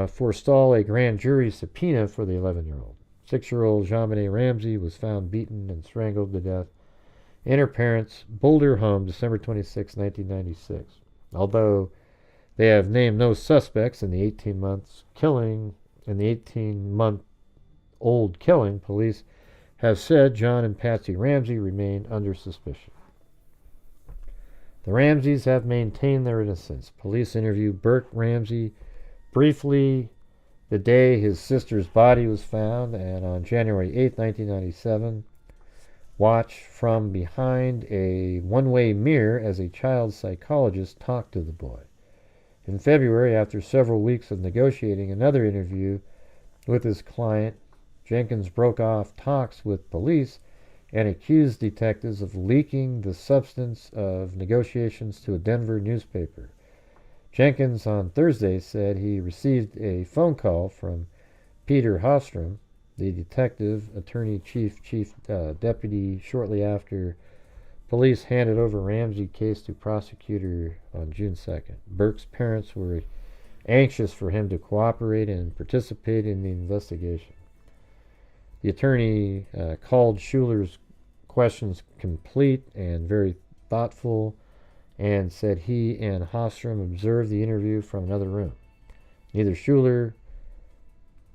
[SPEAKER 4] forestall a grand jury subpoena for the 11-year-old. 6-year-old JonBenet Ramsey was found beaten and strangled to death in her parents' Boulder home December 26, 1996. Although they have named no suspects in the 18-month-old killing, police have said John and Patsy Ramsey remain under suspicion. The Ramseys have maintained their innocence. Police interviewed Burke Ramsey briefly the day his sister's body was found, and on January 8, 1997, watched from behind a one-way mirror as a child psychologist talked to the boy. In February, after several weeks of negotiating another interview with his client, Jenkins broke off talks with police and accused detectives of leaking the substance of negotiations to a Denver newspaper. Jenkins on Thursday said he received a phone call from Peter Hofstrom, the detective attorney chief deputy, shortly after police handed over Ramsey's case to prosecutor on June 2nd. Burke's parents were anxious for him to cooperate and participate in the investigation. The attorney called Schuler's questions complete and very thoughtful, and said he and Hostrom observed the interview from another room. Neither Schuler,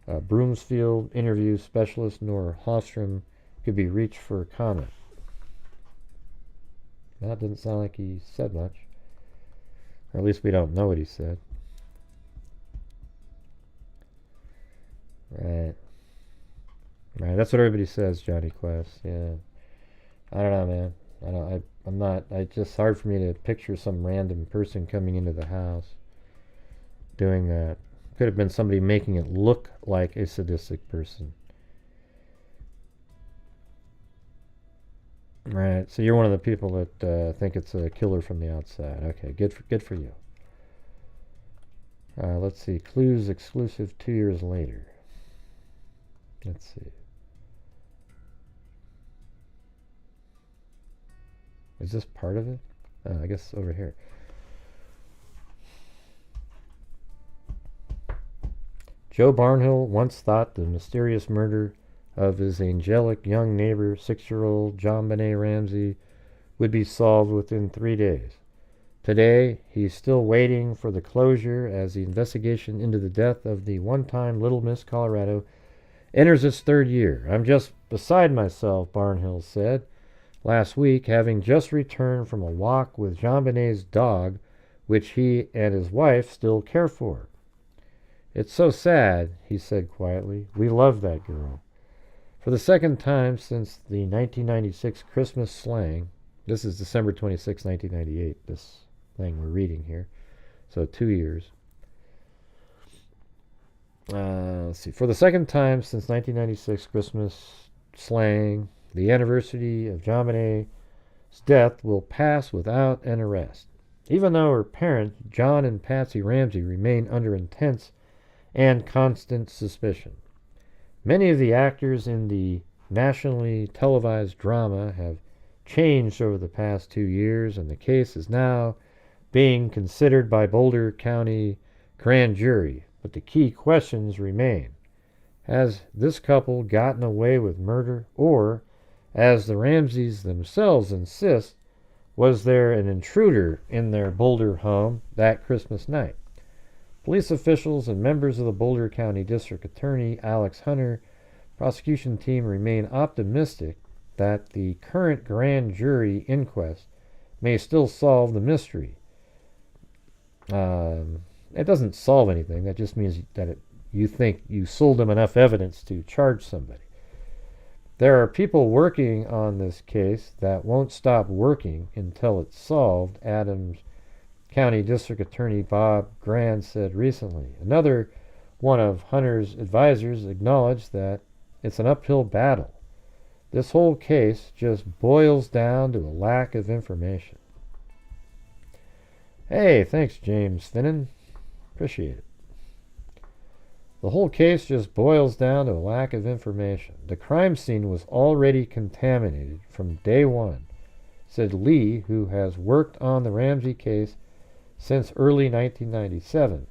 [SPEAKER 4] Broomfield interview specialist, nor Hostrom could be reached for comment. That didn't sound like he said much. Or at least we don't know what he said. Right. That's what everybody says, Johnny Quest. Yeah. I don't know, man. I'm not, it's just hard for me to picture some random person coming into the house doing that. Could have been somebody making it look like a sadistic person. Right, so you're one of the people that think it's a killer from the outside. Okay, good for you. Let's see, clues exclusive 2 years later. Let's see. Is this part of it? I guess over here. Joe Barnhill once thought the mysterious murder of his angelic young neighbor, 6-year-old JonBenet Ramsey, would be solved within 3 days. Today, he's still waiting for the closure as the investigation into the death of the one-time Little Miss Colorado enters its 3rd year. I'm just beside myself, Barnhill said last week, having just returned from a walk with JonBenet's dog, which he and his wife still care for. It's so sad, he said quietly. We love that girl. For the second time since the 1996 Christmas slang, this is December 26, 1998, this thing we're reading here, so 2 years. Let's see. For the second time since 1996 Christmas slang, the anniversary of JonBenet's death will pass without an arrest, even though her parents, John and Patsy Ramsey, remain under intense and constant suspicion. Many of the actors in the nationally televised drama have changed over the past 2 years, and the case is now being considered by Boulder County grand jury. But the key questions remain. Has this couple gotten away with murder, or, as the Ramseys themselves insist, was there an intruder in their Boulder home that Christmas night? Police officials and members of the Boulder County District Attorney Alex Hunter prosecution team remain optimistic that the current grand jury inquest may still solve the mystery. It doesn't solve anything. That just means that you think you sold them enough evidence to charge somebody. There are people working on this case that won't stop working until it's solved, Adams County District Attorney Bob Grand said recently. Another one of Hunter's advisors acknowledged that it's an uphill battle. This whole case just boils down to a lack of information. Hey, thanks, James Finnan. Appreciate it. The whole case just boils down to a lack of information. The crime scene was already contaminated from day one, said Lee, who has worked on the Ramsey case since early 1997.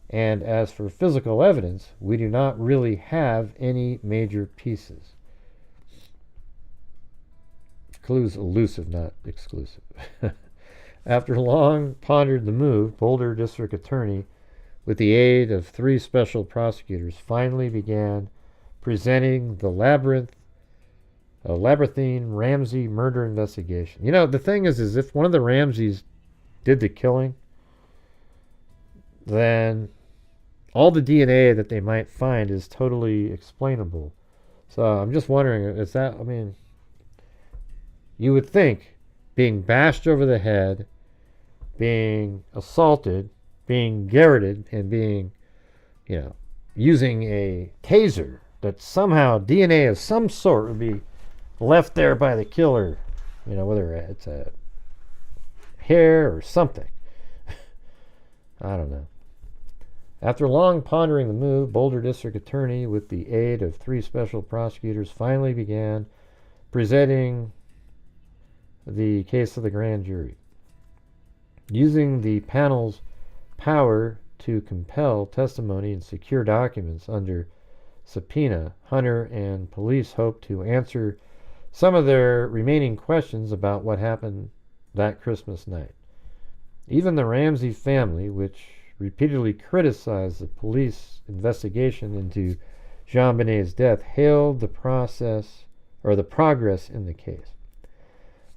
[SPEAKER 4] And as for physical evidence, we do not really have any major pieces. Clues elusive, not exclusive. After long pondered the move, Boulder District Attorney, with the aid of 3 special prosecutors, finally began presenting the labyrinthine Ramsey murder investigation. You know, the thing is if one of the Ramseys did the killing, then all the DNA that they might find is totally explainable. So I'm just wondering, is that, I mean, you would think being bashed over the head, being assaulted, being garroted, and being, using a taser, that somehow DNA of some sort would be left there by the killer, whether it's a hair or something. I don't know. After long pondering the move, Boulder District Attorney, with the aid of 3 special prosecutors, finally began presenting the case of the grand jury. Using the panel's power to compel testimony and secure documents under subpoena, Hunter and police hope to answer some of their remaining questions about what happened that Christmas night. Even the Ramsey family, which repeatedly criticized the police investigation into JonBenet's death, hailed the progress in the case.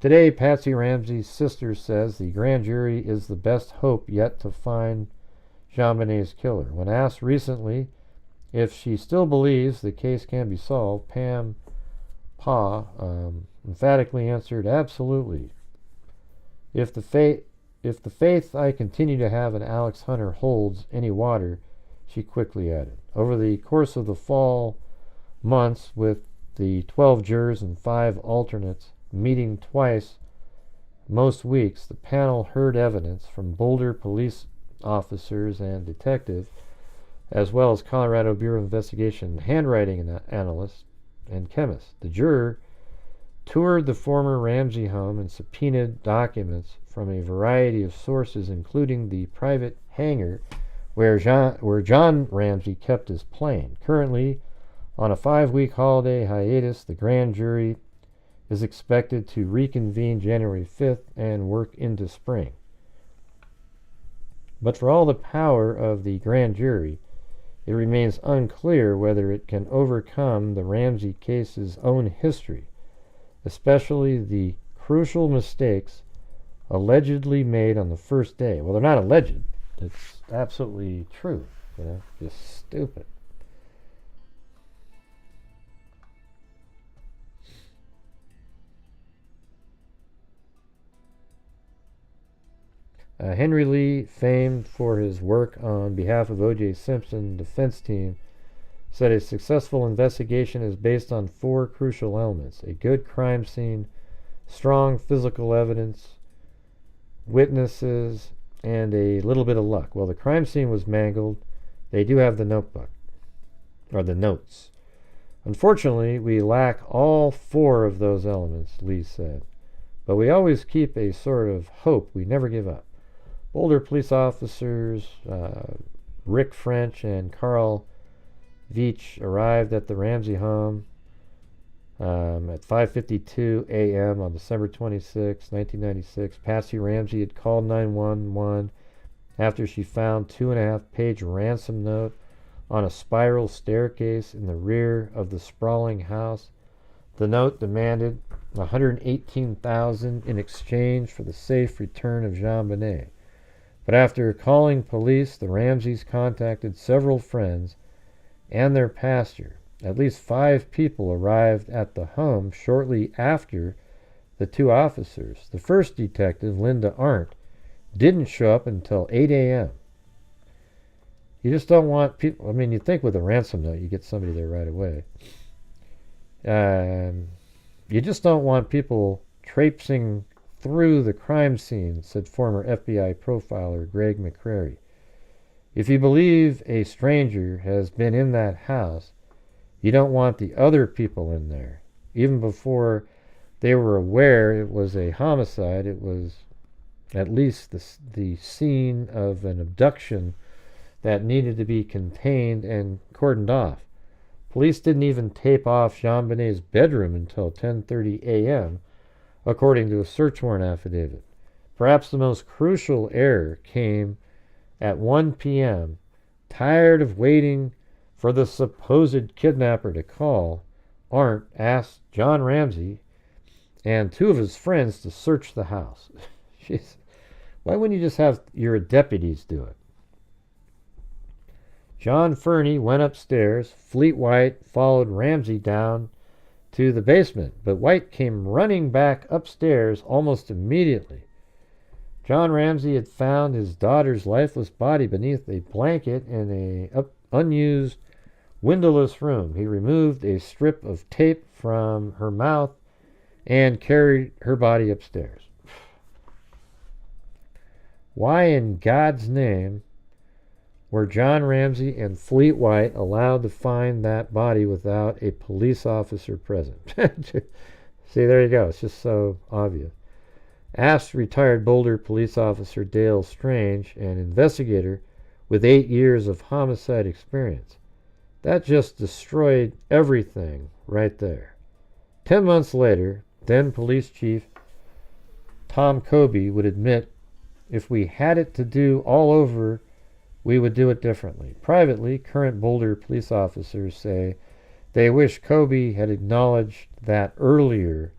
[SPEAKER 4] Today, Patsy Ramsey's sister says the grand jury is the best hope yet to find JonBenet's killer. When asked recently if she still believes the case can be solved, Pam Pa emphatically answered, "Absolutely. If the faith I continue to have in Alex Hunter holds any water," she quickly added. Over the course of the fall months, with the 12 jurors and 5 alternates meeting twice most weeks, the panel heard evidence from Boulder police officers and detectives, as well as Colorado Bureau of Investigation handwriting analysts and chemists. The juror toured the former Ramsey home and subpoenaed documents from a variety of sources, including the private hangar where John Ramsey kept his plane. Currently, on a 5-week holiday hiatus, the grand jury is expected to reconvene January 5th and work into spring. But for all the power of the grand jury, it remains unclear whether it can overcome the Ramsey case's own history, especially the crucial mistakes allegedly made on the first day. Well, they're not alleged. It's absolutely true. Just stupid. Henry Lee, famed for his work on behalf of O.J. Simpson defense team, said a successful investigation is based on 4 crucial elements: a good crime scene, strong physical evidence, witnesses, and a little bit of luck. Well, the crime scene was mangled. They do have the notebook, or the notes. Unfortunately, we lack all 4 of those elements, Lee said. But we always keep a sort of hope. We never give up. Boulder police officers Rick French and Carl Veach arrived at the Ramsey home at 5:52 a.m. on December 26, 1996. Patsy Ramsey had called 911 after she found 2.5-page ransom note on a spiral staircase in the rear of the sprawling house. The note demanded $118,000 in exchange for the safe return of JonBenet. But after calling police, the Ramseys contacted several friends and their pastor. At least 5 people arrived at the home shortly after the 2 officers. The first detective, Linda Arndt, didn't show up until 8 a.m. You just don't want people... I mean, you'd think with a ransom note, you get somebody there right away. You just don't want people traipsing through the crime scene, said former FBI profiler Greg McCrary. If you believe a stranger has been in that house, you don't want the other people in there. Even before they were aware it was a homicide, it was at least the scene of an abduction that needed to be contained and cordoned off. Police didn't even tape off JonBenet's bedroom until 10:30 a.m., according to a search warrant affidavit. Perhaps the most crucial error came at 1 p.m. Tired of waiting for the supposed kidnapper to call, Arndt asked John Ramsey and 2 of his friends to search the house. Jeez. Why wouldn't you just have your deputies do it? John Fernie went upstairs. Fleet White followed Ramsey down to the basement, but White came running back upstairs almost immediately. John Ramsey had found his daughter's lifeless body beneath a blanket in an unused windowless room. He removed a strip of tape from her mouth and carried her body upstairs. Why in God's name were John Ramsey and Fleet White allowed to find that body without a police officer present? See, there you go. It's just so obvious. Asked retired Boulder police officer Dale Strange, an investigator with 8 years of homicide experience. That just destroyed everything right there. 10 months later, then police chief Tom Kobe would admit, if we had it to do all over, we would do it differently. Privately, current Boulder police officers say they wish Kobe had acknowledged that earlier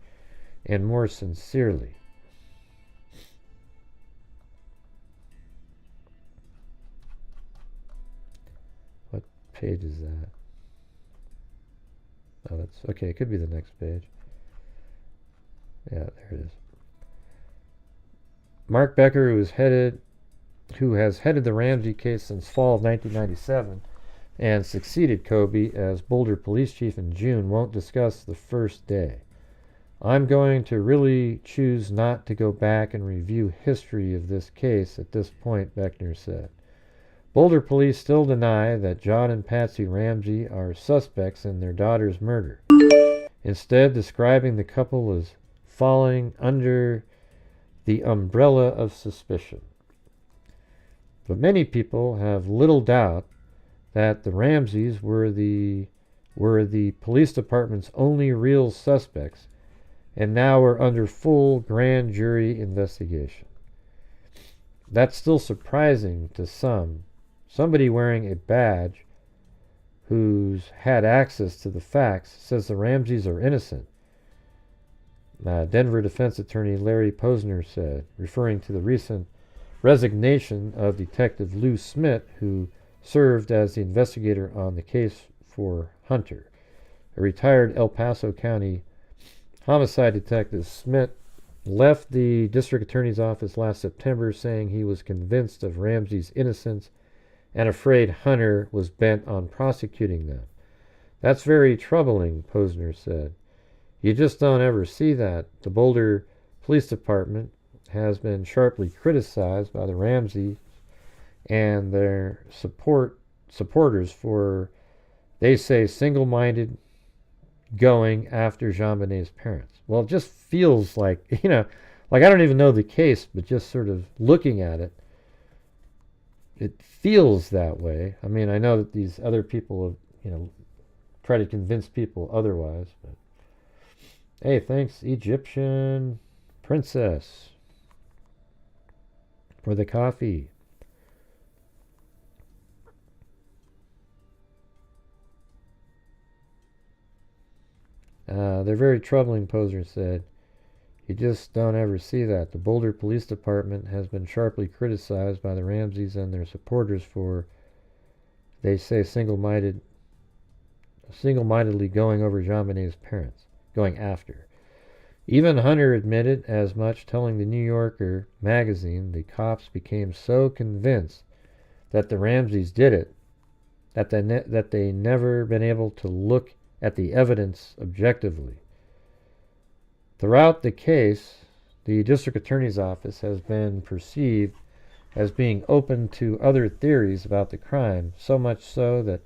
[SPEAKER 4] and more sincerely. What page is that? Oh, that's okay. It could be the next page. Yeah, there it is. Mark Becker, who has headed the Ramsey case since fall of 1997 and succeeded Kobe as Boulder police chief in June, won't discuss the first day. I'm going to really choose not to go back and review history of this case at this point, Beckner said. Boulder police still deny that John and Patsy Ramsey are suspects in their daughter's murder, instead describing the couple as falling under the umbrella of suspicion. But many people have little doubt that the Ramseys were the police department's only real suspects and now are under full grand jury investigation. That's still surprising to some. Somebody wearing a badge who's had access to the facts says the Ramseys are innocent. Denver defense attorney Larry Posner said, referring to the recent resignation of Detective Lou Smith, who served as the investigator on the case for Hunter. A retired El Paso County homicide detective, Smith left the district attorney's office last September saying he was convinced of Ramsey's innocence and afraid Hunter was bent on prosecuting them. That's very troubling, Posner said. You just don't ever see that. The Boulder Police Department has been sharply criticized by the Ramseys and their supporters for, they say, single-minded going after JonBenet's parents. Well, it just feels like, like I don't even know the case, but just sort of looking at it, it feels that way. I mean, I know that these other people have, try to convince people otherwise, but hey, thanks, Egyptian Princess, for the coffee. They're very troubling, Posner said. You just don't ever see that. The Boulder Police Department has been sharply criticized by the Ramseys and their supporters for, they say, single-mindedly going over JonBenet's parents, going after. Even Hunter admitted as much, telling the New Yorker magazine the cops became so convinced that the Ramseys did it that they never been able to look at the evidence objectively. Throughout the case, the district attorney's office has been perceived as being open to other theories about the crime, so much so that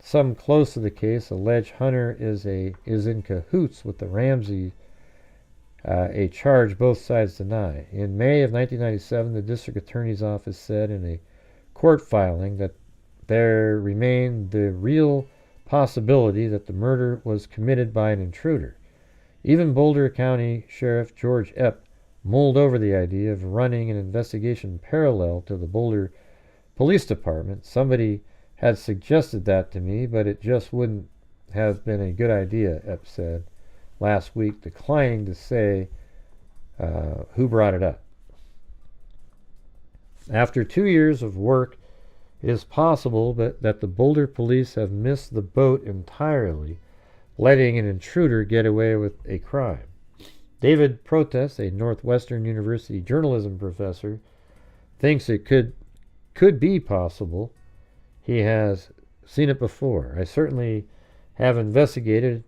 [SPEAKER 4] some close to the case allege Hunter is in cahoots with the Ramseys, a charge both sides deny. In May of 1997, the district attorney's office said in a court filing that there remained the real possibility that the murder was committed by an intruder. Even Boulder County Sheriff George Epp mulled over the idea of running an investigation parallel to the Boulder Police Department. Somebody had suggested that to me, but it just wouldn't have been a good idea, Epp said last week, declining to say who brought it up. After 2 years of work, it is possible that the Boulder police have missed the boat entirely, letting an intruder get away with a crime. David Protest, a Northwestern University journalism professor, thinks it could be possible. He has seen it before. I certainly have investigated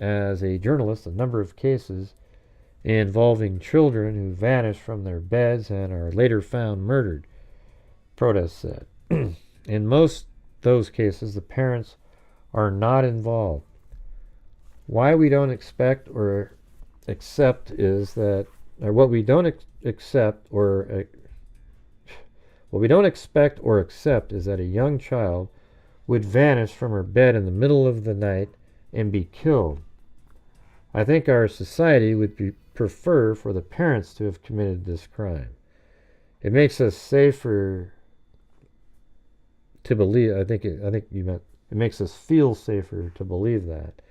[SPEAKER 4] as a journalist a number of cases involving children who vanish from their beds and are later found murdered, Protest said. In most those cases, the parents are not involved. Why we don't expect or accept is that, or what we don't accept or what we don't expect or accept is that a young child would vanish from her bed in the middle of the night and be killed. I think our society would prefer for the parents to have committed this crime. It makes us safer to believe. I think you meant it makes us feel safer to believe that,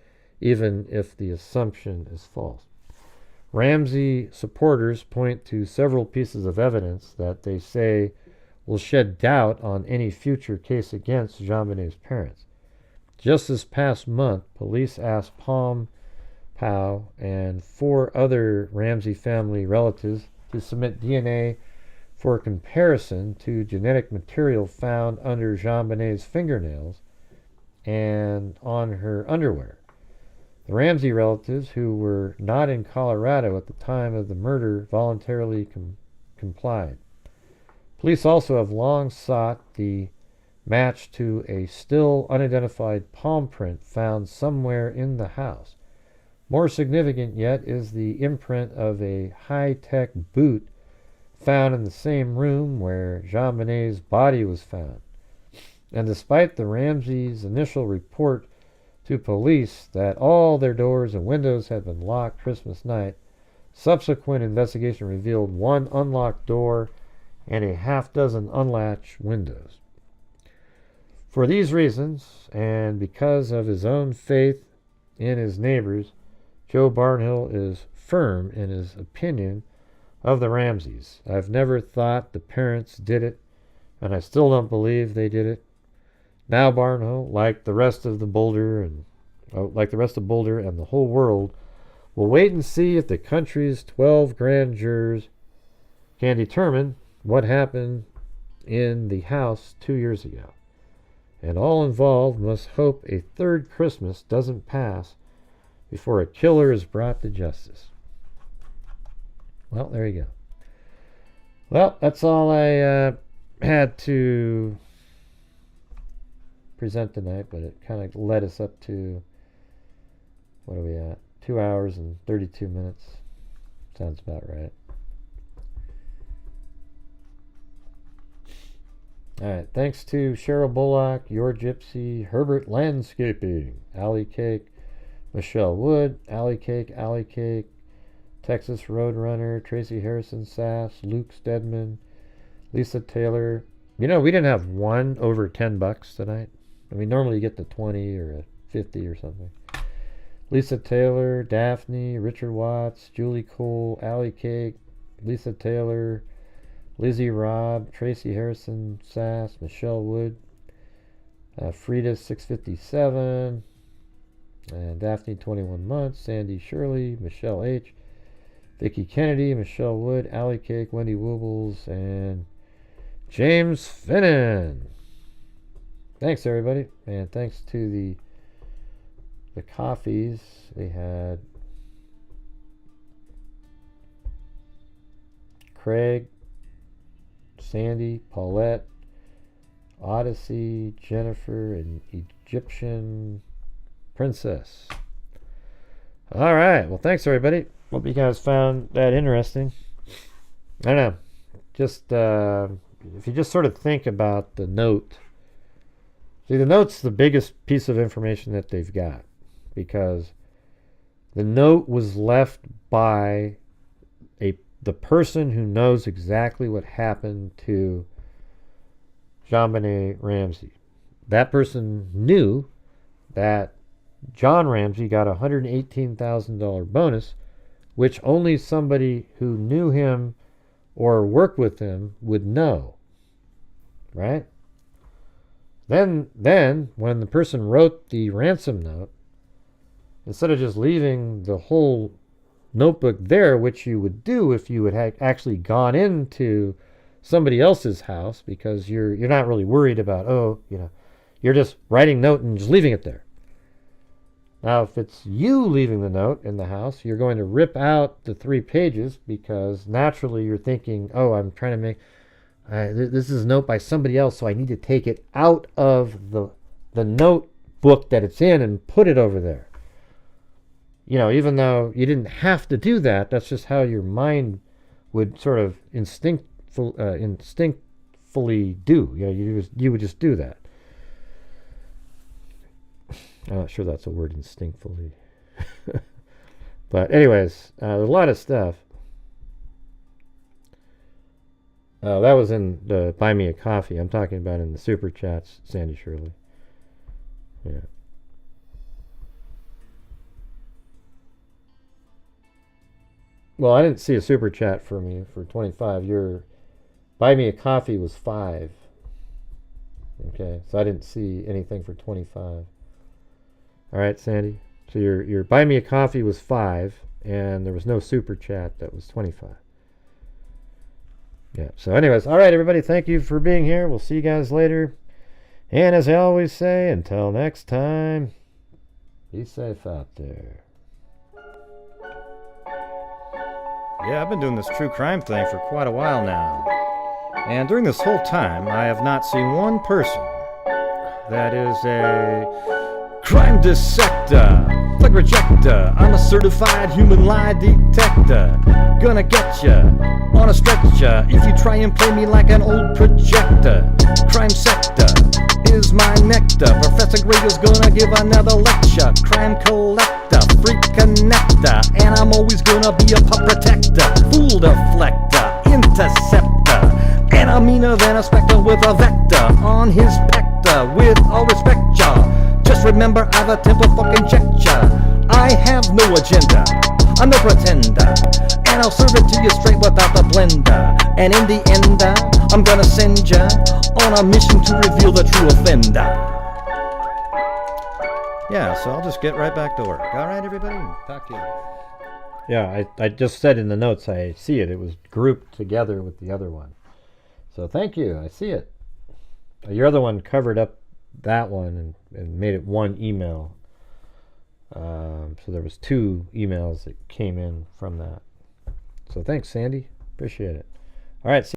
[SPEAKER 4] even if the assumption is false. Ramsey supporters point to several pieces of evidence that they say will shed doubt on any future case against JonBenet's parents. Just this past month, police asked Palm, Pow, and 4 other Ramsey family relatives to submit DNA for comparison to genetic material found under JonBenet's fingernails and on her underwear. The Ramsey relatives, who were not in Colorado at the time of the murder, voluntarily complied. Police also have long sought the match to a still unidentified palm print found somewhere in the house. More significant yet is the imprint of a high-tech boot found in the same room where JonBenet's body was found. And despite the Ramseys' initial report to police that all their doors and windows had been locked Christmas night, subsequent investigation revealed 1 unlocked door and a half-dozen unlatched windows. For these reasons, and because of his own faith in his neighbors, Joe Barnhill is firm in his opinion of the Ramseys. I've never thought the parents did it, and I still don't believe they did it. Now Barnhill, like the rest of Boulder and the whole world, will wait and see if the country's 12 grand jurors can determine what happened in the house 2 years ago. And all involved must hope a third Christmas doesn't pass before a killer is brought to justice. Well, there you go. Well, that's all I had to present tonight, but it kind of led us up to, what are we at? 2 hours and 32 minutes. Sounds about right. All right, thanks to Cheryl Bullock, Your Gypsy, Herbert Landscaping, Alley Cake, Michelle Wood, Alley Cake, Texas Roadrunner, Tracy Harrison Sass, Luke Stedman, Lisa Taylor. You know, we didn't have one over $10 tonight. I mean, normally you get the 20 or a 50 or something. Lisa Taylor, Daphne, Richard Watts, Julie Cole, Alley Cake, Lisa Taylor, Lizzie Robb, Tracy Harrison Sass, Michelle Wood, Frida 657, and Daphne 21 months, Sandy Shirley, Michelle H, Vicki Kennedy, Michelle Wood, Alley Cake, Wendy Woobles, and James Finnan. Thanks everybody, and thanks to the coffees. We had Craig, Sandy, Paulette, Odyssey, Jennifer, and Egyptian Princess. All right, well, thanks everybody. Hope you guys found that interesting. I don't know, just if you just sort of think about the note. See, the note's the biggest piece of information that they've got, because the note was left by the person who knows exactly what happened to JonBenet Ramsey. That person knew that John Ramsey got a $118,000 bonus, which only somebody who knew him or worked with him would know, right? Then when the person wrote the ransom note, instead of just leaving the whole notebook there, which you would do if you had actually gone into somebody else's house, because you're not really worried about, you're just writing note and just leaving it there. Now, if it's you leaving the note in the house, you're going to rip out the 3 pages, because naturally you're thinking, I'm trying to make this is a note by somebody else, so I need to take it out of the notebook that it's in and put it over there. You know, even though you didn't have to do that, that's just how your mind would sort of instinctively do. You would just do that. I'm not sure that's a word, instinctively. But anyways, there's a lot of stuff. That was in the Buy Me a Coffee. I'm talking about in the Super Chats, Sandy Shirley. Yeah. Well, I didn't see a Super Chat from you for 25. Your Buy Me a Coffee was 5. Okay, so I didn't see anything for 25. All right, Sandy. So your Buy Me a Coffee was 5, and there was no Super Chat that was 25. Yeah, so anyways, all right, everybody, thank you for being here. We'll see you guys later. And as I always say, until next time, be safe out there.
[SPEAKER 1] Yeah, I've been doing this true crime thing for quite a while now. And during this whole time, I have not seen one person that is a crime dissector, plug rejector. I'm a certified human lie detector. Gonna get ya on a stretcher if you try and play me like an old projector. Crime sector is my nectar. Professor Gragel's gonna give another lecture. Crime collector, freak connector, and I'm always gonna be a pup protector. Fool deflector, interceptor, and I'm meaner than a spectre with a vector on his pector. With all respect, y'all, just remember I've a temper fucking checked ya. I have no agenda, I'm no pretender, and I'll serve it to you straight without the blender. And in the end, I'm gonna send ya on a mission to reveal the true offender. Yeah, so I'll just get right back to work. All right, everybody, talk to you.
[SPEAKER 4] Yeah, I just said in the notes, I see it. It was grouped together with the other one. So thank you, I see it. Your other one covered up that one and made it one email. So there was 2 emails that came in from that. So thanks, Sandy. Appreciate it. All right.